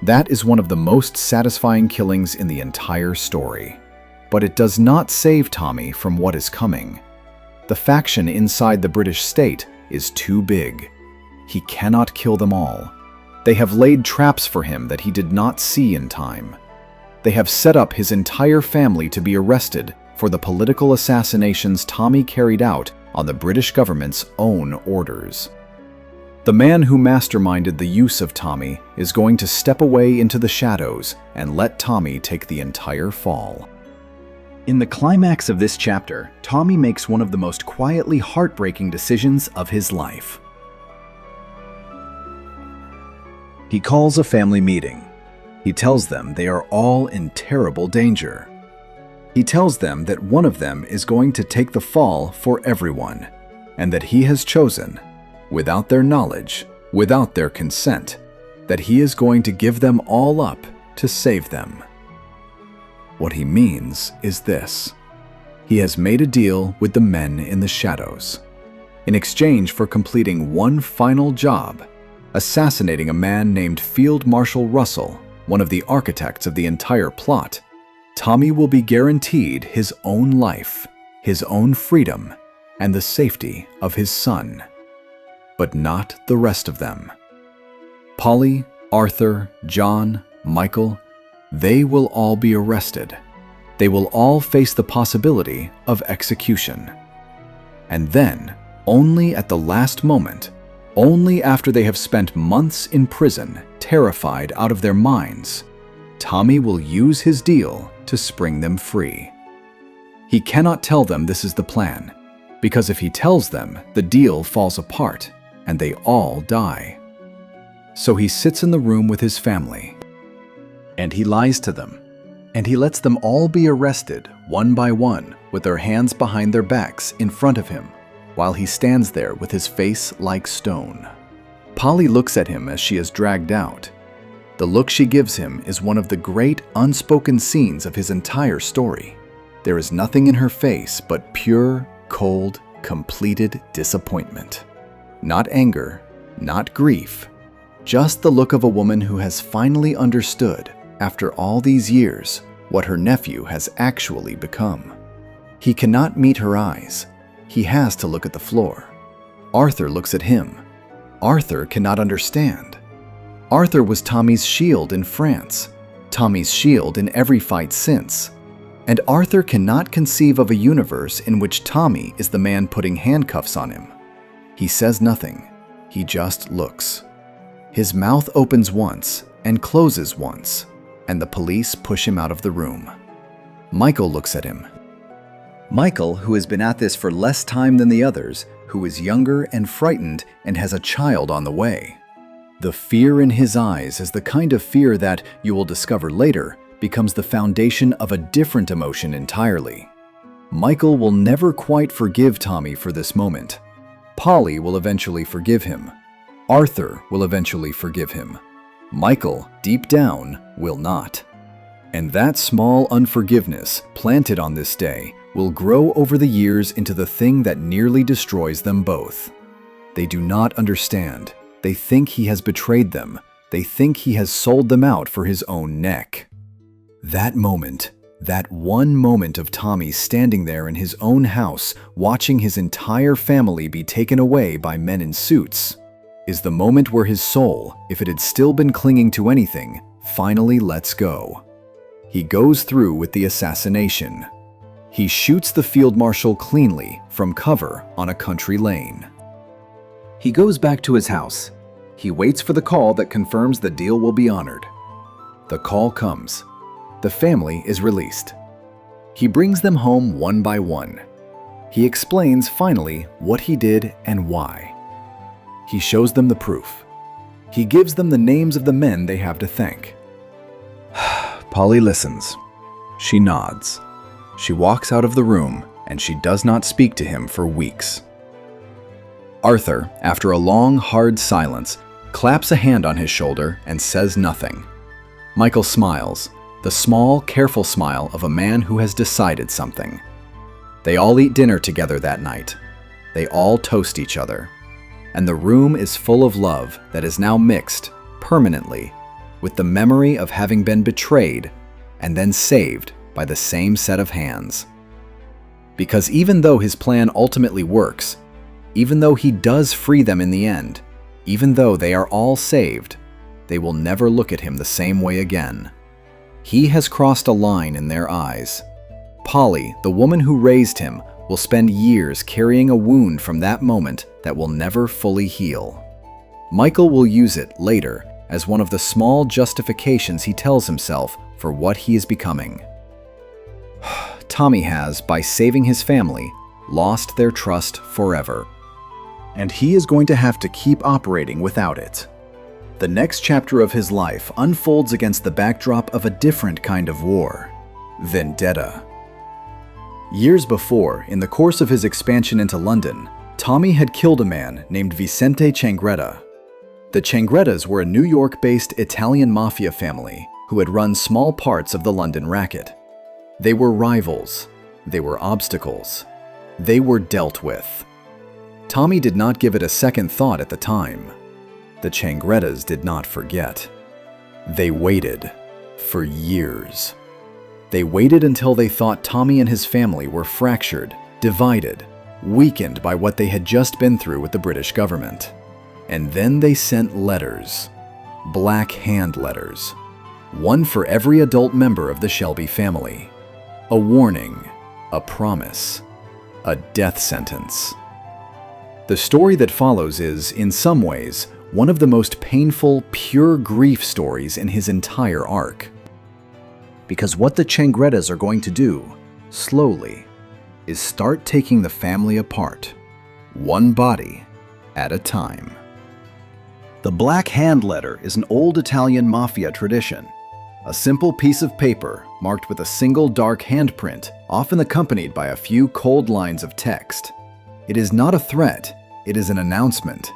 That is one of the most satisfying killings in the entire story. But it does not save Tommy from what is coming. The faction inside the British state is too big. He cannot kill them all. They have laid traps for him that he did not see in time. They have set up his entire family to be arrested for the political assassinations Tommy carried out on the British government's own orders. The man who masterminded the use of Tommy is going to step away into the shadows and let Tommy take the entire fall. In the climax of this chapter, Tommy makes one of the most quietly heartbreaking decisions of his life. He calls a family meeting. He tells them they are all in terrible danger. He tells them that one of them is going to take the fall for everyone, and that he has chosen, without their knowledge, without their consent, that he is going to give them all up to save them. What he means is this. He has made a deal with the men in the shadows. In exchange for completing one final job, assassinating a man named Field Marshal Russell, one of the architects of the entire plot, Tommy will be guaranteed his own life, his own freedom, and the safety of his son. But not the rest of them. Polly, Arthur, John, Michael, they will all be arrested. They will all face the possibility of execution. And then, only at the last moment, only after they have spent months in prison, terrified out of their minds, Tommy will use his deal to spring them free. He cannot tell them this is the plan, because if he tells them, the deal falls apart and they all die. So he sits in the room with his family, and he lies to them, and he lets them all be arrested one by one with their hands behind their backs in front of him, while he stands there with his face like stone. Polly looks at him as she is dragged out. The look she gives him is one of the great unspoken scenes of his entire story. There is nothing in her face but pure, cold, completed disappointment. Not anger, not grief, just the look of a woman who has finally understood, after all these years, what her nephew has actually become. He cannot meet her eyes. He has to look at the floor. Arthur looks at him. Arthur cannot understand. Arthur was Tommy's shield in France, Tommy's shield in every fight since. And Arthur cannot conceive of a universe in which Tommy is the man putting handcuffs on him. He says nothing. He just looks. His mouth opens once and closes once, and the police push him out of the room. Michael looks at him. Michael, who has been at this for less time than the others, who is younger and frightened and has a child on the way. The fear in his eyes is the kind of fear that, you will discover later, becomes the foundation of a different emotion entirely. Michael will never quite forgive Tommy for this moment. Polly will eventually forgive him. Arthur will eventually forgive him. Michael, deep down, will not. And that small unforgiveness, planted on this day, will grow over the years into the thing that nearly destroys them both. They do not understand. They think he has betrayed them. They think he has sold them out for his own neck. That moment, that one moment of Tommy standing there in his own house, watching his entire family be taken away by men in suits, is the moment where his soul, if it had still been clinging to anything, finally lets go. He goes through with the assassination. He shoots the field marshal cleanly from cover on a country lane. He goes back to his house. He waits for the call that confirms the deal will be honored. The call comes. The family is released. He brings them home one by one. He explains finally what he did and why. He shows them the proof. He gives them the names of the men they have to thank. Polly listens. She nods. She walks out of the room, and she does not speak to him for weeks. Arthur, after a long, hard silence, claps a hand on his shoulder and says nothing. Michael smiles, the small, careful smile of a man who has decided something. They all eat dinner together that night. They all toast each other. And the room is full of love that is now mixed, permanently, with the memory of having been betrayed and then saved by the same set of hands. Because even though his plan ultimately works, even though he does free them in the end, even though they are all saved, they will never look at him the same way again. He has crossed a line in their eyes. Polly, the woman who raised him, will spend years carrying a wound from that moment that will never fully heal. Michael will use it later as one of the small justifications he tells himself for what he is becoming. Tommy has, by saving his family, lost their trust forever. And he is going to have to keep operating without it. The next chapter of his life unfolds against the backdrop of a different kind of war: vendetta. Years before, in the course of his expansion into London, Tommy had killed a man named Vicente Changretta. The Changrettas were a New York-based Italian mafia family who had run small parts of the London racket. They were rivals. They were obstacles. They were dealt with. Tommy did not give it a second thought at the time. The Changrettas did not forget. They waited for years. They waited until they thought Tommy and his family were fractured, divided, weakened by what they had just been through with the British government. And then they sent letters. Black hand letters. One for every adult member of the Shelby family. A warning, a promise, a death sentence. The story that follows is, in some ways, one of the most painful, pure grief stories in his entire arc. Because what the Changrettas are going to do, slowly, is start taking the family apart, one body at a time. The Black Hand Letter is an old Italian mafia tradition. A simple piece of paper marked with a single dark handprint, often accompanied by a few cold lines of text. It is not a threat, it is an announcement.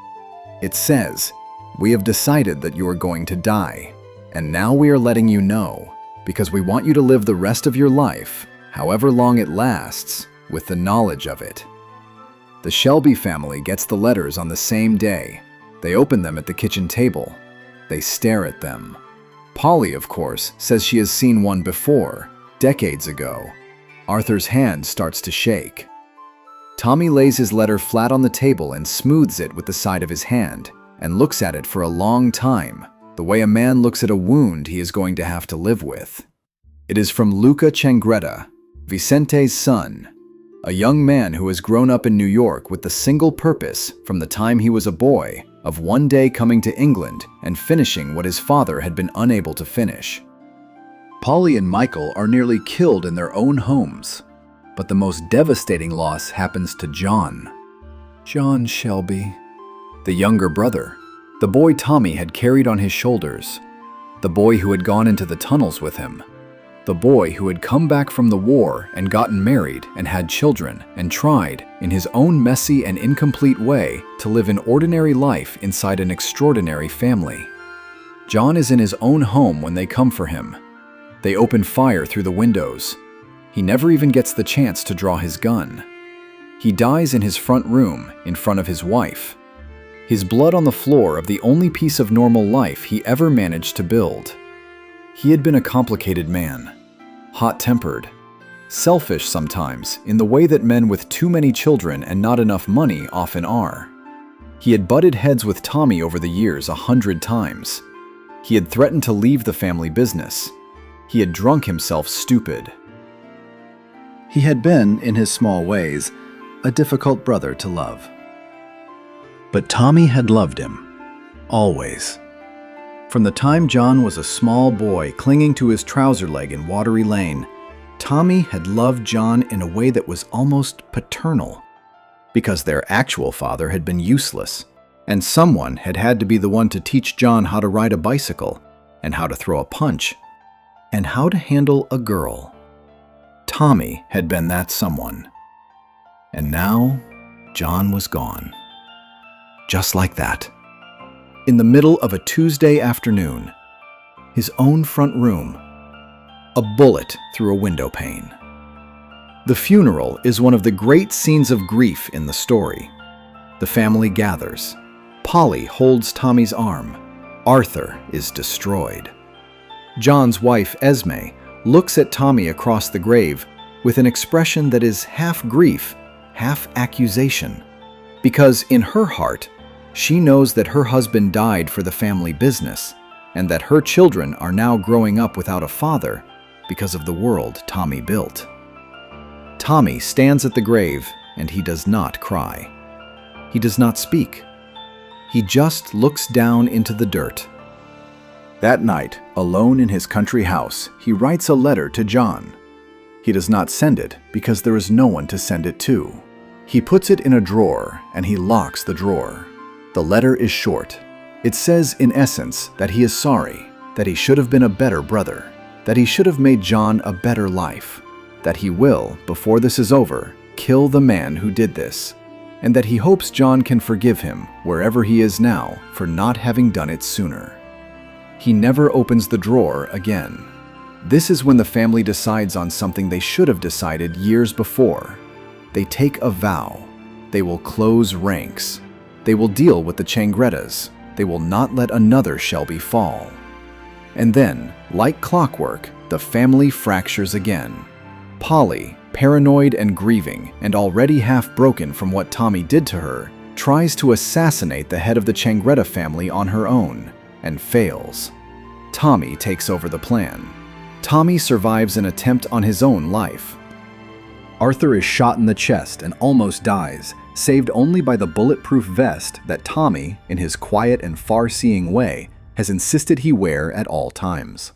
It says, "We have decided that you are going to die, and now we are letting you know, because we want you to live the rest of your life, however long it lasts, with the knowledge of it." The Shelby family gets the letters on the same day. They open them at the kitchen table. They stare at them. Polly, of course, says she has seen one before, decades ago. Arthur's hand starts to shake. Tommy lays his letter flat on the table and smooths it with the side of his hand, and looks at it for a long time, the way a man looks at a wound he is going to have to live with. It is from Luca Changretta, Vicente's son, a young man who has grown up in New York with the single purpose, from the time he was a boy, of one day coming to England and finishing what his father had been unable to finish. Polly and Michael are nearly killed in their own homes, but the most devastating loss happens to John. John Shelby, the younger brother, the boy Tommy had carried on his shoulders, the boy who had gone into the tunnels with him, the boy who had come back from the war and gotten married and had children and tried, in his own messy and incomplete way, to live an ordinary life inside an extraordinary family. John is in his own home when they come for him. They open fire through the windows. He never even gets the chance to draw his gun. He dies in his front room in front of his wife. His blood on the floor of the only piece of normal life he ever managed to build. He had been a complicated man, hot-tempered, selfish sometimes in the way that men with too many children and not enough money often are. He had butted heads with Tommy over the years 100 times. He had threatened to leave the family business. He had drunk himself stupid. He had been, in his small ways, a difficult brother to love. But Tommy had loved him, always. From the time John was a small boy clinging to his trouser leg in Watery Lane, Tommy had loved John in a way that was almost paternal, because their actual father had been useless, and someone had had to be the one to teach John how to ride a bicycle, and how to throw a punch, and how to handle a girl. Tommy had been that someone. And now, John was gone. Just like that. In the middle of a Tuesday afternoon, his own front room, a bullet through a window pane. The funeral is one of the great scenes of grief in the story. The family gathers. Polly holds Tommy's arm. Arthur is destroyed. John's wife, Esme, looks at Tommy across the grave with an expression that is half grief, half accusation, because in her heart, she knows that her husband died for the family business, and that her children are now growing up without a father because of the world Tommy built. Tommy stands at the grave, and he does not cry. He does not speak. He just looks down into the dirt. That night, alone in his country house, he writes a letter to John. He does not send it because there is no one to send it to. He puts it in a drawer, and he locks the drawer. The letter is short. It says, in essence, that he is sorry, that he should have been a better brother, that he should have made John a better life, that he will, before this is over, kill the man who did this, and that he hopes John can forgive him, wherever he is now, for not having done it sooner. He never opens the drawer again. This is when the family decides on something they should have decided years before. They take a vow. They will close ranks. They will deal with the Changrettas. They will not let another Shelby fall. And then, like clockwork, the family fractures again. Polly, paranoid and grieving, and already half broken from what Tommy did to her, tries to assassinate the head of the Changretta family on her own, and fails. Tommy takes over the plan. Tommy survives an attempt on his own life. Arthur is shot in the chest and almost dies, saved only by the bulletproof vest that Tommy, in his quiet and far-seeing way, has insisted he wear at all times.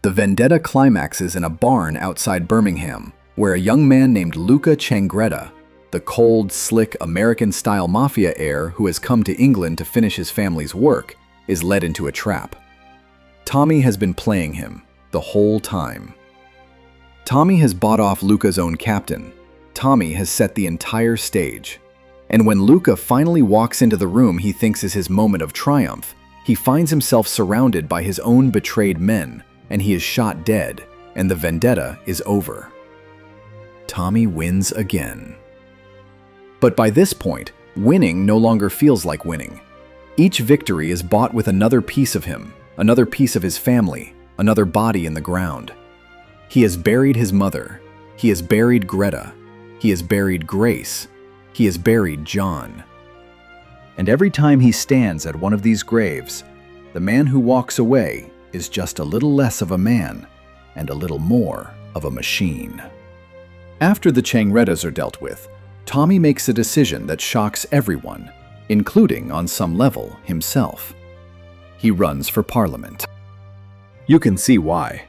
The vendetta climaxes in a barn outside Birmingham, where a young man named Luca Changretta, the cold, slick, American-style mafia heir who has come to England to finish his family's work, is led into a trap. Tommy has been playing him the whole time. Tommy has bought off Luca's own captain. Tommy has set the entire stage. And when Luca finally walks into the room he thinks is his moment of triumph, he finds himself surrounded by his own betrayed men, and he is shot dead, and the vendetta is over. Tommy wins again. But by this point, winning no longer feels like winning. Each victory is bought with another piece of him, another piece of his family, another body in the ground. He has buried his mother. He has buried Greta. He has buried Grace. He has buried John. And every time he stands at one of these graves, the man who walks away is just a little less of a man and a little more of a machine. After the Changrettas are dealt with, Tommy makes a decision that shocks everyone. including, on some level, himself. He runs for Parliament. You can see why.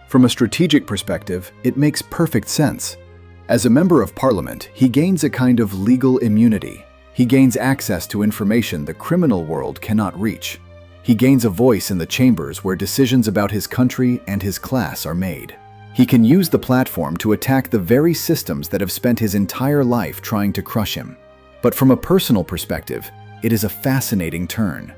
From a strategic perspective, it makes perfect sense. As a member of Parliament, he gains a kind of legal immunity. He gains access to information the criminal world cannot reach. He gains a voice in the chambers where decisions about his country and his class are made. He can use the platform to attack the very systems that have spent his entire life trying to crush him. But from a personal perspective, it is a fascinating turn.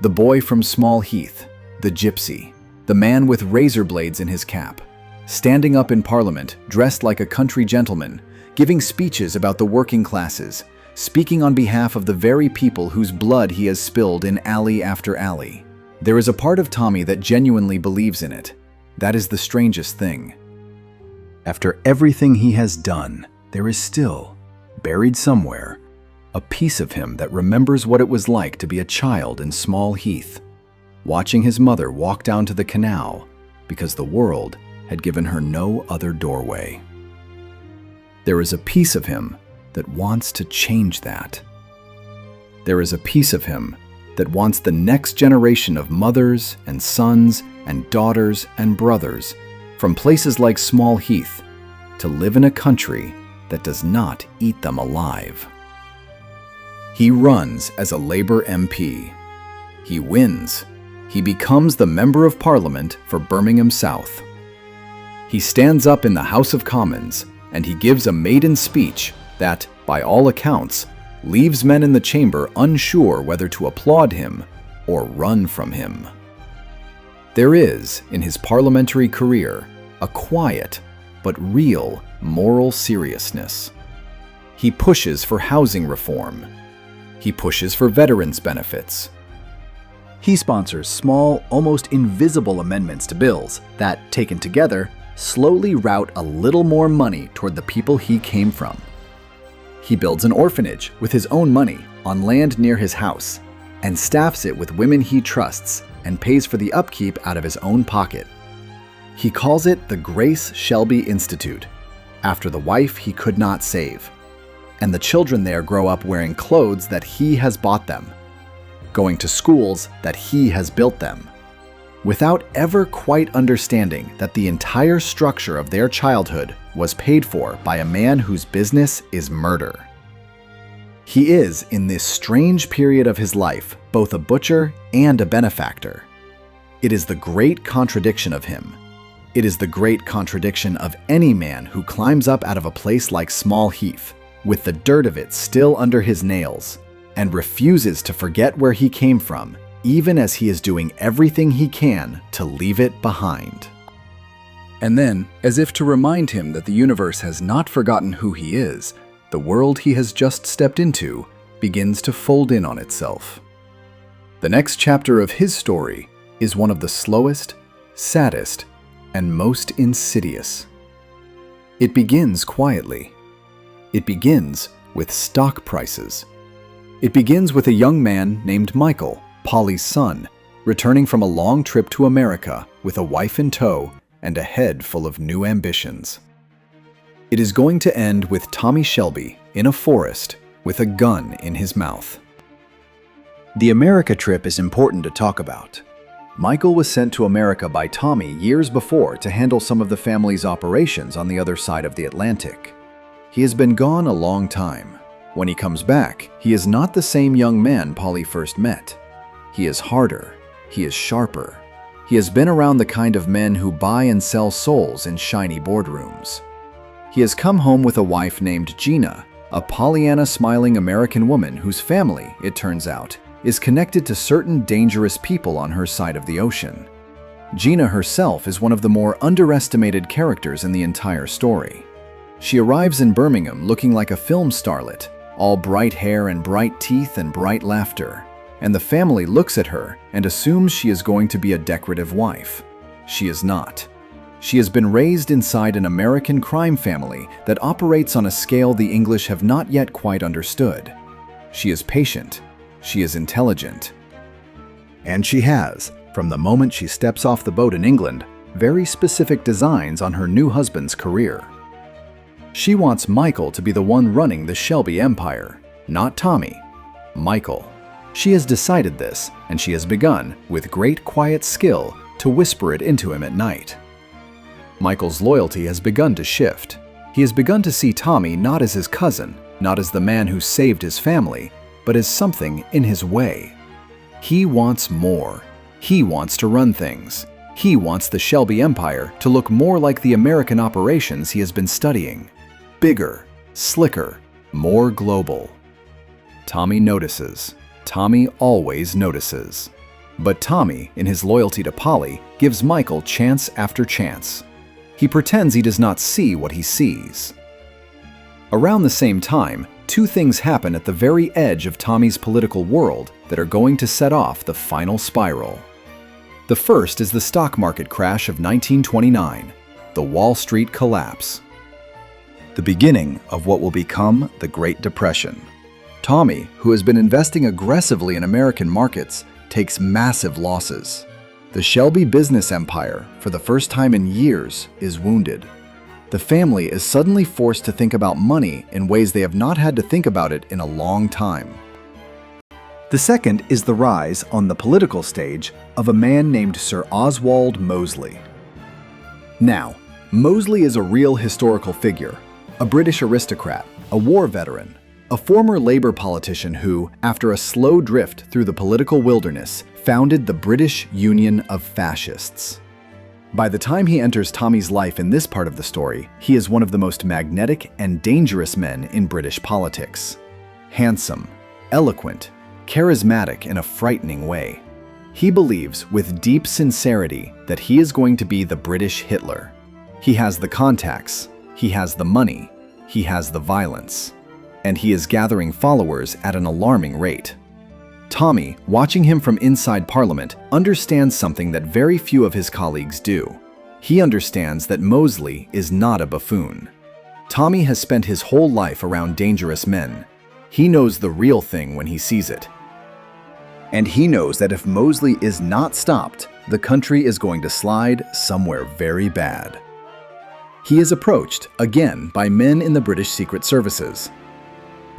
The boy from Small Heath, the gypsy, the man with razor blades in his cap, standing up in Parliament, dressed like a country gentleman, giving speeches about the working classes, speaking on behalf of the very people whose blood he has spilled in alley after alley. There is a part of Tommy that genuinely believes in it. That is the strangest thing. After everything he has done, there is still, buried somewhere, a piece of him that remembers what it was like to be a child in Small Heath, watching his mother walk down to the canal because the world had given her no other doorway. There is a piece of him that wants to change that. There is a piece of him that wants the next generation of mothers and sons and daughters and brothers from places like Small Heath to live in a country that does not eat them alive. He runs as a Labour MP. He wins. He becomes the Member of Parliament for Birmingham South. He stands up in the House of Commons and he gives a maiden speech that, by all accounts, leaves men in the chamber unsure whether to applaud him or run from him. There is, in his parliamentary career, a quiet but real moral seriousness. He pushes for housing reform. He pushes for veterans' benefits. He sponsors small, almost invisible amendments to bills that, taken together, slowly route a little more money toward the people he came from. He builds an orphanage with his own money on land near his house and staffs it with women he trusts and pays for the upkeep out of his own pocket. He calls it the Grace Shelby Institute, after the wife he could not save. And the children there grow up wearing clothes that he has bought them, going to schools that he has built them, without ever quite understanding that the entire structure of their childhood was paid for by a man whose business is murder. He is, in this strange period of his life, both a butcher and a benefactor. It is the great contradiction of him. It is the great contradiction of any man who climbs up out of a place like Small Heath, with the dirt of it still under his nails, and refuses to forget where he came from, even as he is doing everything he can to leave it behind. And then, as if to remind him that the universe has not forgotten who he is, the world he has just stepped into begins to fold in on itself. The next chapter of his story is one of the slowest, saddest, and most insidious. It begins quietly. It begins with stock prices. It begins with a young man named Michael, Polly's son, returning from a long trip to America with a wife in tow and a head full of new ambitions. It is going to end with Tommy Shelby in a forest with a gun in his mouth. The America trip is important to talk about. Michael was sent to America by Tommy years before to handle some of the family's operations on the other side of the Atlantic. He has been gone a long time. When he comes back, he is not the same young man Polly first met. He is harder. He is sharper. He has been around the kind of men who buy and sell souls in shiny boardrooms. He has come home with a wife named Gina, a Pollyanna-smiling American woman whose family, it turns out, is connected to certain dangerous people on her side of the ocean. Gina herself is one of the more underestimated characters in the entire story. She arrives in Birmingham looking like a film starlet, all bright hair and bright teeth and bright laughter, and the family looks at her and assumes she is going to be a decorative wife. She is not. She has been raised inside an American crime family that operates on a scale the English have not yet quite understood. She is patient. She is intelligent. And she has, from the moment she steps off the boat in England, very specific designs on her new husband's career. She wants Michael to be the one running the Shelby empire, not Tommy. Michael. She has decided this, and she has begun, with great quiet skill, to whisper it into him at night. Michael's loyalty has begun to shift. He has begun to see Tommy not as his cousin, not as the man who saved his family, but as something in his way. He wants more. He wants to run things. He wants the Shelby Empire to look more like the American operations he has been studying. Bigger, slicker, more global. Tommy notices. Tommy always notices. But Tommy, in his loyalty to Polly, gives Michael chance after chance. He pretends he does not see what he sees. Around the same time, two things happen at the very edge of Tommy's political world that are going to set off the final spiral. The first is the stock market crash of 1929, the Wall Street collapse. The beginning of what will become the Great Depression. Tommy, who has been investing aggressively in American markets, takes massive losses. The Shelby business empire, for the first time in years, is wounded. The family is suddenly forced to think about money in ways they have not had to think about it in a long time. The second is the rise on the political stage of a man named Sir Oswald Mosley. Now, Mosley is a real historical figure, a British aristocrat, a war veteran, a former Labour politician who, after a slow drift through the political wilderness, founded the British Union of Fascists. By the time he enters Tommy's life in this part of the story, he is one of the most magnetic and dangerous men in British politics. Handsome, eloquent, charismatic in a frightening way. He believes with deep sincerity that he is going to be the British Hitler. He has the contacts, he has the money, he has the violence, and he is gathering followers at an alarming rate. Tommy, watching him from inside Parliament, understands something that very few of his colleagues do. He understands that Mosley is not a buffoon. Tommy has spent his whole life around dangerous men. He knows the real thing when he sees it. And he knows that if Mosley is not stopped, the country is going to slide somewhere very bad. He is approached, again, by men in the British Secret Services.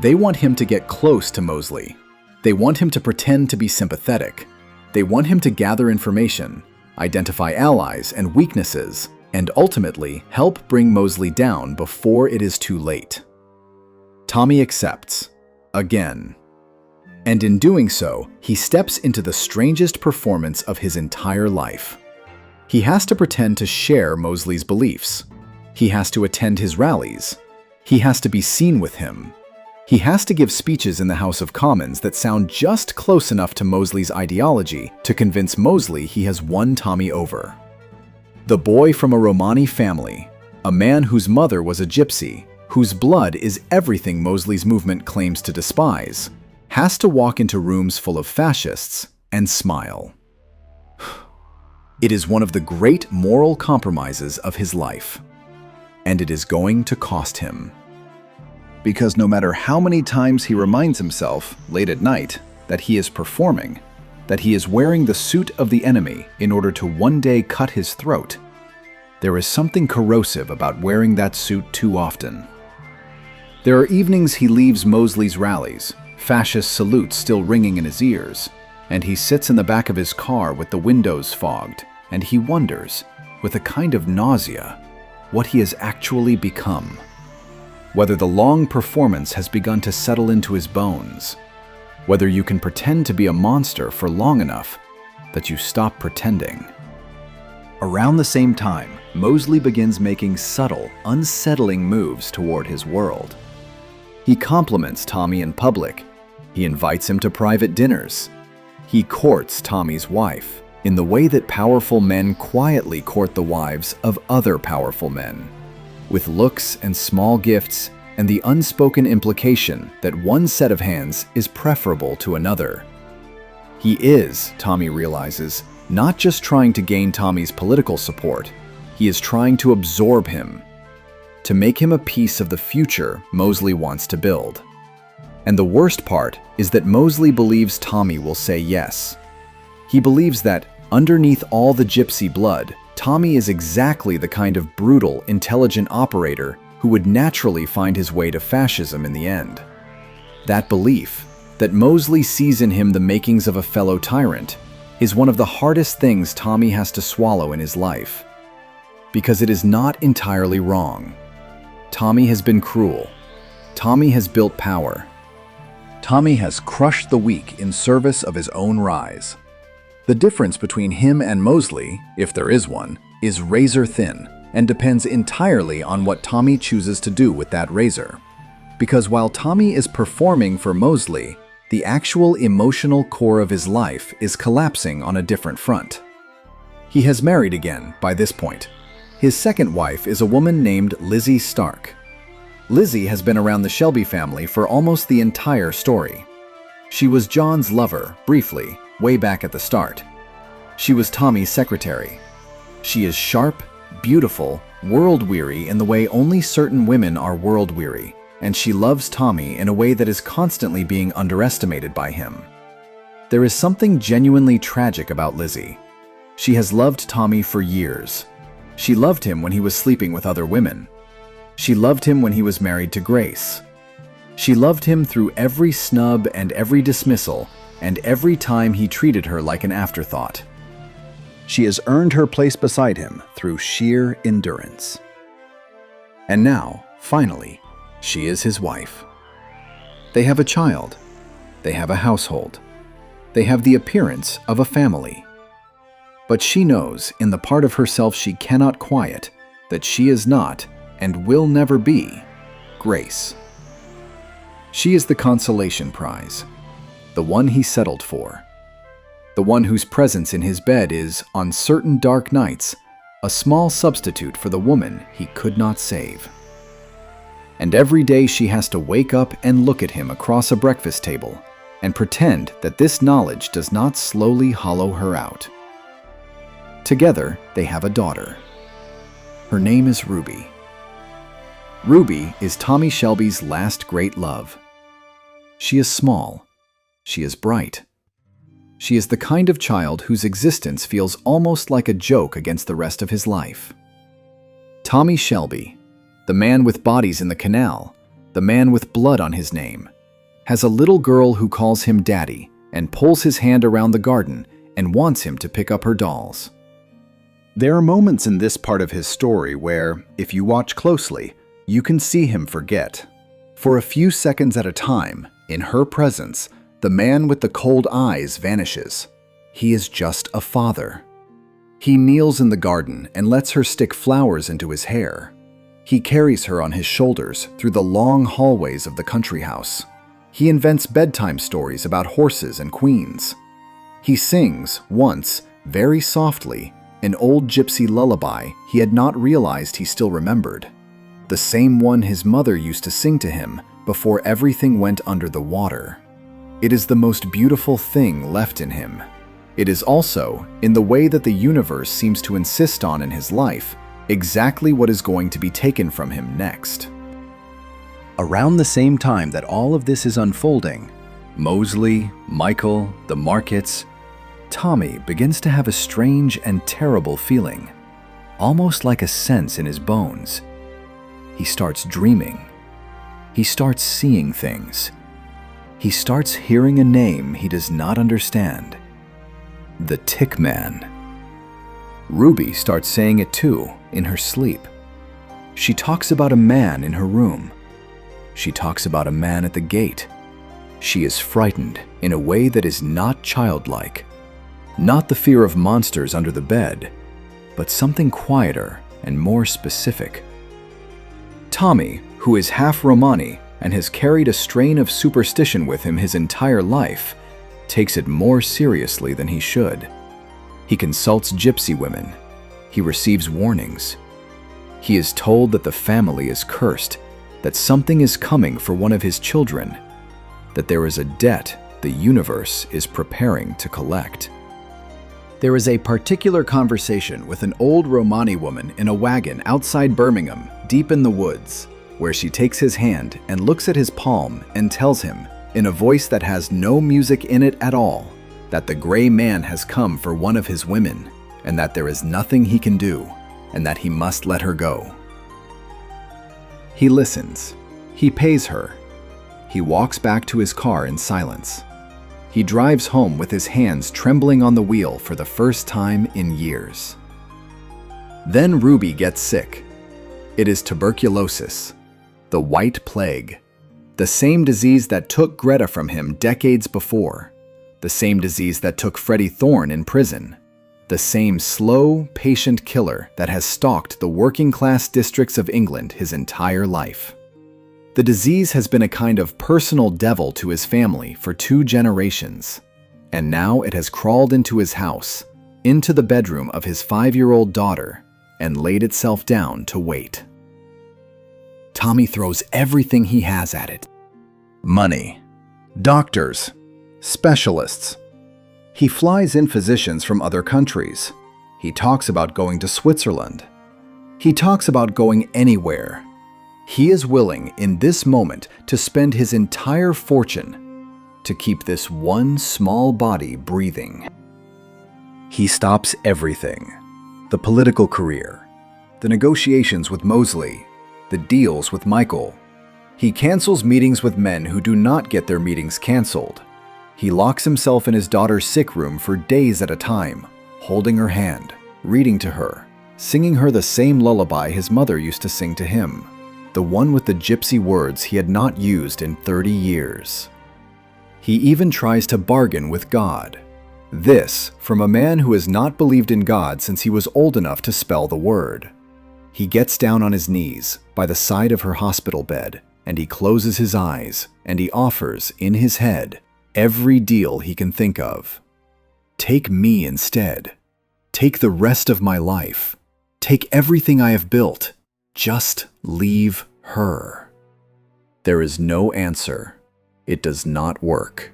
They want him to get close to Mosley. They want him to pretend to be sympathetic. They want him to gather information, identify allies and weaknesses, and ultimately help bring Mosley down before it is too late. Tommy accepts, again. And in doing so, he steps into the strangest performance of his entire life. He has to pretend to share Mosley's beliefs. He has to attend his rallies. He has to be seen with him. He has to give speeches in the House of Commons that sound just close enough to Mosley's ideology to convince Mosley he has won Tommy over. The boy from a Romani family, a man whose mother was a gypsy, whose blood is everything Mosley's movement claims to despise, has to walk into rooms full of fascists and smile. It is one of the great moral compromises of his life, and it is going to cost him. Because no matter how many times he reminds himself, late at night, that he is performing, that he is wearing the suit of the enemy in order to one day cut his throat, there is something corrosive about wearing that suit too often. There are evenings he leaves Mosley's rallies, fascist salutes still ringing in his ears, and he sits in the back of his car with the windows fogged, and he wonders, with a kind of nausea, what he has actually become. Whether the long performance has begun to settle into his bones, whether you can pretend to be a monster for long enough that you stop pretending. Around the same time, Mosley begins making subtle, unsettling moves toward his world. He compliments Tommy in public. He invites him to private dinners. He courts Tommy's wife in the way that powerful men quietly court the wives of other powerful men, with looks and small gifts and the unspoken implication that one set of hands is preferable to another. He is, Tommy realizes, not just trying to gain Tommy's political support, he is trying to absorb him, to make him a piece of the future Mosley wants to build. And the worst part is that Mosley believes Tommy will say yes. He believes that, underneath all the gypsy blood, Tommy is exactly the kind of brutal, intelligent operator who would naturally find his way to fascism in the end. That belief, That Mosley sees in him the makings of a fellow tyrant is one of the hardest things Tommy has to swallow in his life. Because it is not entirely wrong. Tommy has been cruel. Tommy has built power. Tommy has crushed the weak in service of his own rise. The difference between him and Mosley, if there is one, is razor thin and depends entirely on what Tommy chooses to do with that razor. Because while Tommy is performing for Mosley, the actual emotional core of his life is collapsing on a different front. He has married again by this point. His second wife is a woman named Lizzie Stark. Lizzie has been around the Shelby family for almost the entire story. She was John's lover, briefly, way back at the start. She was Tommy's secretary. She is sharp, beautiful, world-weary in the way only certain women are world-weary, and she loves Tommy in a way that is constantly being underestimated by him. There is something genuinely tragic about Lizzie. She has loved Tommy for years. She loved him when he was sleeping with other women. She loved him when he was married to Grace. She loved him through every snub and every dismissal, and every time he treated her like an afterthought. She has earned her place beside him through sheer endurance. And now, finally, she is his wife. They have a child. They have a household. They have the appearance of a family. But she knows, in the part of herself she cannot quiet, that she is not, and will never be, Grace. She is the consolation prize, the one he settled for, the one whose presence in his bed is, on certain dark nights, a small substitute for the woman he could not save. And every day she has to wake up and look at him across a breakfast table and pretend that this knowledge does not slowly hollow her out. Together, they have a daughter. Her name is Ruby. Ruby is Tommy Shelby's last great love. She is small. She is bright. She is the kind of child whose existence feels almost like a joke against the rest of his life. Tommy Shelby, the man with bodies in the canal, the man with blood on his name, has a little girl who calls him Daddy and pulls his hand around the garden and wants him to pick up her dolls. There are moments in this part of his story where, if you watch closely, you can see him forget. For a few seconds at a time, in her presence, the man with the cold eyes vanishes. He is just a father. He kneels in the garden and lets her stick flowers into his hair. He carries her on his shoulders through the long hallways of the country house. He invents bedtime stories about horses and queens. He sings, once, very softly, an old gypsy lullaby he had not realized he still remembered. The same one his mother used to sing to him before everything went under the water. It is the most beautiful thing left in him. It is also, in the way that the universe seems to insist on in his life, exactly what is going to be taken from him next. Around the same time that all of this is unfolding, Mosley, Michael, the markets, Tommy begins to have a strange and terrible feeling, almost like a sense in his bones. He starts dreaming. He starts seeing things. He starts hearing a name he does not understand. The Tick Man. Ruby starts saying it too, in her sleep. She talks about a man in her room. She talks about a man at the gate. She is frightened in a way that is not childlike. Not the fear of monsters under the bed, but something quieter and more specific. Tommy, who is half Romani and has carried a strain of superstition with him his entire life, takes it more seriously than he should. He consults gypsy women. He receives warnings. He is told that the family is cursed, that something is coming for one of his children, that there is a debt the universe is preparing to collect. There is a particular conversation with an old Romani woman in a wagon outside Birmingham, deep in the woods, where she takes his hand and looks at his palm and tells him, in a voice that has no music in it at all, that the gray man has come for one of his women, and that there is nothing he can do, and that he must let her go. He listens. He pays her. He walks back to his car in silence. He drives home with his hands trembling on the wheel for the first time in years. Then Ruby gets sick. It is tuberculosis, the White Plague, the same disease that took Greta from him decades before, the same disease that took Freddie Thorne in prison, the same slow, patient killer that has stalked the working-class districts of England his entire life. The disease has been a kind of personal devil to his family for 2 generations, and now it has crawled into his house, into the bedroom of his 5-year-old daughter, and laid itself down to wait. Tommy throws everything he has at it. Money, doctors, specialists. He flies in physicians from other countries. He talks about going to Switzerland. He talks about going anywhere. He is willing, in this moment, to spend his entire fortune to keep this one small body breathing. He stops everything. The political career, the negotiations with Mosley, the deals with Michael. He cancels meetings with men who do not get their meetings canceled. He locks himself in his daughter's sick room for days at a time, holding her hand, reading to her, singing her the same lullaby his mother used to sing to him, the one with the gypsy words he had not used in 30 years. He even tries to bargain with God. This from a man who has not believed in God since he was old enough to spell the word. He gets down on his knees by the side of her hospital bed, and he closes his eyes, and he offers, in his head, every deal he can think of. Take me instead. Take the rest of my life. Take everything I have built. Just leave her. There is no answer. It does not work.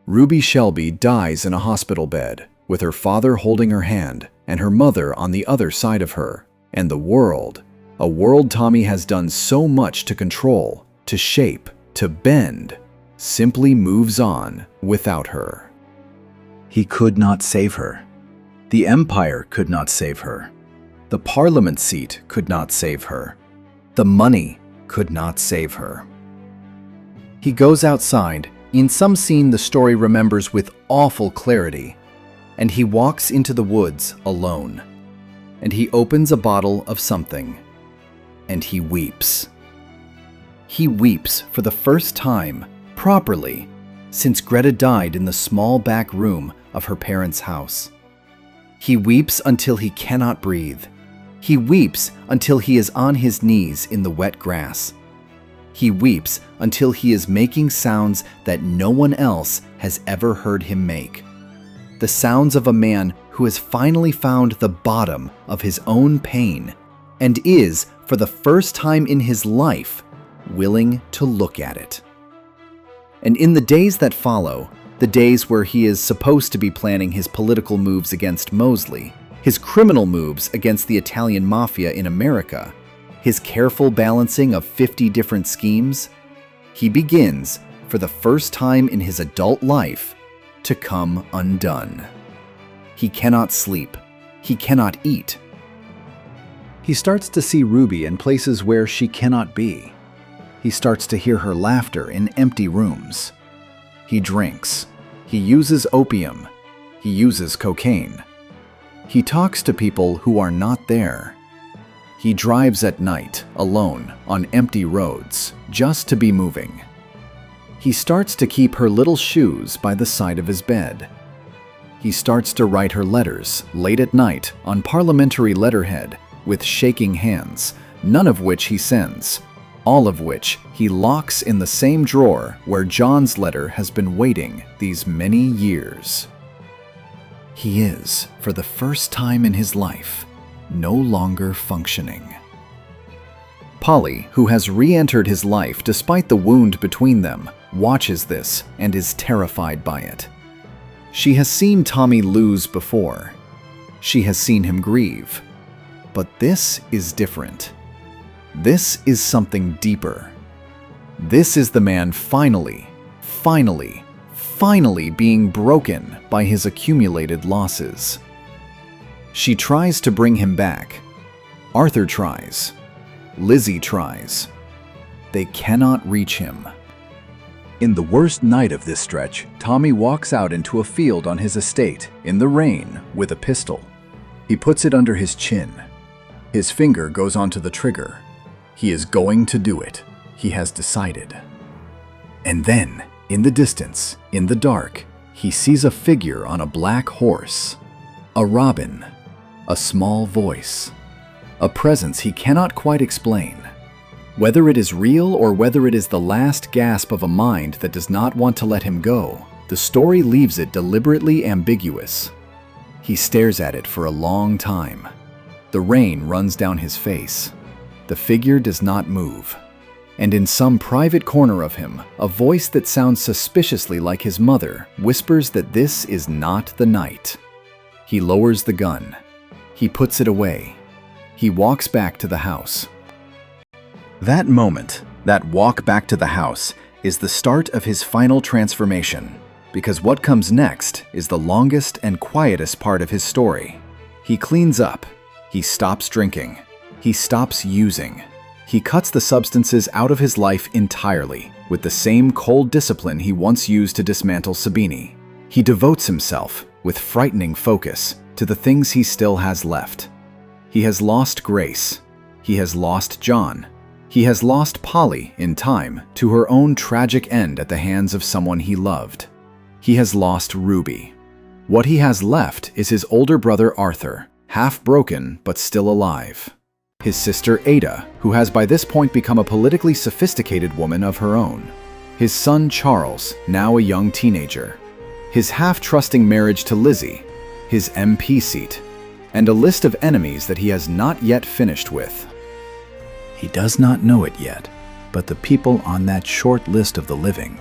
Ruby Shelby dies in a hospital bed, with her father holding her hand and her mother on the other side of her, and the world, a world Tommy has done so much to control, to shape, to bend, simply moves on without her. He could not save her. The Empire could not save her. The Parliament seat could not save her. The money could not save her. He goes outside. In some scene the story remembers with awful clarity, and he walks into the woods alone, and he opens a bottle of something, and he weeps. He weeps for the first time, properly, since Greta died in the small back room of her parents' house. He weeps until he cannot breathe. He weeps until he is on his knees in the wet grass. He weeps until he is making sounds that no one else has ever heard him make. The sounds of a man who has finally found the bottom of his own pain and is, for the first time in his life, willing to look at it. And in the days that follow, the days where he is supposed to be planning his political moves against Mosley, his criminal moves against the Italian mafia in America, his careful balancing of 50 different schemes, he begins, for the first time in his adult life, to come undone. He cannot sleep. He cannot eat. He starts to see Ruby in places where she cannot be. He starts to hear her laughter in empty rooms. He drinks. He uses opium. He uses cocaine. He talks to people who are not there. He drives at night, alone, on empty roads, just to be moving. He starts to keep her little shoes by the side of his bed. He starts to write her letters, late at night, on parliamentary letterhead, with shaking hands, none of which he sends, all of which he locks in the same drawer where John's letter has been waiting these many years. He is, for the first time in his life, no longer functioning. Polly, who has re-entered his life despite the wound between them, watches this and is terrified by it. She has seen Tommy lose before. She has seen him grieve. But this is different. This is something deeper. This is the man finally being broken by his accumulated losses. She tries to bring him back. Arthur tries. Lizzie tries. They cannot reach him. In the worst night of this stretch, Tommy walks out into a field on his estate, in the rain, with a pistol. He puts it under his chin. His finger goes onto the trigger. He is going to do it. He has decided. And then, in the distance, in the dark, he sees a figure on a black horse. A robin. A small voice. A presence he cannot quite explain. Whether it is real or whether it is the last gasp of a mind that does not want to let him go, the story leaves it deliberately ambiguous. He stares at it for a long time. The rain runs down his face. The figure does not move. And in some private corner of him, a voice that sounds suspiciously like his mother whispers that this is not the night. He lowers the gun. He puts it away. He walks back to the house. That moment, that walk back to the house, is the start of his final transformation, because what comes next is the longest and quietest part of his story. He cleans up. He stops drinking. He stops using. He cuts the substances out of his life entirely, with the same cold discipline he once used to dismantle Sabini. He devotes himself, with frightening focus, to the things he still has left. He has lost Grace. He has lost John. He has lost Polly, in time, to her own tragic end at the hands of someone he loved. He has lost Ruby. What he has left is his older brother Arthur, half broken but still alive. His sister Ada, who has by this point become a politically sophisticated woman of her own. His son Charles, now a young teenager. His half-trusting marriage to Lizzie. His MP seat. And a list of enemies that he has not yet finished with. He does not know it yet, but the people on that short list of the living,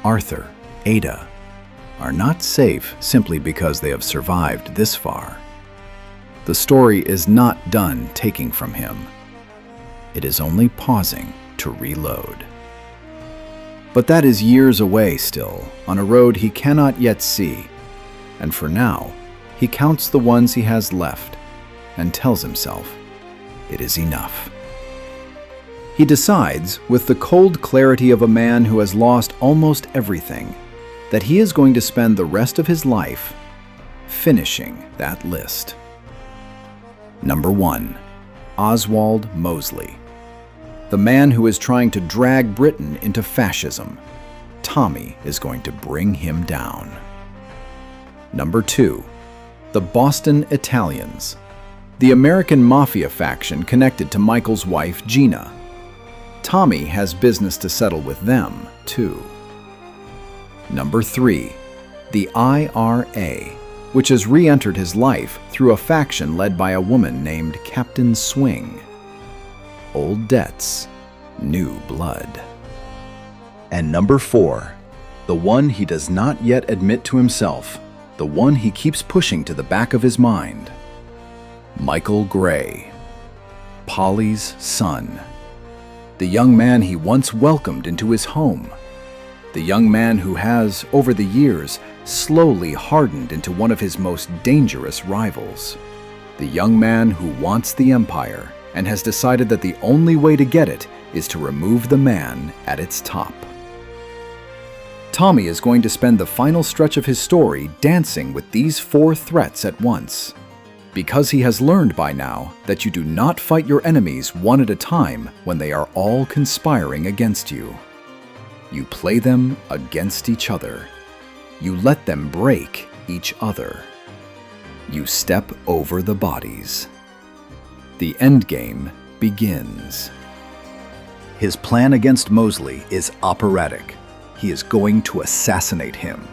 Arthur, Ada, are not safe simply because they have survived this far. The story is not done taking from him. It is only pausing to reload. But that is years away still, on a road he cannot yet see. And for now, he counts the ones he has left and tells himself it is enough. He decides, with the cold clarity of a man who has lost almost everything, that he is going to spend the rest of his life finishing that list. Number 1. Oswald Mosley. The man who is trying to drag Britain into fascism. Tommy is going to bring him down. Number 2. The Boston Italians. The American mafia faction connected to Michael's wife, Gina. Tommy has business to settle with them, too. Number 3. The IRA, which has re-entered his life through a faction led by a woman named Captain Swing. Old debts, new blood. And number 4, the one he does not yet admit to himself, the one he keeps pushing to the back of his mind. Michael Gray, Polly's son. The young man he once welcomed into his home. The young man who has, over the years, slowly hardened into one of his most dangerous rivals. The young man who wants the empire and has decided that the only way to get it is to remove the man at its top. Tommy is going to spend the final stretch of his story dancing with these 4 threats at once. Because he has learned by now that you do not fight your enemies one at a time when they are all conspiring against you. You play them against each other. You let them break each other. You step over the bodies. The endgame begins. His plan against Mosley is operatic. He is going to assassinate him.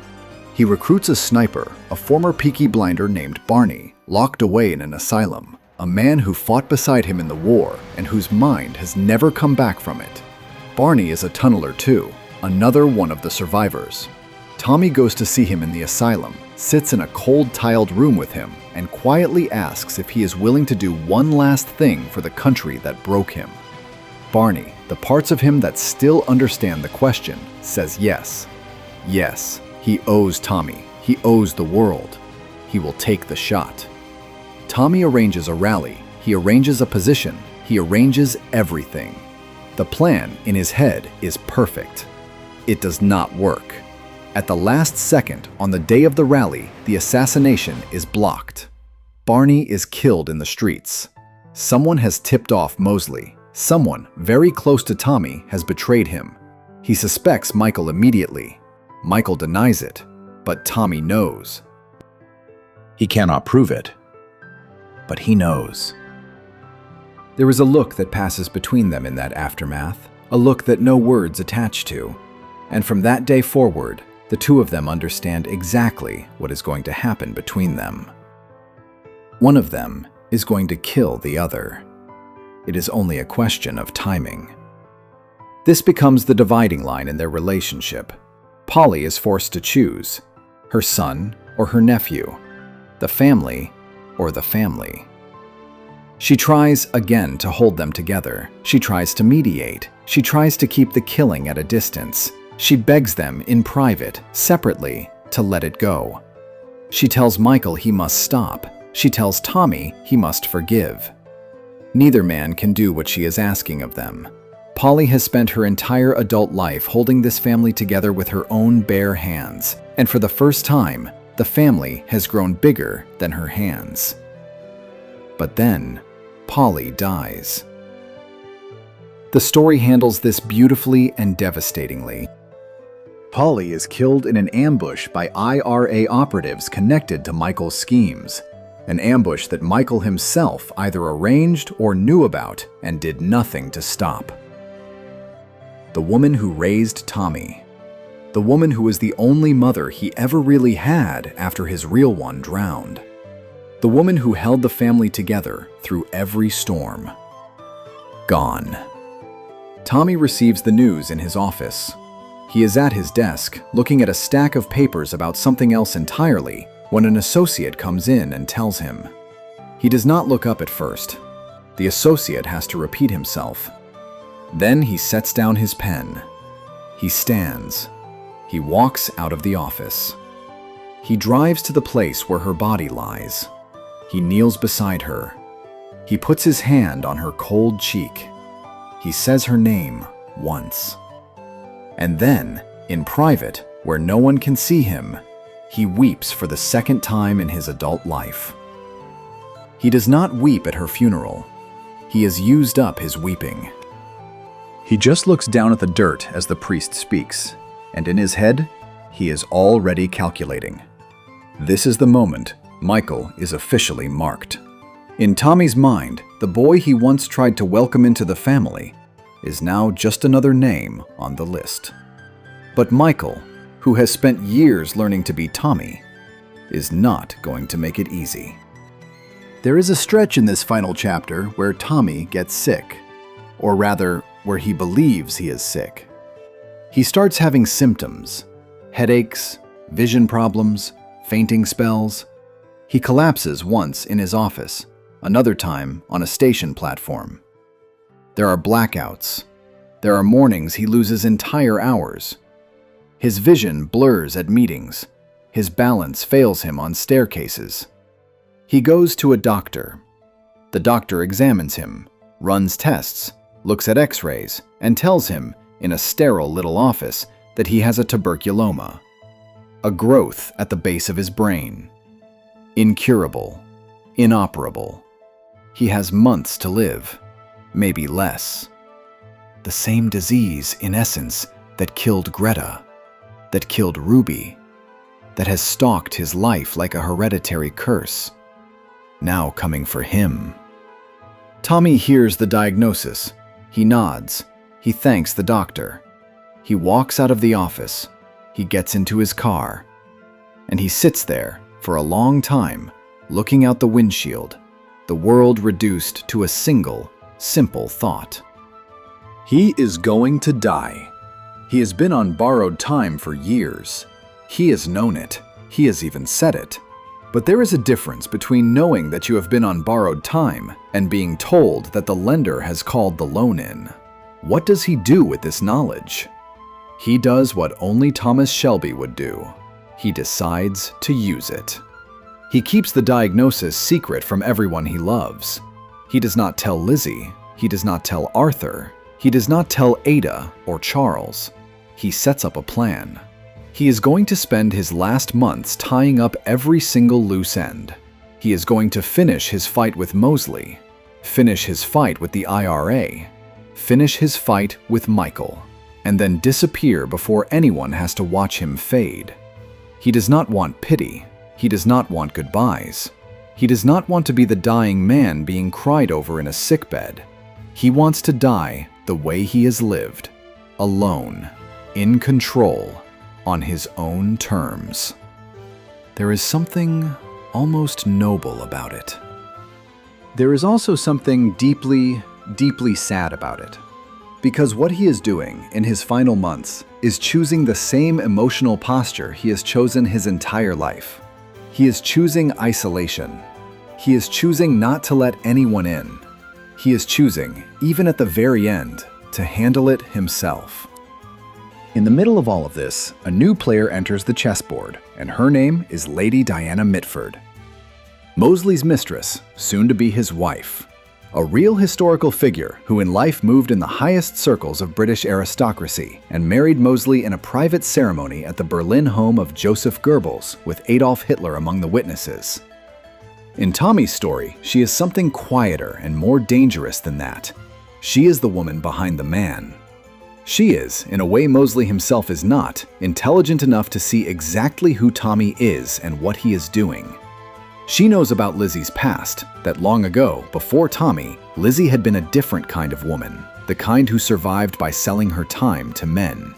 He recruits a sniper, a former Peaky Blinder named Barney, locked away in an asylum, a man who fought beside him in the war and whose mind has never come back from it. Barney is a tunneler too, another one of the survivors. Tommy goes to see him in the asylum, sits in a cold tiled room with him, and quietly asks if he is willing to do one last thing for the country that broke him. Barney, the parts of him that still understand the question, says yes. Yes, he owes Tommy. He owes the world. He will take the shot. Tommy arranges a rally. He arranges a position. He arranges everything. The plan in his head is perfect. It does not work. At the last second, on the day of the rally, the assassination is blocked. Barney is killed in the streets. Someone has tipped off Mosley. Someone very close to Tommy has betrayed him. He suspects Michael immediately. Michael denies it, but Tommy knows. He cannot prove it, but he knows. There is a look that passes between them in that aftermath, a look that no words attach to. And from that day forward, the two of them understand exactly what is going to happen between them. One of them is going to kill the other. It is only a question of timing. This becomes the dividing line in their relationship. Polly is forced to choose, her son or her nephew, the family or the family. She tries again to hold them together. She tries to mediate. She tries to keep the killing at a distance. She begs them in private, separately, to let it go. She tells Michael he must stop. She tells Tommy he must forgive. Neither man can do what she is asking of them. Polly has spent her entire adult life holding this family together with her own bare hands, and for the first time, the family has grown bigger than her hands. But then, Polly dies. The story handles this beautifully and devastatingly. Polly is killed in an ambush by IRA operatives connected to Michael's schemes. An ambush that Michael himself either arranged or knew about and did nothing to stop. The woman who raised Tommy. The woman who was the only mother he ever really had after his real one drowned. The woman who held the family together through every storm. Gone. Tommy receives the news in his office. He is at his desk, looking at a stack of papers about something else entirely, when an associate comes in and tells him. He does not look up at first. The associate has to repeat himself. Then he sets down his pen. He stands. He walks out of the office. He drives to the place where her body lies. He kneels beside her. He puts his hand on her cold cheek. He says her name once. And then, in private, where no one can see him, he weeps for the second time in his adult life. He does not weep at her funeral. He has used up his weeping. He just looks down at the dirt as the priest speaks, and in his head, he is already calculating. This is the moment Michael is officially marked. In Tommy's mind, the boy he once tried to welcome into the family is now just another name on the list. But Michael, who has spent years learning to be Tommy, is not going to make it easy. There is a stretch in this final chapter where Tommy gets sick, or rather, where he believes he is sick. He starts having symptoms, headaches, vision problems, fainting spells. He collapses once in his office, another time on a station platform. There are blackouts. There are mornings he loses entire hours. His vision blurs at meetings. His balance fails him on staircases. He goes to a doctor. The doctor examines him, runs tests, looks at x-rays, and tells him, in a sterile little office, that he has a tuberculoma, a growth at the base of his brain. Incurable, inoperable. He has months to live, maybe less. The same disease, in essence, that killed Greta, that killed Ruby, that has stalked his life like a hereditary curse, now coming for him. Tommy hears the diagnosis. He nods. He thanks the doctor. He walks out of the office. He gets into his car. And he sits there for a long time, looking out the windshield, the world reduced to a single, simple thought. He is going to die. He has been on borrowed time for years. He has known it. He has even said it. But there is a difference between knowing that you have been on borrowed time and being told that the lender has called the loan in. What does he do with this knowledge? He does what only Thomas Shelby would do. He decides to use it. He keeps the diagnosis secret from everyone he loves. He does not tell Lizzie. He does not tell Arthur. He does not tell Ada or Charles. He sets up a plan. He is going to spend his last months tying up every single loose end. He is going to finish his fight with Mosley, finish his fight with the IRA, finish his fight with Michael, and then disappear before anyone has to watch him fade. He does not want pity. He does not want goodbyes. He does not want to be the dying man being cried over in a sickbed. He wants to die the way he has lived, alone, in control, on his own terms. There is something almost noble about it. There is also something deeply, deeply sad about it. Because what he is doing in his final months is choosing the same emotional posture he has chosen his entire life. He is choosing isolation. He is choosing not to let anyone in. He is choosing, even at the very end, to handle it himself. In the middle of all of this, a new player enters the chessboard, and her name is Lady Diana Mitford. Mosley's mistress, soon to be his wife. A real historical figure who in life moved in the highest circles of British aristocracy and married Mosley in a private ceremony at the Berlin home of Joseph Goebbels with Adolf Hitler among the witnesses. In Tommy's story, she is something quieter and more dangerous than that. She is the woman behind the man. She is, in a way Mosley himself is not, intelligent enough to see exactly who Tommy is and what he is doing. She knows about Lizzie's past, that long ago, before Tommy, Lizzie had been a different kind of woman, the kind who survived by selling her time to men.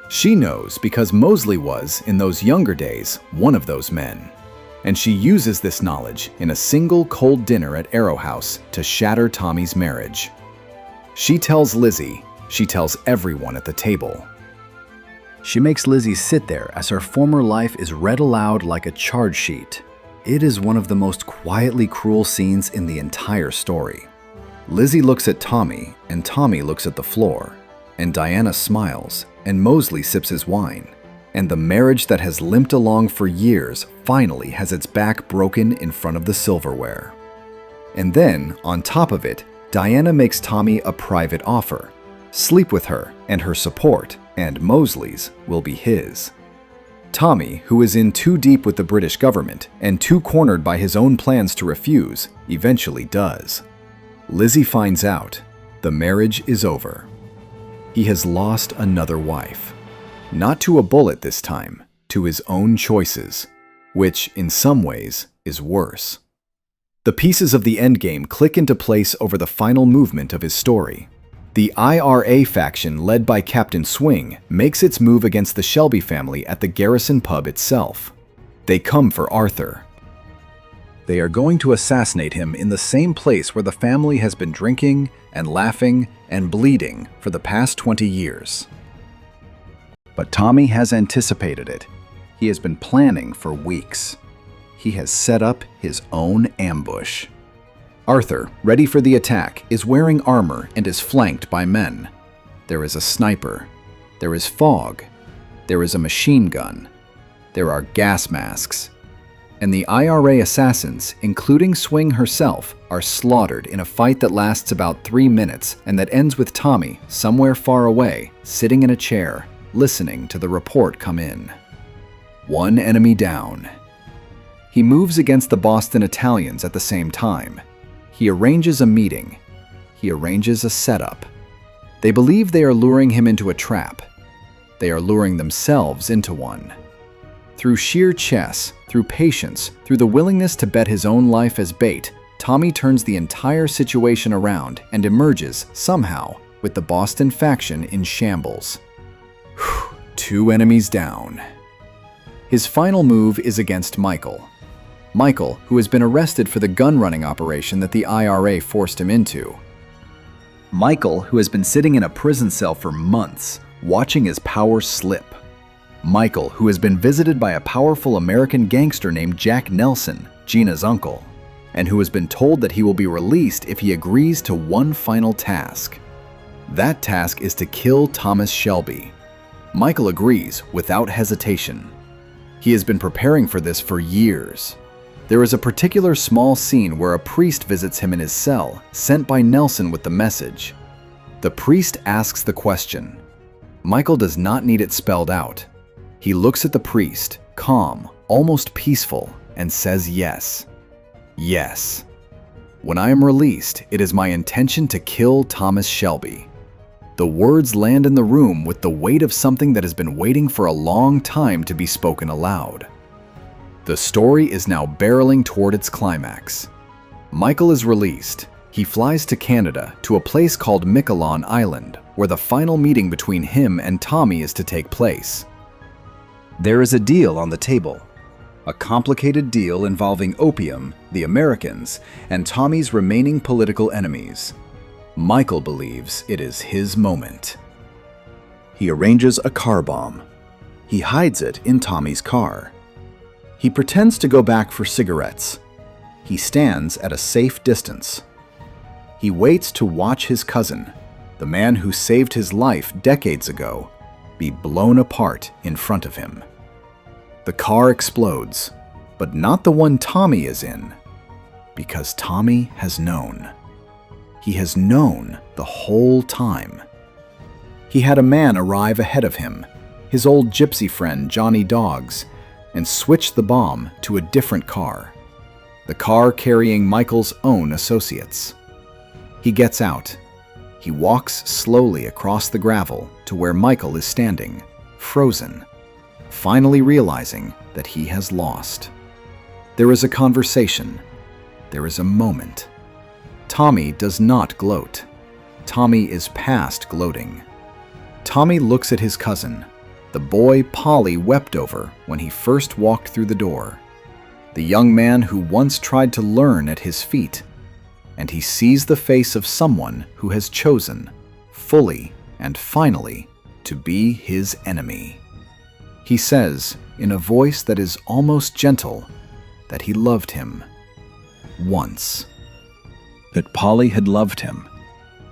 She knows because Mosley was, in those younger days, one of those men. And she uses this knowledge in a single cold dinner at Arrow House to shatter Tommy's marriage. She tells Lizzie, she tells everyone at the table. She makes Lizzie sit there as her former life is read aloud like a charge sheet. It is one of the most quietly cruel scenes in the entire story. Lizzie looks at Tommy, and Tommy looks at the floor, and Diana smiles, and Mosley sips his wine, and the marriage that has limped along for years finally has its back broken in front of the silverware. And then, on top of it, Diana makes Tommy a private offer. Sleep with her, and her support, and Mosley's, will be his. Tommy, who is in too deep with the British government and too cornered by his own plans to refuse, eventually does. Lizzie finds out. The marriage is over. He has lost another wife. Not to a bullet this time, to his own choices, which, in some ways, is worse. The pieces of the endgame click into place over the final movement of his story. The IRA faction led by Captain Swing makes its move against the Shelby family at the Garrison pub itself. They come for Arthur. They are going to assassinate him in the same place where the family has been drinking and laughing and bleeding for the past 20 years. But Tommy has anticipated it. He has been planning for weeks. He has set up his own ambush. Arthur, ready for the attack, is wearing armor and is flanked by men. There is a sniper. There is fog. There is a machine gun. There are gas masks. And the IRA assassins, including Swing herself, are slaughtered in a fight that lasts about 3 minutes and that ends with Tommy, somewhere far away, sitting in a chair, listening to the report come in. One enemy down. He moves against the Boston Italians at the same time. He arranges a meeting. He arranges a setup. They believe they are luring him into a trap. They are luring themselves into one. Through sheer chess, through patience, through the willingness to bet his own life as bait, Tommy turns the entire situation around and emerges, somehow, with the Boston faction in shambles. 2 enemies down. His final move is against Michael. Michael, who has been arrested for the gun-running operation that the IRA forced him into. Michael, who has been sitting in a prison cell for months, watching his power slip. Michael, who has been visited by a powerful American gangster named Jack Nelson, Gina's uncle, and who has been told that he will be released if he agrees to one final task. That task is to kill Thomas Shelby. Michael agrees without hesitation. He has been preparing for this for years. There is a particular small scene where a priest visits him in his cell, sent by Nelson with the message. The priest asks the question, Michael does not need it spelled out. He looks at the priest, calm, almost peaceful, and says yes. Yes. When I am released, it is my intention to kill Thomas Shelby. The words land in the room with the weight of something that has been waiting for a long time to be spoken aloud. The story is now barreling toward its climax. Michael is released. He flies to Canada, to a place called Miquelon Island, where the final meeting between him and Tommy is to take place. There is a deal on the table. A complicated deal involving opium, the Americans, and Tommy's remaining political enemies. Michael believes it is his moment. He arranges a car bomb. He hides it in Tommy's car. He pretends to go back for cigarettes. He stands at a safe distance. He waits to watch his cousin, the man who saved his life decades ago, be blown apart in front of him. The car explodes, but not the one Tommy is in, because Tommy has known. He has known the whole time. He had a man arrive ahead of him, his old gypsy friend Johnny Dogs, and switched the bomb to a different car, the car carrying Michael's own associates. He gets out. He walks slowly across the gravel to where Michael is standing, frozen, finally realizing that he has lost. There is a conversation. There is a moment. Tommy does not gloat. Tommy is past gloating. Tommy looks at his cousin, the boy Polly wept over when he first walked through the door, the young man who once tried to learn at his feet, and he sees the face of someone who has chosen, fully and finally, to be his enemy. He says, in a voice that is almost gentle, that he loved him once. That Polly had loved him.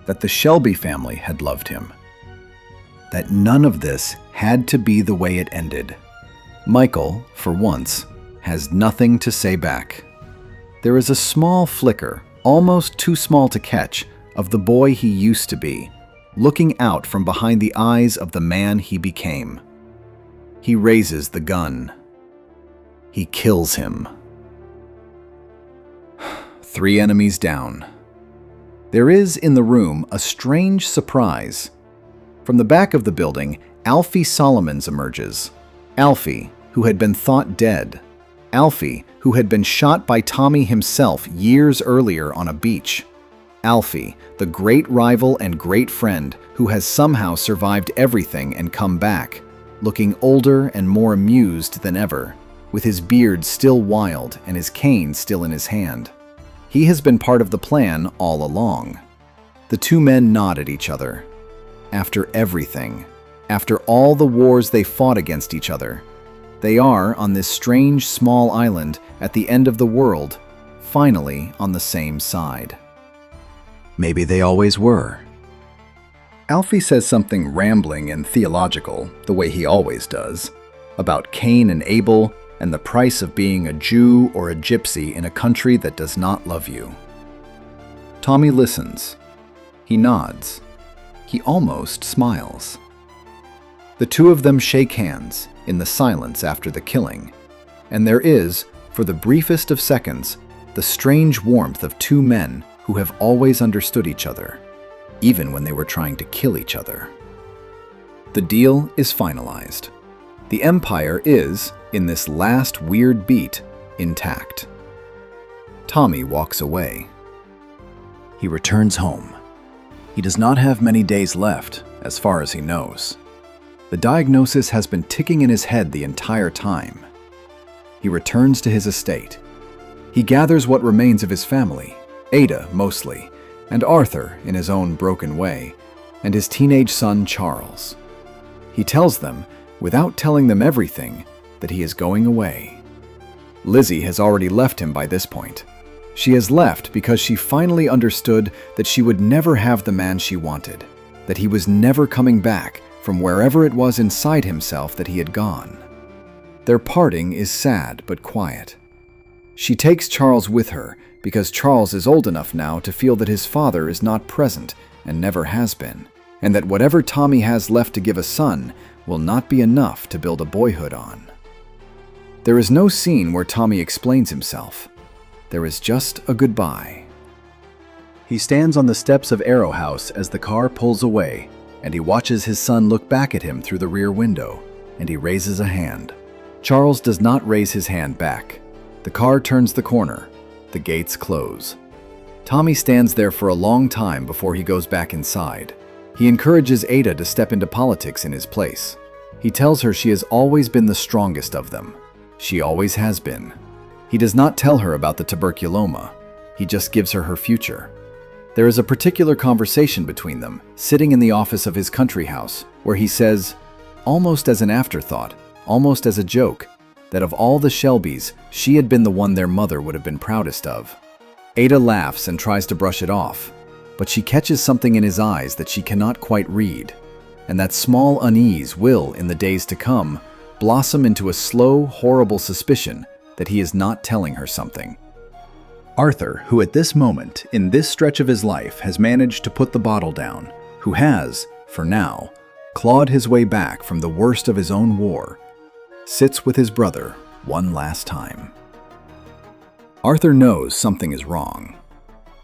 That the Shelby family had loved him. That none of this had to be the way it ended. Michael, for once, has nothing to say back. There is a small flicker, almost too small to catch, of the boy he used to be, looking out from behind the eyes of the man he became. He raises the gun. He kills him. 3 enemies down. There is in the room a strange surprise. From the back of the building, Alfie Solomons emerges. Alfie, who had been thought dead. Alfie, who had been shot by Tommy himself years earlier on a beach. Alfie, the great rival and great friend who has somehow survived everything and come back, looking older and more amused than ever, with his beard still wild and his cane still in his hand. He has been part of the plan all along. The 2 men nod at each other. After everything, after all the wars they fought against each other, they are on this strange small island at the end of the world, finally on the same side. Maybe they always were. Alfie says something rambling and theological, the way he always does, about Cain and Abel and the price of being a Jew or a gypsy in a country that does not love you. Tommy listens. He nods. He almost smiles. The 2 of them shake hands in the silence after the killing, and there is, for the briefest of seconds, the strange warmth of 2 men who have always understood each other, even when they were trying to kill each other. The deal is finalized. The Empire is, in this last weird beat, intact. Tommy walks away. He returns home. He does not have many days left, as far as he knows. The diagnosis has been ticking in his head the entire time. He returns to his estate. He gathers what remains of his family, Ada mostly, and Arthur in his own broken way, and his teenage son Charles. He tells them, without telling them everything, that he is going away. Lizzie has already left him by this point. She has left because she finally understood that she would never have the man she wanted, that he was never coming back from wherever it was inside himself that he had gone. Their parting is sad but quiet. She takes Charles with her because Charles is old enough now to feel that his father is not present and never has been, and that whatever Tommy has left to give a son will not be enough to build a boyhood on. There is no scene where Tommy explains himself. There is just a goodbye. He stands on the steps of Arrow House as the car pulls away, and he watches his son look back at him through the rear window, and he raises a hand. Charles does not raise his hand back. The car turns the corner. The gates close. Tommy stands there for a long time before he goes back inside. He encourages Ada to step into politics in his place. He tells her she has always been the strongest of them. She always has been. He does not tell her about the tuberculoma. He just gives her her future. There is a particular conversation between them, sitting in the office of his country house, where he says, almost as an afterthought, almost as a joke, that of all the Shelbys, she had been the one their mother would have been proudest of. Ada laughs and tries to brush it off, but she catches something in his eyes that she cannot quite read, and that small unease will, in the days to come, blossom into a slow, horrible suspicion that he is not telling her something. Arthur, who at this moment, in this stretch of his life, has managed to put the bottle down, who has, for now, clawed his way back from the worst of his own war, sits with his brother one last time. Arthur knows something is wrong.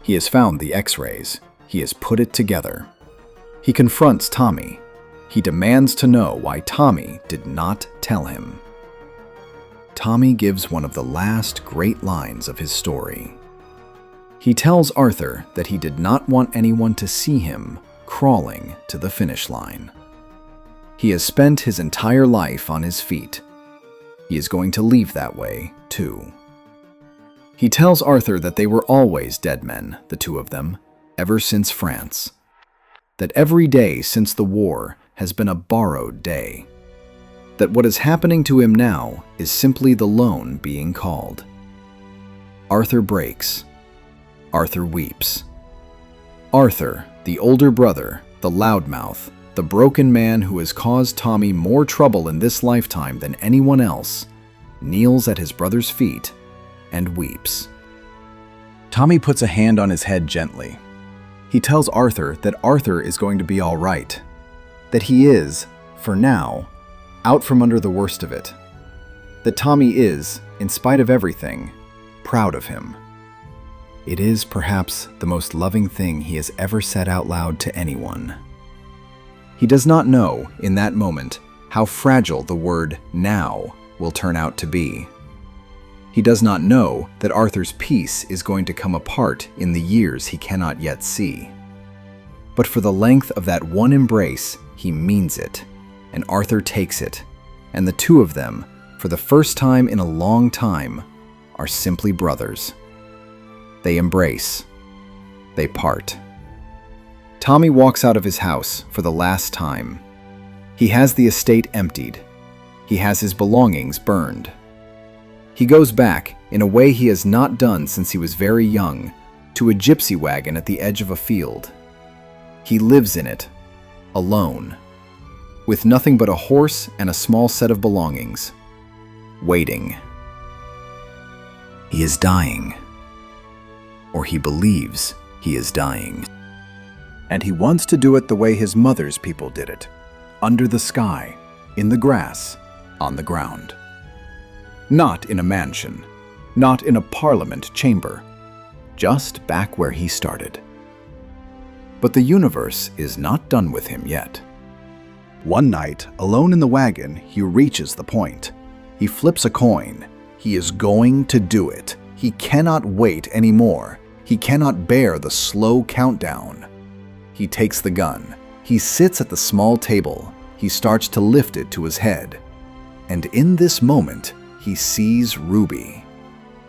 He has found the X-rays. He has put it together. He confronts Tommy. He demands to know why Tommy did not tell him. Tommy gives one of the last great lines of his story. He tells Arthur that he did not want anyone to see him crawling to the finish line. He has spent his entire life on his feet. He is going to leave that way, too. He tells Arthur that they were always dead men, the two of them, ever since France. That every day since the war has been a borrowed day. That what is happening to him now is simply the loan being called. Arthur breaks. Arthur weeps. Arthur, the older brother, the loudmouth, the broken man who has caused Tommy more trouble in this lifetime than anyone else, kneels at his brother's feet and weeps. Tommy puts a hand on his head gently. He tells Arthur that Arthur is going to be all right, that he is, for now, out from under the worst of it, that Tommy is, in spite of everything, proud of him. It is perhaps the most loving thing he has ever said out loud to anyone. He does not know, in that moment, how fragile the word now will turn out to be. He does not know that Arthur's peace is going to come apart in the years he cannot yet see. But for the length of that one embrace, he means it, and Arthur takes it, and the two of them, for the first time in a long time, are simply brothers. They embrace. They part. Tommy walks out of his house for the last time. He has the estate emptied. He has his belongings burned. He goes back, in a way he has not done since he was very young, to a gypsy wagon at the edge of a field. He lives in it, alone, with nothing but a horse and a small set of belongings, waiting. He is dying. Or he believes he is dying. And he wants to do it the way his mother's people did it, under the sky, in the grass, on the ground. Not in a mansion, not in a parliament chamber, just back where he started. But the universe is not done with him yet. One night, alone in the wagon, he reaches the point. He flips a coin. He is going to do it. He cannot wait anymore. He cannot bear the slow countdown. He takes the gun. He sits at the small table. He starts to lift it to his head. And in this moment, he sees Ruby,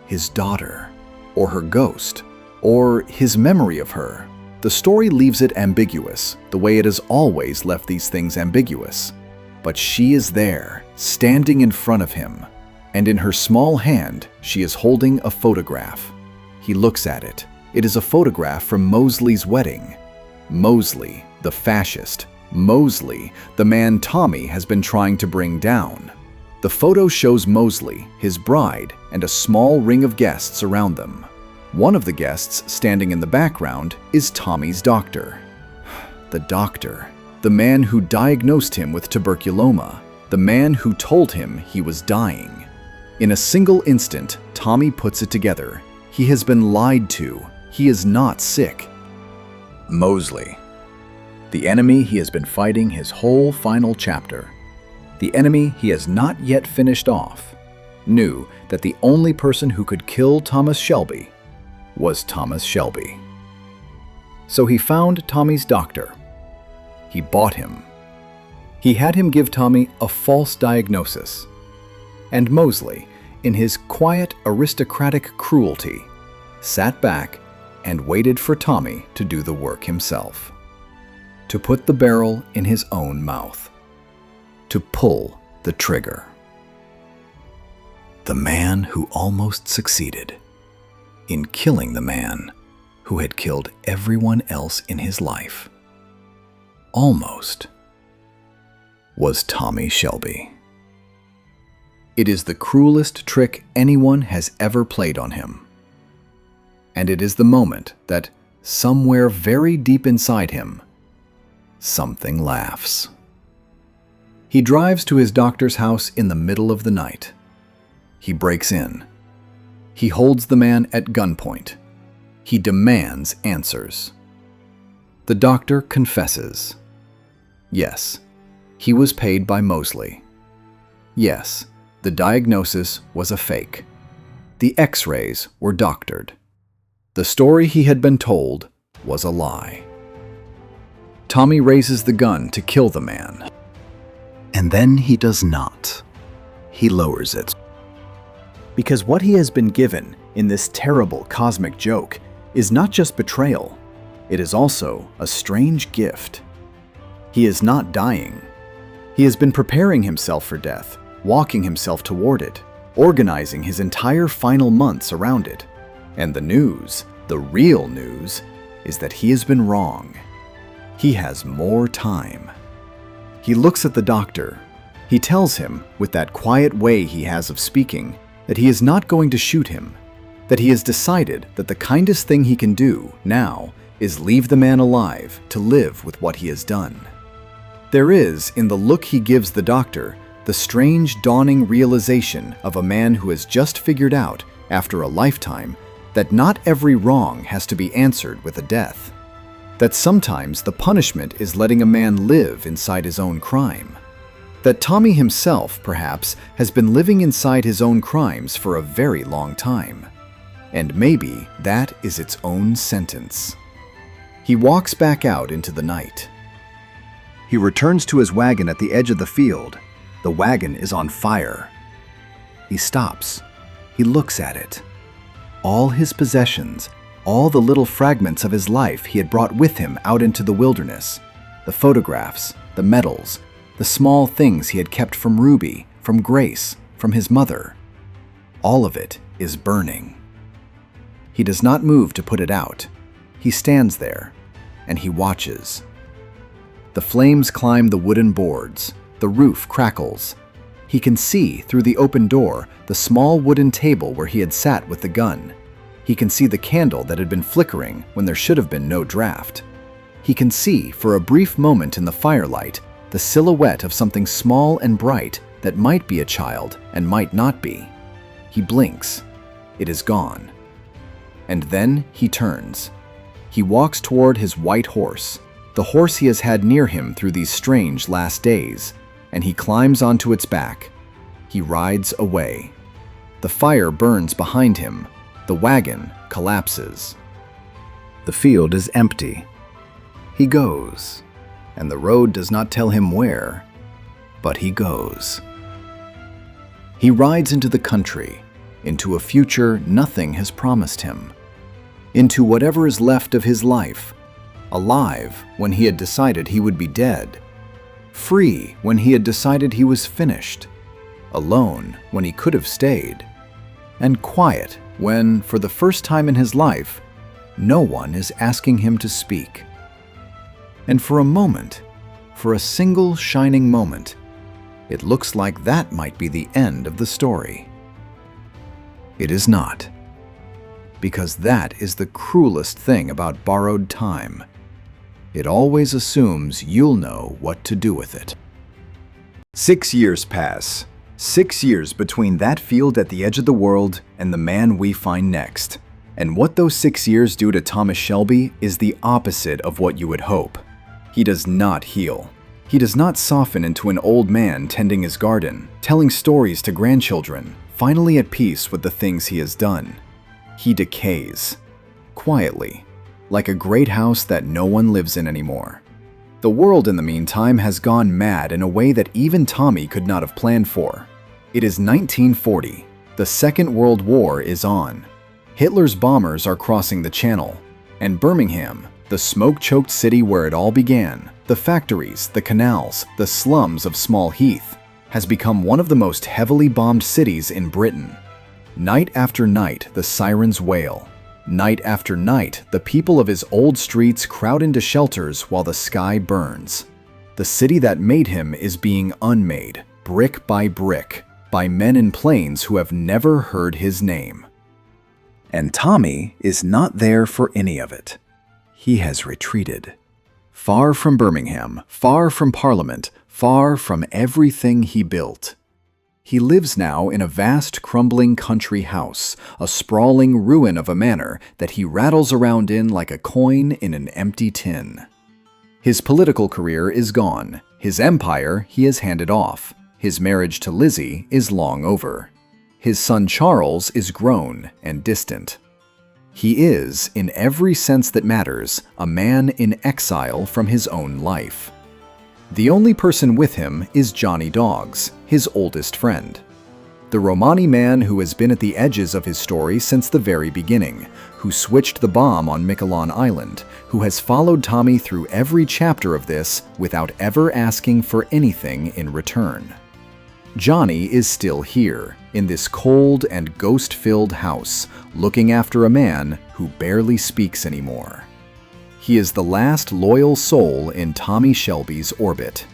his daughter, or her ghost, or his memory of her. The story leaves it ambiguous, the way it has always left these things ambiguous. But she is there, standing in front of him, and in her small hand, she is holding a photograph. He looks at it. It is a photograph from Mosley's wedding. Mosley, the fascist. Mosley, the man Tommy has been trying to bring down. The photo shows Mosley, his bride, and a small ring of guests around them. One of the guests standing in the background is Tommy's doctor. The doctor, the man who diagnosed him with tuberculoma, the man who told him he was dying. In a single instant, Tommy puts it together. He has been lied to. He is not sick. Mosley, the enemy he has been fighting his whole final chapter, the enemy he has not yet finished off, knew that the only person who could kill Thomas Shelby was Thomas Shelby. So he found Tommy's doctor. He bought him. He had him give Tommy a false diagnosis. And Mosley, in his quiet, aristocratic cruelty, sat back and waited for Tommy to do the work himself. To put the barrel in his own mouth. To pull the trigger. The man who almost succeeded in killing the man who had killed everyone else in his life, almost, was Tommy Shelby. It is the cruelest trick anyone has ever played on him. And it is the moment that, somewhere very deep inside him, something laughs. He drives to his doctor's house in the middle of the night. He breaks in. He holds the man at gunpoint. He demands answers. The doctor confesses. Yes, he was paid by Mosley. Yes, the diagnosis was a fake. The X-rays were doctored. The story he had been told was a lie. Tommy raises the gun to kill the man. And then he does not. He lowers it. Because what he has been given in this terrible cosmic joke is not just betrayal, it is also a strange gift. He is not dying. He has been preparing himself for death, walking himself toward it, organizing his entire final months around it. And the news, the real news, is that he has been wrong. He has more time. He looks at the doctor. He tells him, with that quiet way he has of speaking, that he is not going to shoot him, that he has decided that the kindest thing he can do now is leave the man alive to live with what he has done. There is, in the look he gives the doctor, the strange dawning realization of a man who has just figured out, after a lifetime, that not every wrong has to be answered with a death. That sometimes the punishment is letting a man live inside his own crime. That Tommy himself, perhaps, has been living inside his own crimes for a very long time. And maybe that is its own sentence. He walks back out into the night. He returns to his wagon at the edge of the field. The wagon is on fire. He stops. He looks at it. All his possessions, all the little fragments of his life he had brought with him out into the wilderness, the photographs, the medals, the small things he had kept from Ruby, from Grace, from his mother, all of it is burning. He does not move to put it out. He stands there, and he watches. The flames climb the wooden boards. The roof crackles. He can see, through the open door, the small wooden table where he had sat with the gun. He can see the candle that had been flickering when there should have been no draft. He can see, for a brief moment in the firelight, the silhouette of something small and bright that might be a child and might not be. He blinks. It is gone. And then he turns. He walks toward his white horse, the horse he has had near him through these strange last days, and he climbs onto its back. He rides away. The fire burns behind him. The wagon collapses. The field is empty. He goes, and the road does not tell him where, but he goes. He rides into the country, into a future nothing has promised him, into whatever is left of his life, alive when he had decided he would be dead, free when he had decided he was finished, alone when he could have stayed, and quiet when, for the first time in his life, no one is asking him to speak. And for a moment, for a single shining moment, it looks like that might be the end of the story. It is not, because that is the cruelest thing about borrowed time. It always assumes you'll know what to do with it. 6 years pass. 6 years between that field at the edge of the world and the man we find next. And what those 6 years do to Thomas Shelby is the opposite of what you would hope. He does not heal. He does not soften into an old man tending his garden, telling stories to grandchildren, finally at peace with the things he has done. He decays, quietly, like a great house that no one lives in anymore. The world, in the meantime, has gone mad in a way that even Tommy could not have planned for. It is 1940. The Second World War is on. Hitler's bombers are crossing the Channel, and Birmingham, the smoke-choked city where it all began, the factories, the canals, the slums of Small Heath, has become one of the most heavily bombed cities in Britain. Night after night, the sirens wail. Night after night, the people of his old streets crowd into shelters while the sky burns. The city that made him is being unmade, brick by brick, by men in planes who have never heard his name. And Tommy is not there for any of it. He has retreated. Far from Birmingham, far from Parliament, far from everything he built. He lives now in a vast, crumbling country house, a sprawling ruin of a manor that he rattles around in like a coin in an empty tin. His political career is gone. His empire he has handed off. His marriage to Lizzie is long over. His son Charles is grown and distant. He is, in every sense that matters, a man in exile from his own life. The only person with him is Johnny Dogs, his oldest friend. The Romani man who has been at the edges of his story since the very beginning, who switched the bomb on Miquelon Island, who has followed Tommy through every chapter of this without ever asking for anything in return. Johnny is still here, in this cold and ghost-filled house, looking after a man who barely speaks anymore. He is the last loyal soul in Tommy Shelby's orbit.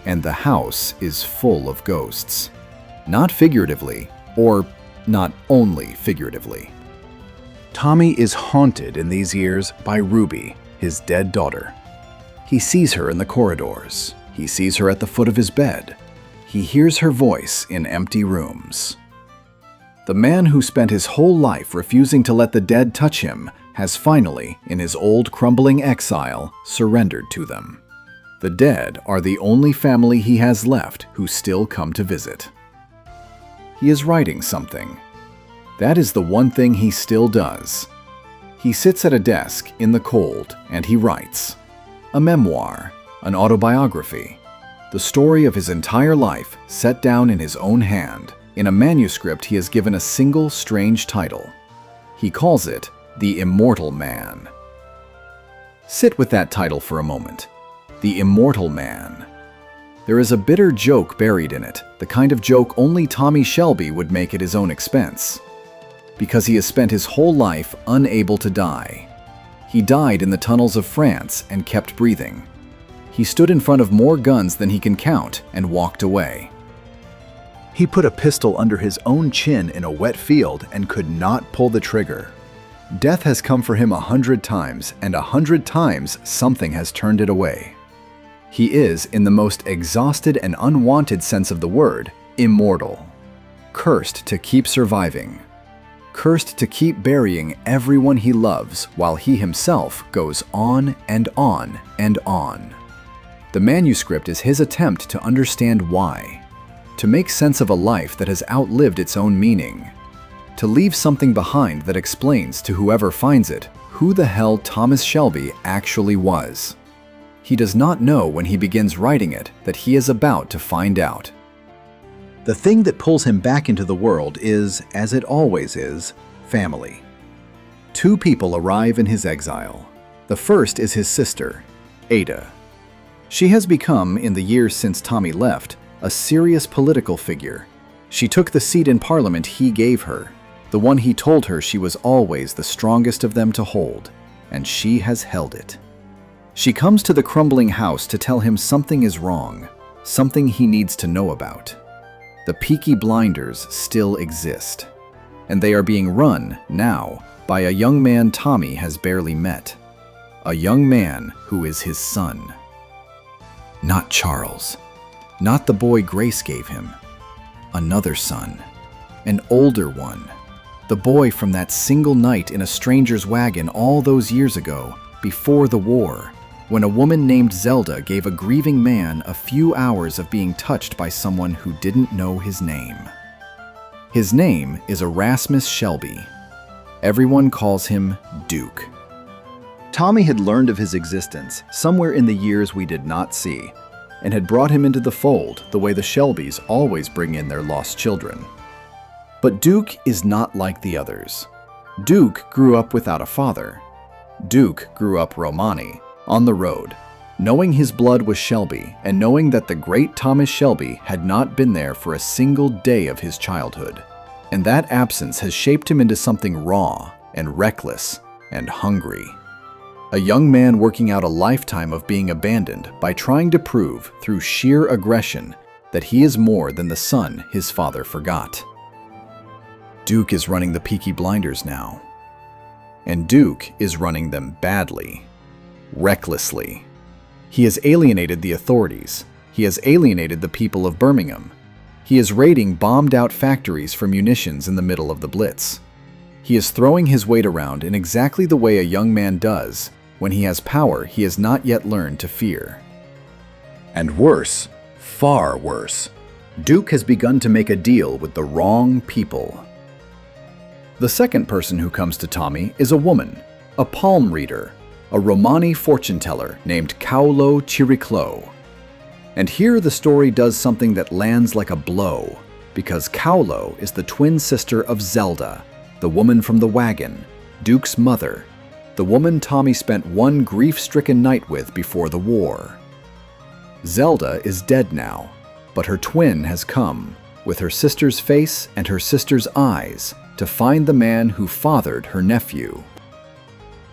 And the house is full of ghosts. Not figuratively, or not only figuratively. Tommy is haunted in these years by Ruby, his dead daughter. He sees her in the corridors. He sees her at the foot of his bed. He hears her voice in empty rooms. The man who spent his whole life refusing to let the dead touch him has finally, in his old crumbling exile, surrendered to them. The dead are the only family he has left who still come to visit. He is writing something. That is the one thing he still does. He sits at a desk in the cold and he writes. A memoir, an autobiography, the story of his entire life set down in his own hand, in a manuscript he has given a single strange title. He calls it The Immortal Man. Sit with that title for a moment. The Immortal Man. There is a bitter joke buried in it, the kind of joke only Tommy Shelby would make at his own expense. Because he has spent his whole life unable to die. He died in the tunnels of France and kept breathing. He stood in front of more guns than he can count and walked away. He put a pistol under his own chin in a wet field and could not pull the trigger. Death has come for him 100 times, and 100 times something has turned it away. He is, in the most exhausted and unwanted sense of the word, immortal. Cursed to keep surviving. Cursed to keep burying everyone he loves while he himself goes on and on and on. The manuscript is his attempt to understand why, to make sense of a life that has outlived its own meaning, to leave something behind that explains to whoever finds it who the hell Thomas Shelby actually was. He does not know when he begins writing it that he is about to find out. The thing that pulls him back into the world is, as it always is, family. Two people arrive in his exile. The first is his sister, Ada. She has become, in the years since Tommy left, a serious political figure. She took the seat in Parliament he gave her, the one he told her she was always the strongest of them to hold, and she has held it. She comes to the crumbling house to tell him something is wrong, something he needs to know about. The Peaky Blinders still exist, and they are being run, now, by a young man Tommy has barely met. a young man who is his son. Not Charles, not the boy Grace gave him. Another son, an older one, the boy from that single night in a stranger's wagon all those years ago, before the war, when a woman named Zelda gave a grieving man a few hours of being touched by someone who didn't know his name. His name is Erasmus Shelby. Everyone calls him Duke. Tommy had learned of his existence somewhere in the years we did not see, and had brought him into the fold the way the Shelbys always bring in their lost children. But Duke is not like the others. Duke grew up without a father. Duke grew up Romani, on the road, knowing his blood was Shelby and knowing that the great Thomas Shelby had not been there for a single day of his childhood. And that absence has shaped him into something raw and reckless and hungry. A young man working out a lifetime of being abandoned by trying to prove through sheer aggression that he is more than the son his father forgot. Duke is running the Peaky Blinders now. And Duke is running them badly. Recklessly. He has alienated the authorities. He has alienated the people of Birmingham. He is raiding bombed-out factories for munitions in the middle of the Blitz. He is throwing his weight around in exactly the way a young man does when he has power he has not yet learned to fear. And worse, far worse, Duke has begun to make a deal with the wrong people. The second person who comes to Tommy is a woman, a palm reader, a Romani fortune teller named Kaulo Chiriclo. And here the story does something that lands like a blow, because Kaulo is the twin sister of Zelda, the woman from the wagon, Duke's mother, the woman Tommy spent one grief-stricken night with before the war. Zelda is dead now, but her twin has come, with her sister's face and her sister's eyes, to find the man who fathered her nephew.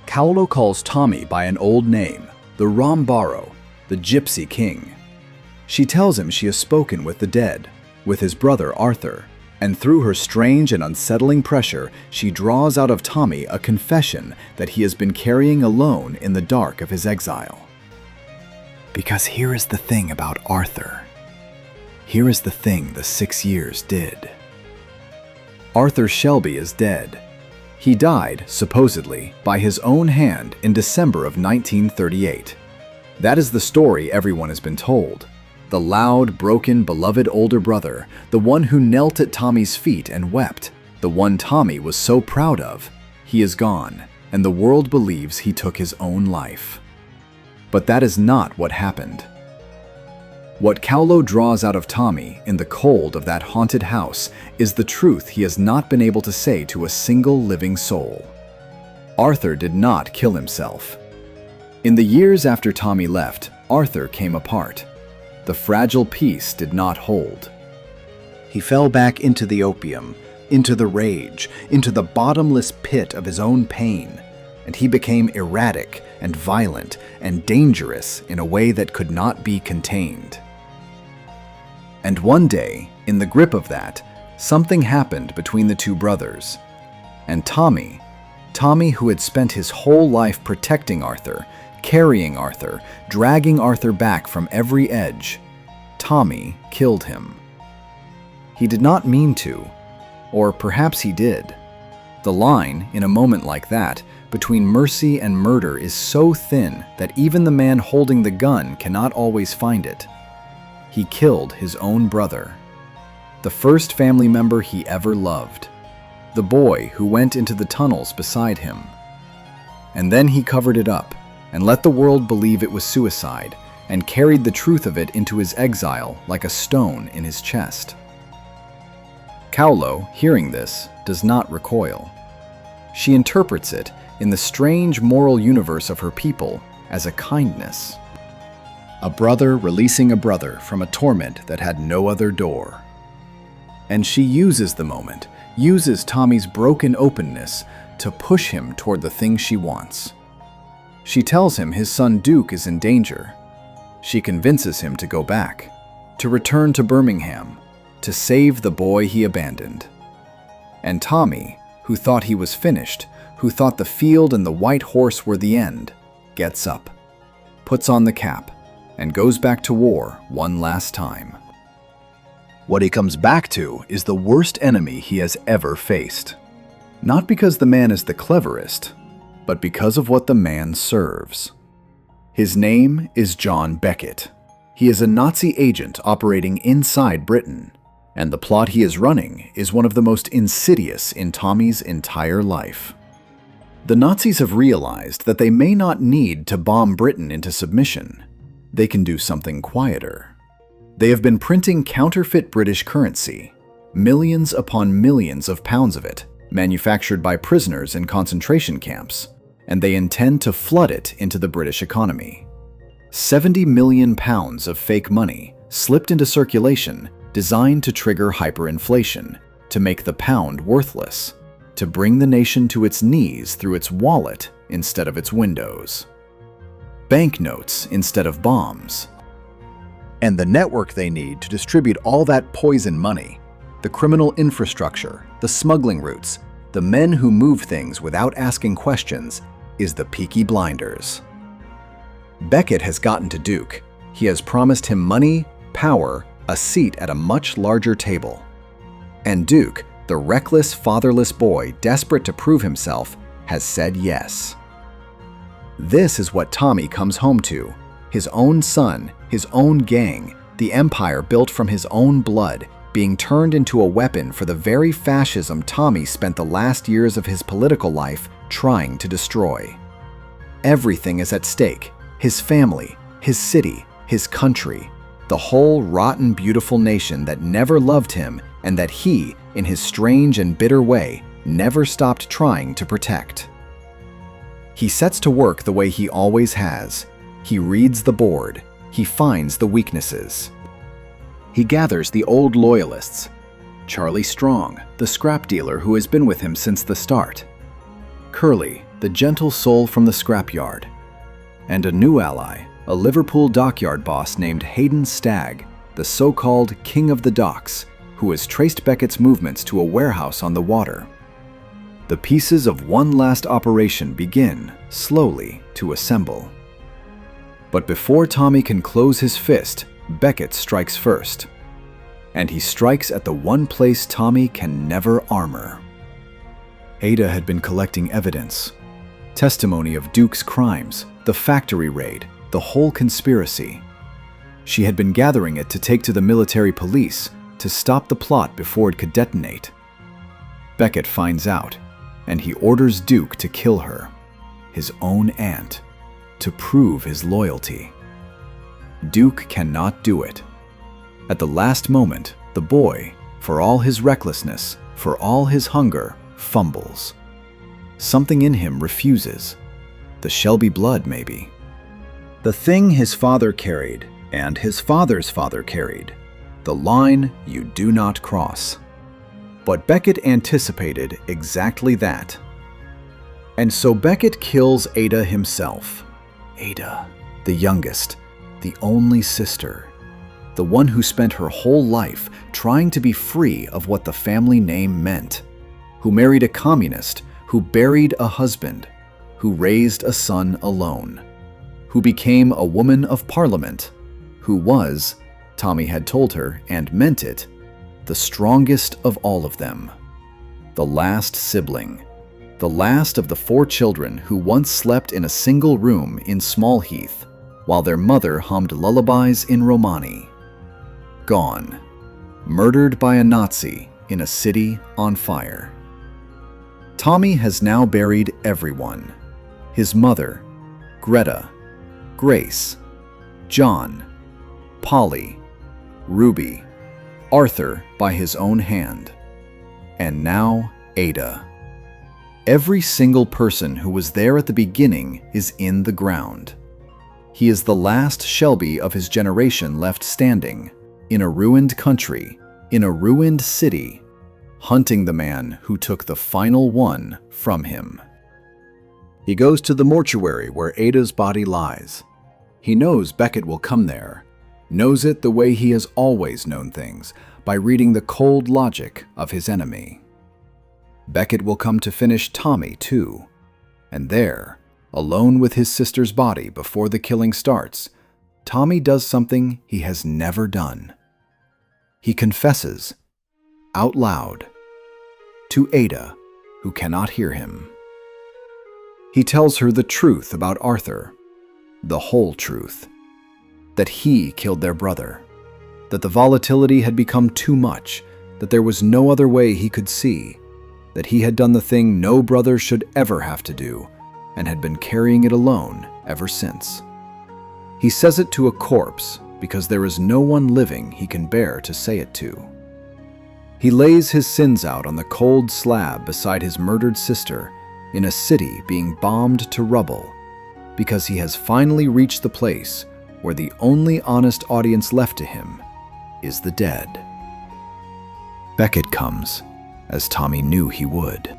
Kaulo calls Tommy by an old name, the Rambaro, the Gypsy King. She tells him she has spoken with the dead, with his brother Arthur, and through her strange and unsettling pressure, she draws out of Tommy a confession that he has been carrying alone in the dark of his exile. Because here is the thing about Arthur. Here is the thing the 6 years did. Arthur Shelby is dead. He died, supposedly, by his own hand in December of 1938. That is the story everyone has been told. The loud, broken, beloved older brother, the one who knelt at Tommy's feet and wept, the one Tommy was so proud of, he is gone, and the world believes he took his own life. But that is not what happened. What Kaulo draws out of Tommy in the cold of that haunted house is the truth he has not been able to say to a single living soul. Arthur did not kill himself. In the years after Tommy left, Arthur came apart. The fragile peace did not hold. He fell back into the opium, into the rage, into the bottomless pit of his own pain, and he became erratic and violent and dangerous in a way that could not be contained. And one day, in the grip of that, something happened between the two brothers. And Tommy, who had spent his whole life protecting Arthur, carrying Arthur, dragging Arthur back from every edge, Tommy killed him. He did not mean to, or perhaps he did. The line, in a moment like that, between mercy and murder is so thin that even the man holding the gun cannot always find it. He killed his own brother, the first family member he ever loved, the boy who went into the tunnels beside him. And then he covered it up and let the world believe it was suicide and carried the truth of it into his exile like a stone in his chest. Kaulo, hearing this, does not recoil. She interprets it in the strange moral universe of her people as a kindness. A brother releasing a brother from a torment that had no other door. And she uses the moment, uses Tommy's broken openness to push him toward the thing she wants. She tells him his son Duke is in danger. She convinces him to go back, to return to Birmingham, to save the boy he abandoned. And Tommy, who thought he was finished, who thought the field and the white horse were the end, gets up, puts on the cap, and goes back to war one last time. What he comes back to is the worst enemy he has ever faced. Not because the man is the cleverest, but because of what the man serves. His name is John Beckett. He is a Nazi agent operating inside Britain, and the plot he is running is one of the most insidious in Tommy's entire life. The Nazis have realized that they may not need to bomb Britain into submission. They can do something quieter. They have been printing counterfeit British currency, millions upon millions of pounds of it, manufactured by prisoners in concentration camps, and they intend to flood it into the British economy. 70 million pounds of fake money slipped into circulation, designed to trigger hyperinflation, to make the pound worthless, to bring the nation to its knees through its wallet instead of its windows. Banknotes instead of bombs. And the network they need to distribute all that poison money, the criminal infrastructure, the smuggling routes, the men who move things without asking questions, is the Peaky Blinders. Beckett has gotten to Duke. He has promised him money, power, a seat at a much larger table. And Duke, the reckless, fatherless boy desperate to prove himself, has said yes. This is what Tommy comes home to. His own son, his own gang, the empire built from his own blood, being turned into a weapon for the very fascism Tommy spent the last years of his political life trying to destroy. Everything is at stake: his family, his city, his country, the whole rotten, beautiful nation that never loved him and that he, in his strange and bitter way, never stopped trying to protect. He sets to work the way he always has. He reads the board. He finds the weaknesses. He gathers the old loyalists. Charlie Strong, the scrap dealer who has been with him since the start. Curly, the gentle soul from the scrapyard. And a new ally, a Liverpool dockyard boss named Hayden Stagg, the so-called King of the Docks, who has traced Beckett's movements to a warehouse on the water. The pieces of one last operation begin, slowly, to assemble. But before Tommy can close his fist, Beckett strikes first. And he strikes at the one place Tommy can never armor. Ada had been collecting evidence. Testimony of Duke's crimes, the factory raid, the whole conspiracy. She had been gathering it to take to the military police to stop the plot before it could detonate. Beckett finds out, and he orders Duke to kill her, his own aunt, to prove his loyalty. Duke cannot do it. At the last moment, the boy, for all his recklessness, for all his hunger, fumbles. Something in him refuses. The Shelby blood, maybe. The thing his father carried, and his father's father carried. The line you do not cross. But Beckett anticipated exactly that. And so Beckett kills Ada himself. Ada, the youngest, the only sister, the one who spent her whole life trying to be free of what the family name meant, who married a communist, who buried a husband, who raised a son alone, who became a woman of parliament, who was, Tommy had told her and meant it, the strongest of all of them, the last sibling, the last of the 4 children who once slept in a single room in Smallheath, while their mother hummed lullabies in Romani. Gone. Murdered by a Nazi in a city on fire. Tommy has now buried everyone. His mother, Greta, Grace, John, Polly, Ruby, Arthur by his own hand, and now Ada. Every single person who was there at the beginning is in the ground. He is the last Shelby of his generation left standing, in a ruined country, in a ruined city, hunting the man who took the final one from him. He goes to the mortuary where Ada's body lies. He knows Beckett will come there, knows it the way he has always known things, by reading the cold logic of his enemy. Beckett will come to finish Tommy too, and there, Alone with his sister's body before the killing starts, Tommy does something he has never done. He confesses, out loud, to Ada, who cannot hear him. He tells her the truth about Arthur, the whole truth, that he killed their brother, that the volatility had become too much, that there was no other way he could see, that he had done the thing no brother should ever have to do, and had been carrying it alone ever since. He says it to a corpse because there is no one living he can bear to say it to. He lays his sins out on the cold slab beside his murdered sister in a city being bombed to rubble because he has finally reached the place where the only honest audience left to him is the dead. Beckett comes, as Tommy knew he would.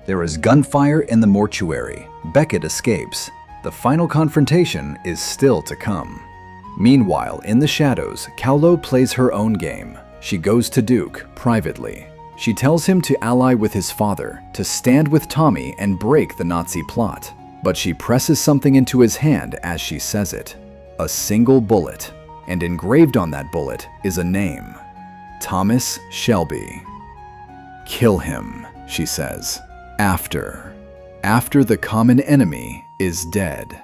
There is gunfire in the mortuary. Beckett escapes. The final confrontation is still to come. Meanwhile, in the shadows, Cowlow plays her own game. She goes to Duke, privately. She tells him to ally with his father, to stand with Tommy and break the Nazi plot. But she presses something into his hand as she says it. A single bullet. And engraved on that bullet is a name. Thomas Shelby. Kill him, she says. After the common enemy is dead.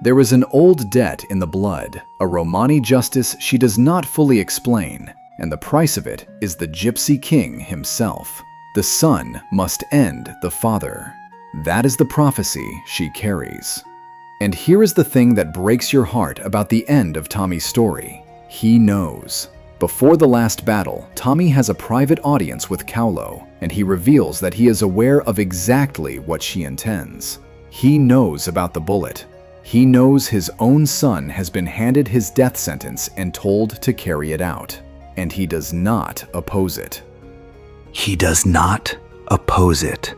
There is an old debt in the blood, a Romani justice she does not fully explain, and the price of it is the Gypsy King himself. The son must end the father. That is the prophecy she carries. And here is the thing that breaks your heart about the end of Tommy's story. He knows. Before the last battle, Tommy has a private audience with Cowlow, and he reveals that he is aware of exactly what she intends. He knows about the bullet. He knows his own son has been handed his death sentence and told to carry it out, and he does not oppose it. He does not oppose it.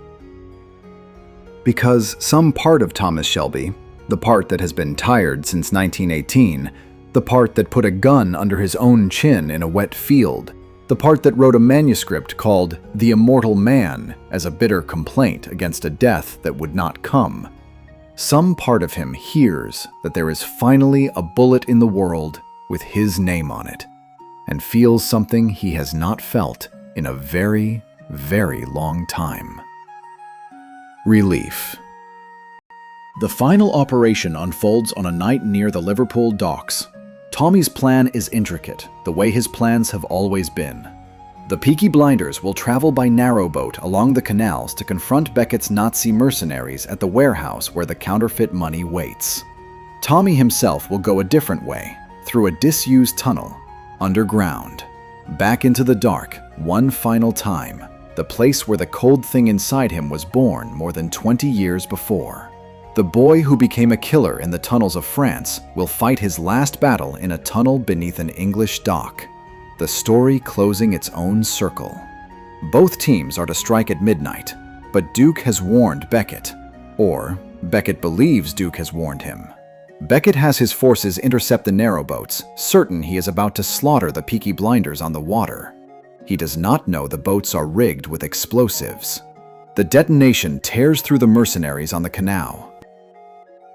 Because some part of Thomas Shelby, the part that has been tired since 1918, the part that put a gun under his own chin in a wet field, the part that wrote a manuscript called The Immortal Man as a bitter complaint against a death that would not come. Some part of him hears that there is finally a bullet in the world with his name on it, and feels something he has not felt in a very, very long time. Relief. The final operation unfolds on a night near the Liverpool docks. Tommy's plan is intricate, the way his plans have always been. The Peaky Blinders will travel by narrowboat along the canals to confront Beckett's Nazi mercenaries at the warehouse where the counterfeit money waits. Tommy himself will go a different way, through a disused tunnel, underground, back into the dark, one final time, the place where the cold thing inside him was born more than 20 years before. The boy who became a killer in the tunnels of France will fight his last battle in a tunnel beneath an English dock. The story closing its own circle. Both teams are to strike at midnight, but Duke has warned Beckett. Or, Beckett believes Duke has warned him. Beckett has his forces intercept the narrowboats, certain he is about to slaughter the Peaky Blinders on the water. He does not know the boats are rigged with explosives. The detonation tears through the mercenaries on the canal.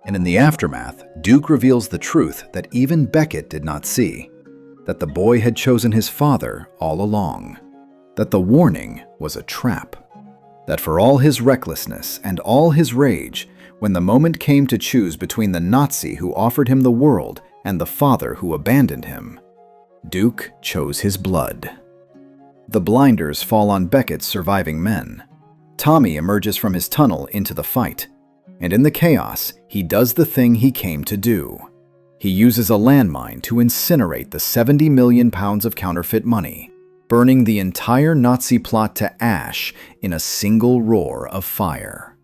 And in the aftermath, Duke reveals the truth that even Beckett did not see. That the boy had chosen his father all along. That the warning was a trap. That for all his recklessness and all his rage, when the moment came to choose between the Nazi who offered him the world and the father who abandoned him, Duke chose his blood. The blinders fall on Beckett's surviving men. Tommy emerges from his tunnel into the fight, and in the chaos, he does the thing he came to do. He uses a landmine to incinerate the 70 million pounds of counterfeit money, burning the entire Nazi plot to ash in a single roar of fire.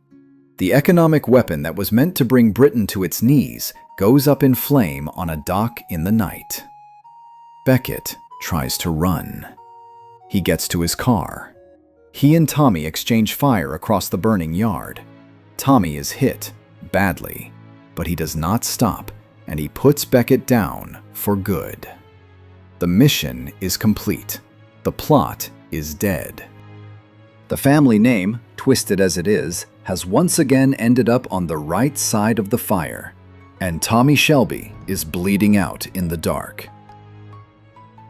The economic weapon that was meant to bring Britain to its knees goes up in flame on a dock in the night. Beckett tries to run. He gets to his car. He and Tommy exchange fire across the burning yard. Tommy is hit, badly, but he does not stop, and he puts Beckett down for good. The mission is complete. The plot is dead. The family name, twisted as it is, has once again ended up on the right side of the fire, and Tommy Shelby is bleeding out in the dark.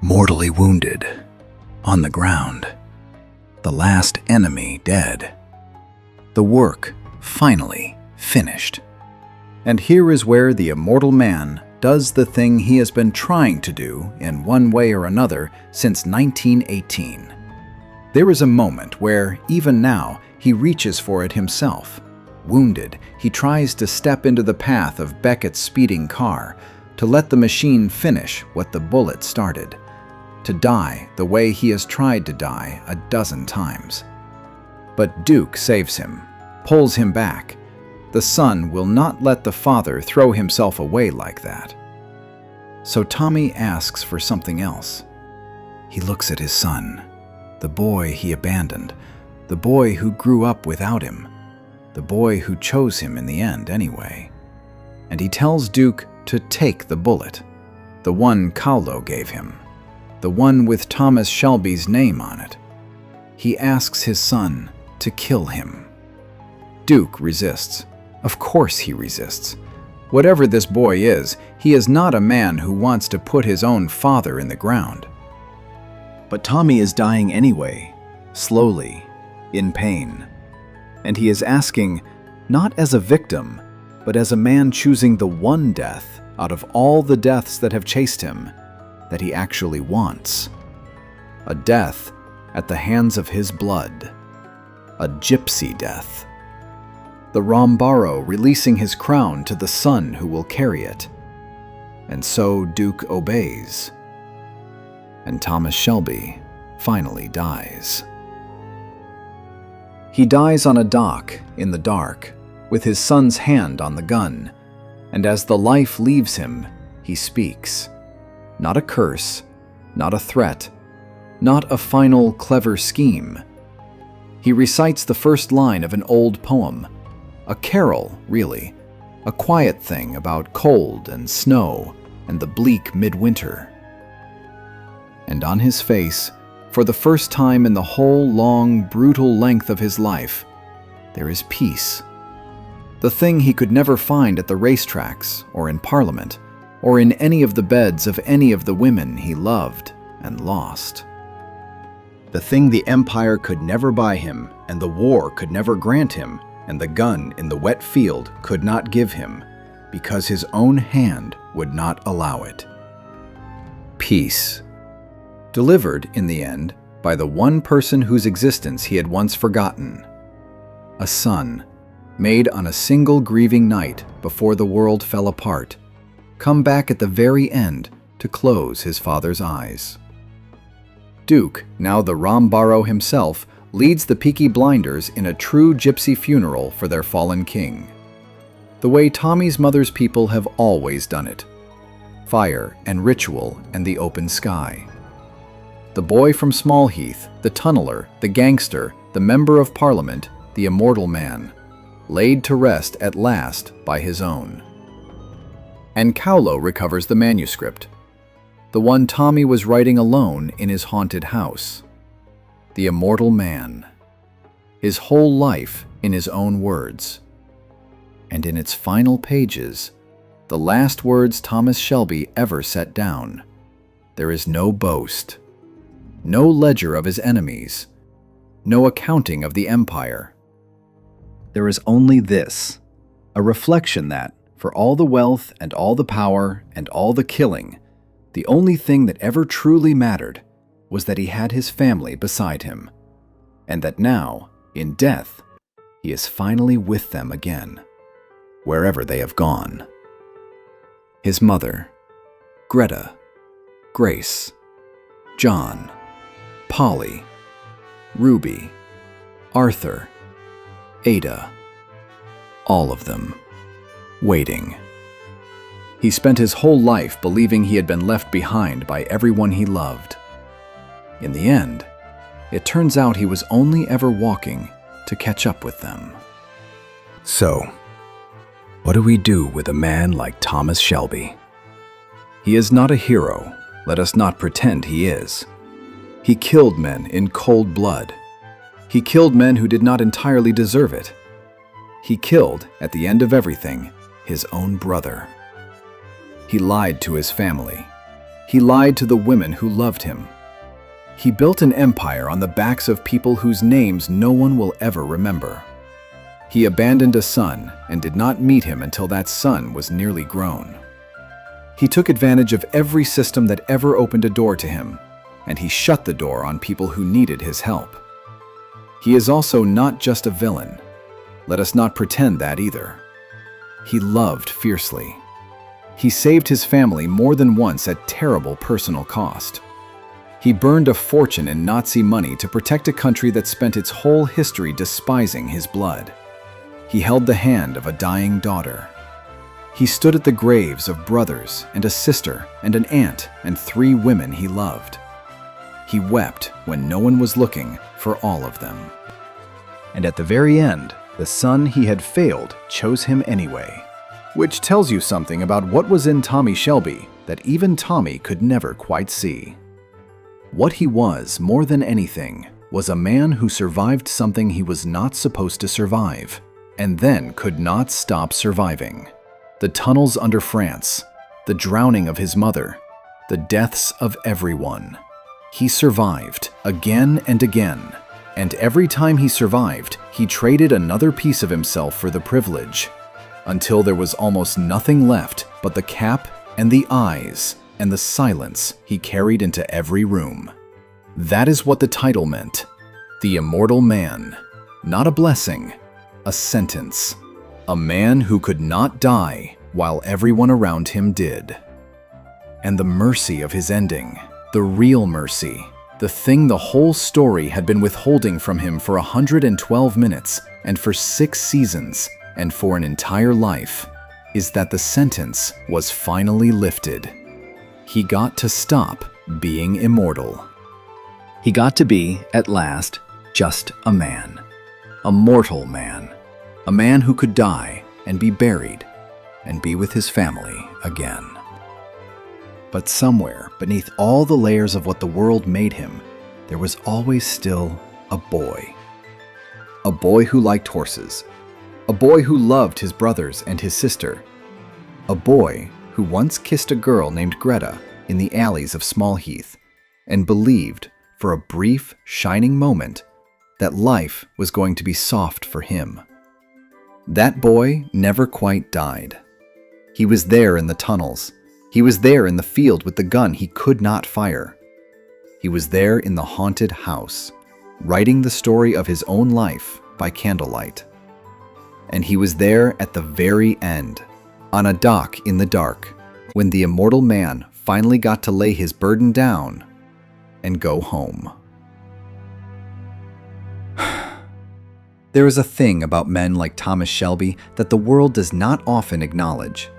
Mortally wounded, on the ground, the last enemy dead. The work finally finished. And here is where the immortal man does the thing he has been trying to do in one way or another since 1918. There is a moment where, even now, he reaches for it himself. Wounded, he tries to step into the path of Beckett's speeding car, to let the machine finish what the bullet started, to die the way he has tried to die a dozen times. But Duke saves him, pulls him back. The son will not let the father throw himself away like that. So Tommy asks for something else. He looks at his son, the boy he abandoned, the boy who grew up without him, the boy who chose him in the end anyway. And he tells Duke to take the bullet, the one Carlo gave him, the one with Thomas Shelby's name on it. He asks his son to kill him. Duke resists. Of course he resists. Whatever this boy is, he is not a man who wants to put his own father in the ground. But Tommy is dying anyway, slowly, in pain. And he is asking, not as a victim, but as a man choosing the one death out of all the deaths that have chased him, that he actually wants. A death at the hands of his blood. A gypsy death. The Rambaro releasing his crown to the son who will carry it. And so Duke obeys. And Thomas Shelby finally dies. He dies on a dock in the dark, with his son's hand on the gun, and as the life leaves him, he speaks. Not a curse, not a threat, not a final clever scheme. He recites the first line of an old poem, a carol, really, a quiet thing about cold and snow and the bleak midwinter. And on his face, for the first time in the whole long, brutal length of his life, there is peace. The thing he could never find at the racetracks or in Parliament, or in any of the beds of any of the women he loved and lost. The thing the Empire could never buy him, and the war could never grant him, and the gun in the wet field could not give him, because his own hand would not allow it. Peace. Delivered, in the end, by the one person whose existence he had once forgotten. A son, made on a single grieving night before the world fell apart, come back at the very end to close his father's eyes. Duke, now the Rambaro himself, leads the Peaky Blinders in a true gypsy funeral for their fallen king. The way Tommy's mother's people have always done it. Fire and ritual and the open sky. The boy from Smallheath, the tunneler, the gangster, the member of Parliament, the immortal man, laid to rest at last by his own. And Carlo recovers the manuscript, the one Tommy was writing alone in his haunted house. The immortal man, his whole life in his own words. And in its final pages, the last words Thomas Shelby ever set down, there is no boast, no ledger of his enemies, no accounting of the Empire. There is only this, a reflection that, for all the wealth and all the power and all the killing, the only thing that ever truly mattered was that he had his family beside him, and that now, in death, he is finally with them again, wherever they have gone. His mother, Greta, Grace, John, Polly, Ruby, Arthur, Ada, all of them, waiting. He spent his whole life believing he had been left behind by everyone he loved. In the end, it turns out he was only ever walking to catch up with them. So, what do we do with a man like Thomas Shelby? He is not a hero, let us not pretend he is. He killed men in cold blood. He killed men who did not entirely deserve it. He killed, at the end of everything, his own brother. He lied to his family. He lied to the women who loved him. He built an empire on the backs of people whose names no one will ever remember. He abandoned a son and did not meet him until that son was nearly grown. He took advantage of every system that ever opened a door to him, and he shut the door on people who needed his help. He is also not just a villain. Let us not pretend that either. He loved fiercely. He saved his family more than once at terrible personal cost. He burned a fortune in Nazi money to protect a country that spent its whole history despising his blood. He held the hand of a dying daughter. He stood at the graves of brothers and a sister and an aunt and 3 women he loved. He wept when no one was looking for all of them. And at the very end, the son he had failed chose him anyway, which tells you something about what was in Tommy Shelby that even Tommy could never quite see. What he was, more than anything, was a man who survived something he was not supposed to survive, and then could not stop surviving. The tunnels under France, the drowning of his mother, the deaths of everyone. He survived again and again, and every time he survived, he traded another piece of himself for the privilege, until there was almost nothing left but the cap and the eyes and the silence he carried into every room. That is what the title meant. The Immortal Man. Not a blessing, a sentence. A man who could not die while everyone around him did. And the mercy of his ending, the real mercy, the thing the whole story had been withholding from him for 112 minutes and for 6 seasons and for an entire life, is that the sentence was finally lifted. He got to stop being immortal. He got to be, at last, just a man. A mortal man. A man who could die and be buried and be with his family again. But somewhere beneath all the layers of what the world made him, there was always still a boy. A boy who liked horses. A boy who loved his brothers and his sister. A boy who once kissed a girl named Greta in the alleys of Smallheath and believed, for a brief, shining moment, that life was going to be soft for him. That boy never quite died. He was there in the tunnels. He was there in the field with the gun he could not fire. He was there in the haunted house, writing the story of his own life by candlelight. And he was there at the very end, on a dock in the dark, when the immortal man finally got to lay his burden down and go home. There is a thing about men like Thomas Shelby that the world does not often acknowledge.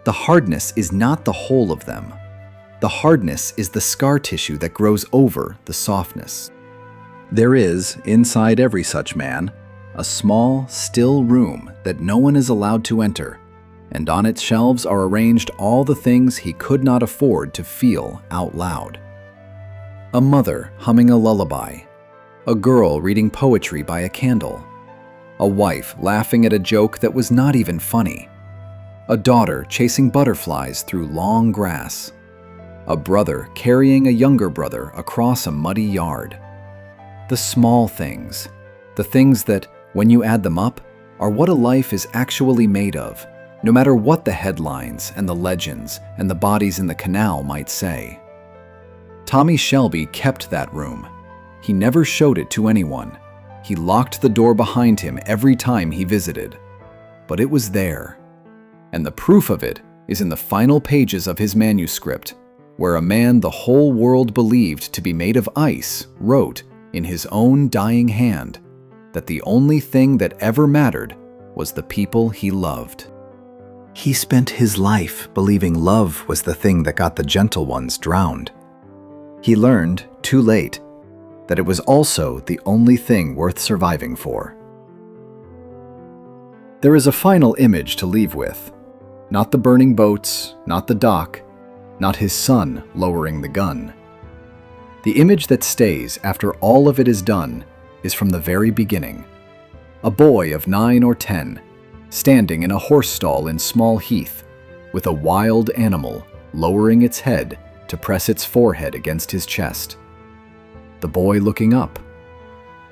The hardness is not the whole of them. The hardness is the scar tissue that grows over the softness. There is, inside every such man, a small, still room that no one is allowed to enter, and on its shelves are arranged all the things he could not afford to feel out loud. A mother humming a lullaby, a girl reading poetry by a candle, a wife laughing at a joke that was not even funny, a daughter chasing butterflies through long grass, a brother carrying a younger brother across a muddy yard. The small things, the things that, when you add them up, are what a life is actually made of, no matter what the headlines and the legends and the bodies in the canal might say. Tommy Shelby kept that room. He never showed it to anyone. He locked the door behind him every time he visited. But it was there. And the proof of it is in the final pages of his manuscript, where a man the whole world believed to be made of ice wrote, in his own dying hand, that the only thing that ever mattered was the people he loved. He spent his life believing love was the thing that got the gentle ones drowned. He learned, too late, that it was also the only thing worth surviving for. There is a final image to leave with. Not the burning boats, not the dock, not his son lowering the gun. The image that stays after all of it is done is from the very beginning. A boy of 9 or 10, standing in a horse stall in Small Heath, with a wild animal lowering its head to press its forehead against his chest. The boy looking up.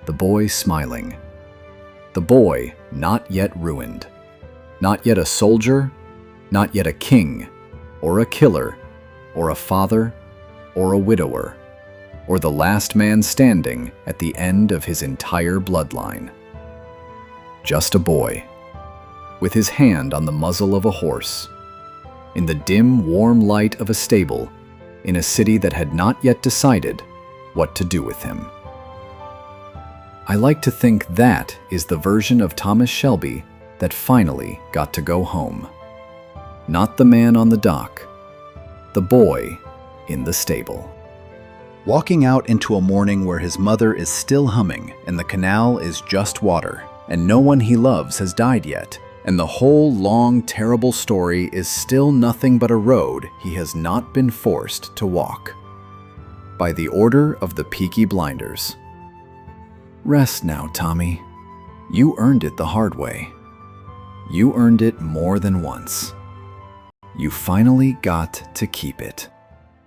The boy smiling. The boy not yet ruined. Not yet a soldier, not yet a king, or a killer, or a father, or a widower, or the last man standing at the end of his entire bloodline. Just a boy, with his hand on the muzzle of a horse, in the dim, warm light of a stable, in a city that had not yet decided what to do with him. I like to think that is the version of Thomas Shelby that finally got to go home. Not the man on the dock, the boy in the stable. Walking out into a morning where his mother is still humming and the canal is just water, and no one he loves has died yet, and the whole long, terrible story is still nothing but a road he has not been forced to walk. By the order of the Peaky Blinders. Rest now, Tommy. You earned it the hard way. You earned it more than once. You finally got to keep it.